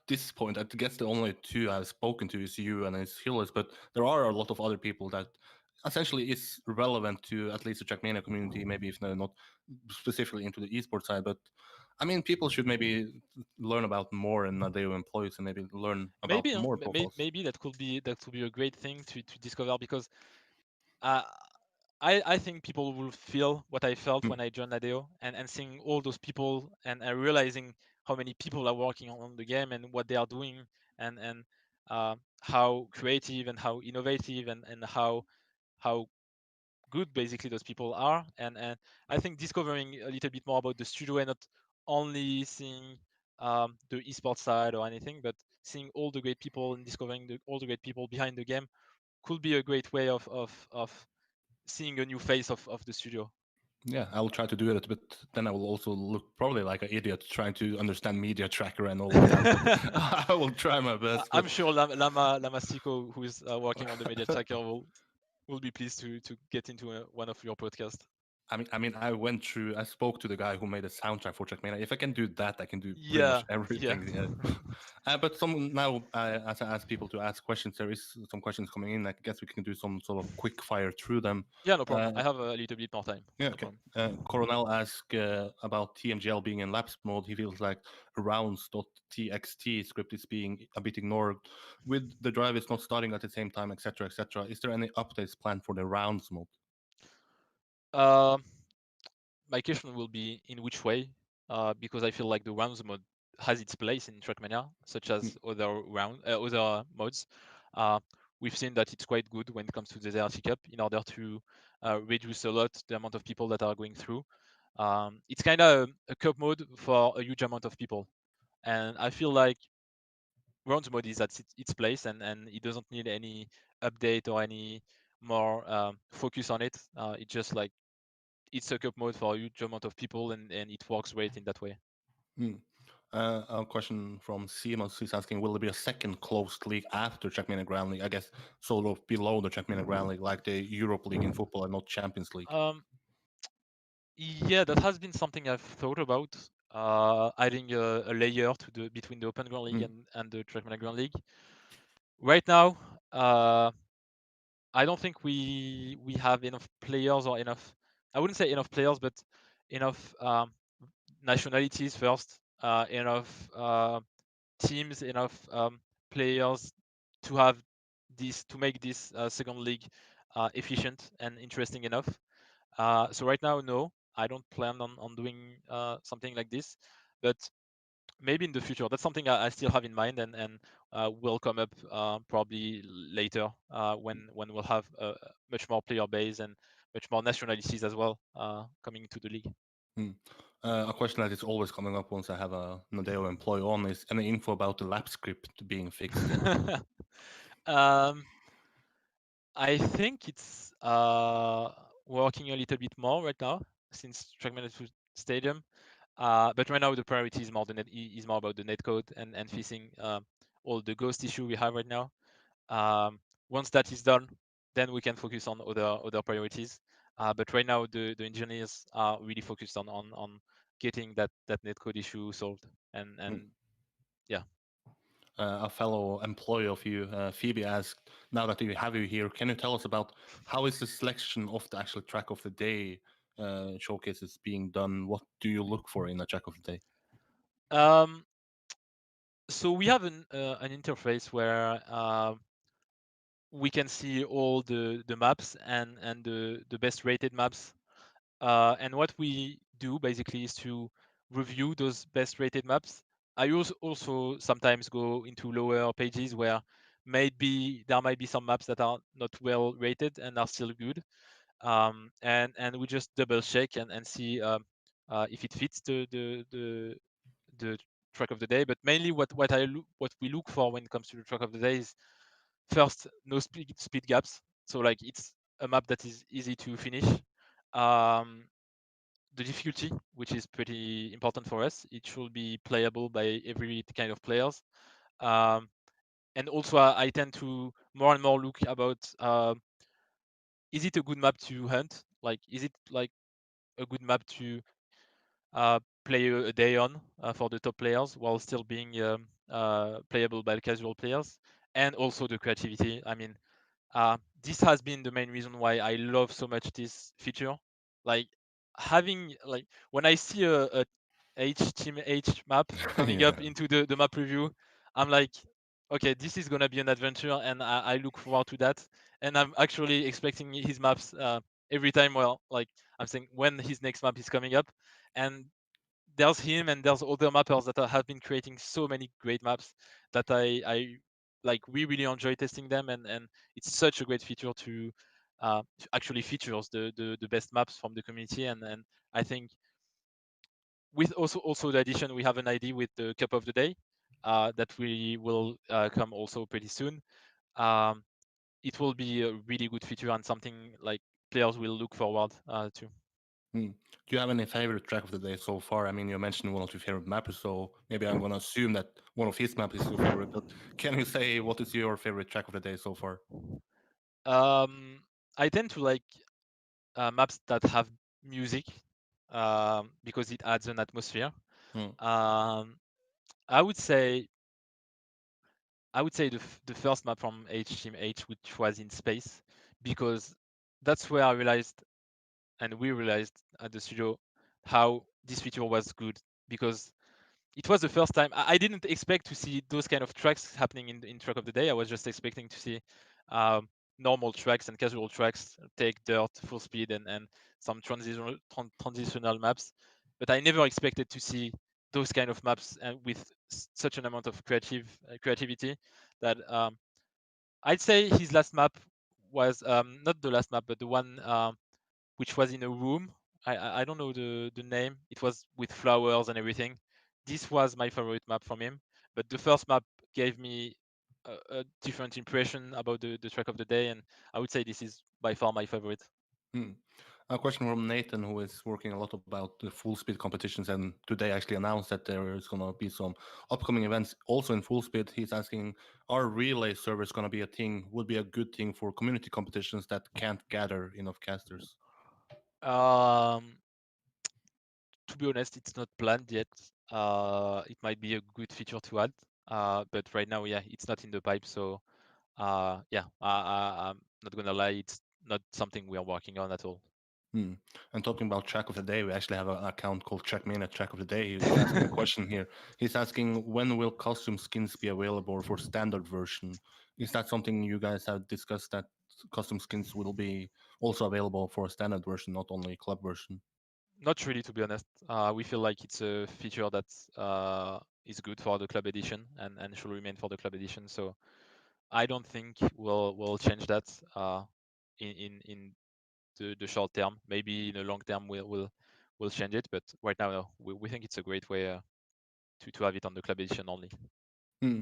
this point, I guess the only two I've spoken to is you and is Hillis, but there are a lot of other people that essentially is relevant to at least the Trackmania community, maybe if they're not specifically into the esports side. But I mean, people should maybe learn about more and Nadeo employees and maybe learn about Maybe more profiles. maybe that could be a great thing to discover, because uh, I think people will feel what I felt Hmm. when I joined Nadeo, and seeing all those people, and realizing how many people are working on the game, and what they are doing, and how creative and how innovative, and how good basically those people are. And I think discovering a little bit more about the studio, and not only seeing the esports side or anything, but seeing all the great people, and discovering all the great people behind the game, could be a great way of seeing a new face of the studio. Yeah, I will try to do it, but then I will also look probably like an idiot trying to understand media tracker and all of that. But I will try my best. I'm But sure Lama Siko, who is working on the media tracker, will be pleased to get into one of your podcasts. I went through. I spoke to the guy who made the soundtrack for Trackmania. If I can do that, I can do pretty Yeah, much yeah. everything. Yeah. But some now, as I ask people to ask questions, there is some questions coming in. I guess we can do some sort of quick fire through them. Yeah, no problem. Uh, I have a little bit more time. yeah, No okay. problem. Coronel asked about TMGL being in lapse mode. He feels like rounds.txt script is being a bit ignored with the drivers not starting at the same time, etc., etc. Is there any updates planned for the rounds mode? Uh, my question will be in which way, because I feel like the rounds mode has its place in Trackmania, such Hmm. as other modes. Uh, we've seen that it's quite good when it comes to the ZRT Cup in order to reduce a lot the amount of people that are going through. It's kind of a cup mode for a huge amount of people, and I feel like rounds mode is at its place, and it doesn't need any update or any more focus on it. It's just like it's a cup mode for a huge amount of people, and it works great in that way. Hmm. A question from Simons is asking, will there be a second closed league after Trackmania Grand League? I guess sort of below the Trackmania Grand League, like the Europe League in football and not Champions League. Yeah, that has been something I've thought about. Adding a layer to the between the Open Grand League Hmm. and the Trackmania Grand League. Right now, I don't think we have enough players or enough. I wouldn't say enough players, but enough nationalities first. Enough teams, enough players to have this to make this second league efficient and interesting enough. So right now, no, I don't plan on doing something like this, but maybe in the future. That's something I still have in mind, and will come up probably later when we'll have a much more player base and much more nationalities as well coming to the league. Hmm. A question that is always coming up once I have a Nadeo employee on is any info about the lap script being fixed yet? um, I think it's working a little bit more right now since Trackmania Stadium. But right now the priority is is more about the netcode and fixing all the ghost issue we have right now. Um, Once that is done, then we can focus on other priorities. But right now the engineers are really focused on getting that netcode issue solved. Hmm. And yeah. A fellow employee of you, Phoebe, asked, now that we have you here, can you tell us about how is the selection of the actual track of the day showcases being done? What do you look for in a track of the day? Um, so we have an interface where we can see all the maps and the best rated maps. And what we do basically is to review those best rated maps. I also sometimes go into lower pages where maybe there might be some maps that are not well rated and are still good. And we just double check and see if it fits the track of the day. But mainly what we look for when it comes to the track of the day is first no speed gaps. So like it's a map that is easy to finish. Um, the difficulty, which is pretty important for us, it should be playable by every kind of players. Um, and also I tend to more and more look about is it a good map to hunt? Like is it like a good map to play a day on for the top players while still being playable by the casual players? And also the creativity. I mean, this has been the main reason why I love so much this feature. Like having like when I see a H team H map coming up Yeah. into the map review, I'm like, okay, this is gonna be an adventure, and I look forward to that. And I'm actually expecting his maps every time. Well, like I'm saying when his next map is coming up, and there's him and there's other mappers that have been creating so many great maps that I like. We really enjoy testing them, and it's such a great feature to actually features the best maps from the community. And I think with also the addition, we have an ID with the cup of the day that we will come also pretty soon. Um, it will be a really good feature and something like players will look forward to. Hmm. Do you have any favorite track of the day so far? I mean, you mentioned one of your favorite mappers, so maybe I'm gonna assume that one of his maps is your favorite. But can you say what is your favorite track of the day so far? Um, I tend to like maps that have music, because it adds an atmosphere. Hmm. Um, I would say the first map from H Team H, which was in space, because that's where I realized, and we realized at the studio, how this feature was good, because it was the first time I didn't expect to see those kind of tracks happening in track of the day. I was just expecting to see um, normal tracks and casual tracks, take dirt, full speed, and some transitional maps. But I never expected to see those kind of maps and with such an amount of creativity that I'd say his last map was not the last map, but the one which was in a room. I don't know the name. It was with flowers and everything. This was my favorite map from him. But the first map gave me a different impression about the track of the day, and I would say this is by far my favorite. Hmm. A question from Nathan, who is working a lot about the full speed competitions, and today actually announced that there is going to be some upcoming events also in full speed. He's asking, are relay servers going to be a thing? Would be a good thing for community competitions that can't gather enough casters. Um, to be honest, it's not planned yet. It might be a good feature to add, but right now, yeah, it's not in the pipe. So, yeah, I'm not gonna lie, it's not something we are working on at all. Hmm. And talking about track of the day, we actually have an account called Trackmania Track of the Day. He's asking a question here. He's asking, when will custom skins be available for standard version? Is that something you guys have discussed, that custom skins will be also available for a standard version, not only club version? Not really, to be honest. We feel like it's a feature that is good for the club edition and should remain for the club edition. So I don't think we'll change that in the short term. Maybe in the long term we'll change it, but right now no. We think it's a great way to have it on the club edition only. Hmm.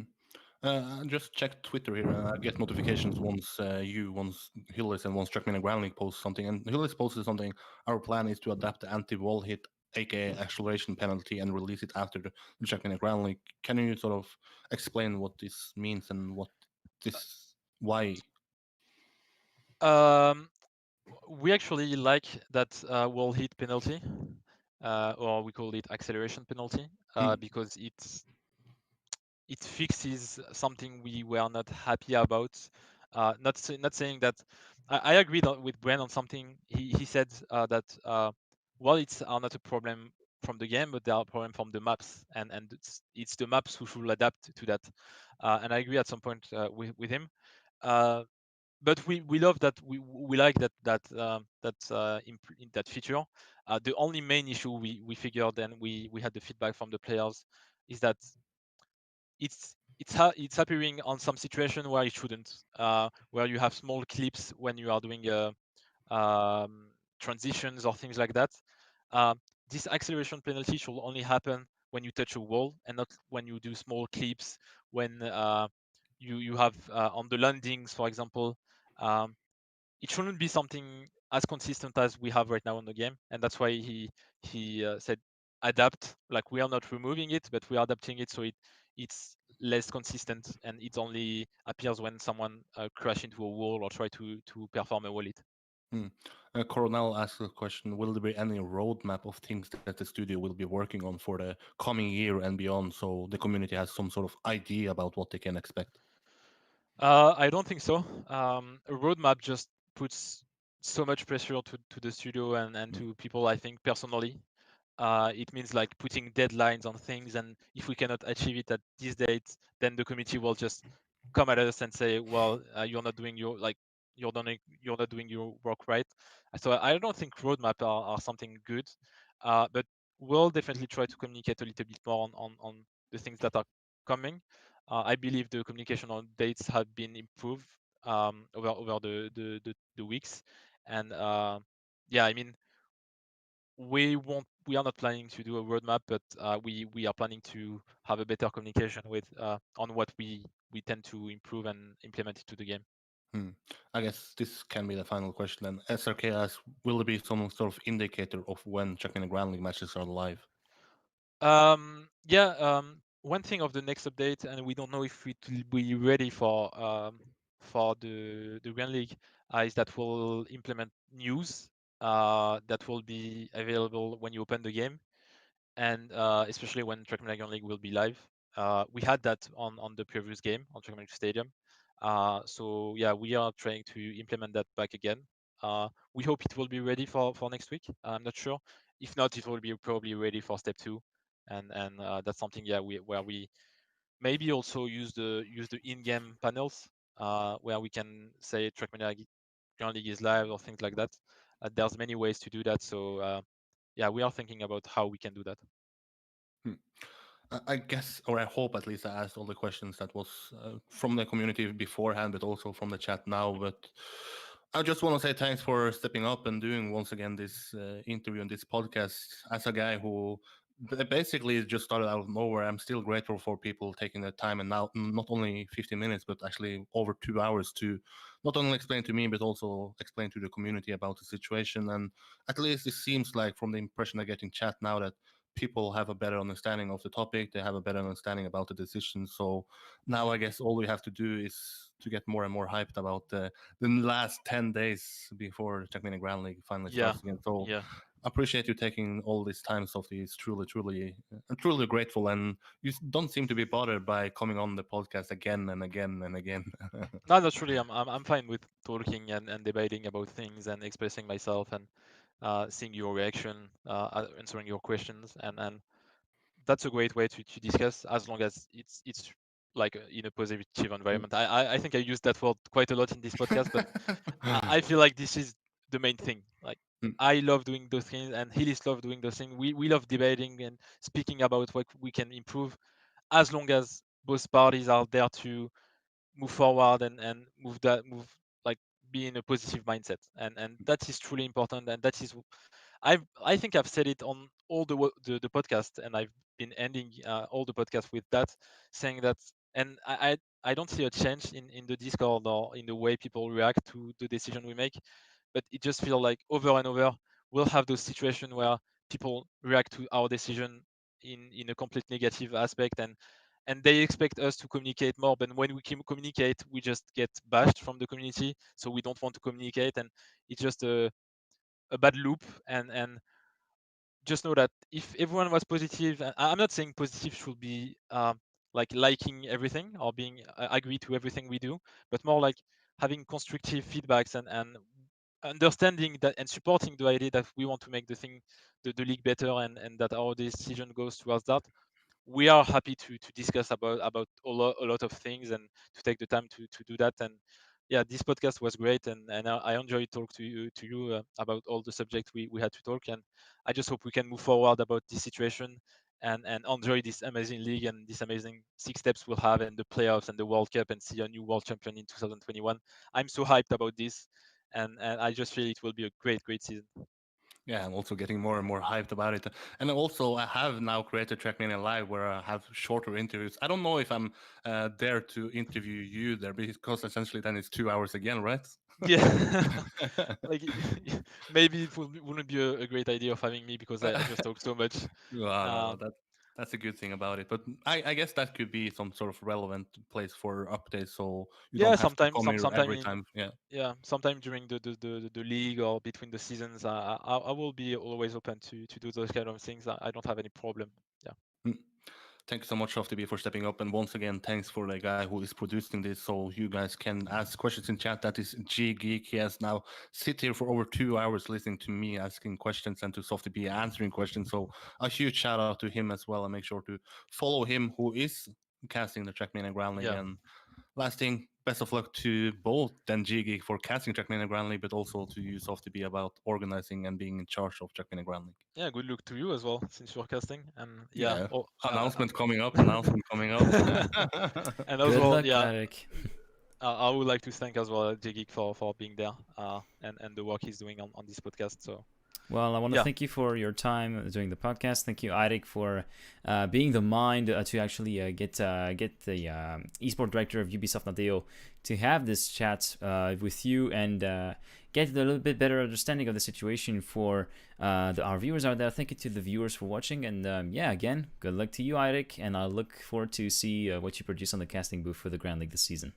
I just checked Twitter here, and I get notifications once Hillis and once Trackman and Groundlink post something. And Hillis posted something. Our plan is to adapt the anti-wall hit, aka acceleration penalty, and release it after the Trackman and Groundlink. Can you sort of explain what this means and why? Um, we actually like that wall hit penalty, or we call it acceleration penalty, Hmm. because it fixes something we were not happy about. Not saying that I agreed with Bren on something. He said that well, it's are not a problem from the game, but they are a problem from the maps, and it's the maps who should adapt to that. And I agree at some point with him. Uh, but we love that we like that feature. The only main issue we figured, and we had the feedback from the players, is that it's appearing on some situation where it shouldn't, where you have small clips when you are doing um, transitions or things like that. Uh, this acceleration penalty should only happen when you touch a wall and not when you do small clips. When you have on the landings, for example, um, it shouldn't be something as consistent as we have right now in the game, and that's why he said adapt. Like, we are not removing it, but we are adapting it so it's less consistent, and it only appears when someone crash into a wall or try to perform a wall hit. Hmm. Coronel asks a question: will there be any roadmap of things that the studio will be working on for the coming year and beyond, so the community has some sort of idea about what they can expect? I don't think so. A roadmap just puts so much pressure to the studio and Hmm. to people, I think, personally. It means like putting deadlines on things, and if we cannot achieve it at this date, then the committee will just come at us and say, well, you're not doing your like you're not doing your work right. So I don't think roadmap are something good, but we'll definitely try to communicate a little bit more on the things that are coming. I believe the communication on dates have been improved over the weeks, and yeah, I mean, we are not planning to do a roadmap, but we are planning to have a better communication with on what we tend to improve and implement into the game. Hmm. I guess this can be the final question then. SRK asks, will there be some sort of indicator of when Check and Ground League matches are live? Yeah, one thing of the next update, and we don't know if it will be ready for the Grand League, is that we'll implement news. that will be available when you open the game, and especially when Trackmania Grand League will be live. We had that on the previous game on Trackmania Stadium. So yeah, we are trying to implement that back again. We hope it will be ready for next week. I'm not sure. If not, it will be probably ready for step two, and that's something, yeah, where we maybe also use the in-game panels, where we can say Trackmania Grand League is live or things like that. There's many ways to do that. So yeah, we are thinking about how we can do that. Hmm. I guess, or I hope at least, I asked all the questions that was from the community beforehand, but also from the chat now. But I just want to say thanks for stepping up and doing once again this interview and this podcast. As a guy who basically just started out of nowhere, I'm still grateful for people taking the time, and now not only 15 minutes, but actually over 2 hours to not only explain to me, but also explain to the community about the situation. And at least it seems like, from the impression I get in chat now, that people have a better understanding of the topic. They have a better understanding about the decision. So now I guess all we have to do is to get more and more hyped about the last 10 days before the Trackmania Grand League finally Yeah, starts again. So yeah. I appreciate you taking all this time, Sophie. It's truly, truly, I'm truly grateful. And you don't seem to be bothered by coming on the podcast again and again and again. No, not really. I'm fine with talking and debating about things and expressing myself and seeing your reaction, answering your questions, and that's a great way to discuss, as long as it's like in a positive Mm. environment. I think I used that word quite a lot in this podcast, but I feel like this is the main thing. Like, Mm. I love doing those things, and Hillis love doing those things. We love debating and speaking about what we can improve, as long as both parties are there to move forward and move, like, be in a positive mindset, and that is truly important, and that is, I think I've said it on all the podcast, and I've been ending all the podcast with that, saying that. And I don't see a change in the Discord or in the way people react to the decision we make, but it just feels like over and over we'll have those situations where people react to our decision in a complete negative aspect, and they expect us to communicate more, but when we communicate, we just get bashed from the community, so we don't want to communicate, and it's just a bad loop. And just know that if everyone was positive, I'm not saying positive should be like liking everything or being agree to everything we do, but more like having constructive feedbacks and understanding that and supporting the idea that we want to make the league better, and that our decision goes towards that. We are happy to discuss about a lot of things, and to take the time to do that. And yeah, this podcast was great, and I enjoyed talk to you about all the subjects we had to talk. And I just hope we can move forward about this situation, and enjoy this amazing league and this amazing 6 steps we'll have, and the playoffs and the World Cup, and see a new world champion in 2021. I'm so hyped about this, and I just feel it will be a great season. Yeah, I'm also getting more and more hyped about it. And also, I have now created Trackmania Live, where I have shorter interviews. I don't know if I'm there to interview you there, because essentially then it's 2 hours again, right? Yeah. Like, maybe wouldn't be a great idea of having me, because I just talk so much. No, no, Uh, no. That's a good thing about it. But I guess that could be some sort of relevant place for updates, so you yeah, don't have to sometimes come here sometime every in time. Yeah. yeah, sometime during the league or between the seasons, I will be always open to do those kind of things. I don't have any problem. Yeah. Mm. Thank you so much, softyB, for stepping up. And once again, thanks for the guy who is producing this, so you guys can ask questions in chat. That is G Geek. He has now sit here for over 2 hours listening to me asking questions and to softyB answering questions. So a huge shout out to him as well. And make sure to follow him, who is casting the Trackmania Grand League. Yeah. And last thing, best of luck to both then G Geek for casting Trackmania Grand League, but also to you, softyB, about organizing and being in charge of Trackmania Grand League. Yeah, good luck to you as well, since you're casting. And yeah, Yeah. oh, Announcement coming up. Announcement coming up. and as Good well, luck, yeah, Eirik. I would like to thank as well Jigik for being there, and the work he's doing on this podcast. So Well, I want to yeah, thank you for your time doing the podcast. Thank you, Eirik, for being the mind to actually get the esport director of Ubisoft Nadeo to have this chat with you and get a little bit better understanding of the situation for our viewers out there. Thank you to the viewers for watching, and yeah, again, good luck to you, Eirik, and I look forward to see what you produce on the casting booth for the Grand League this season.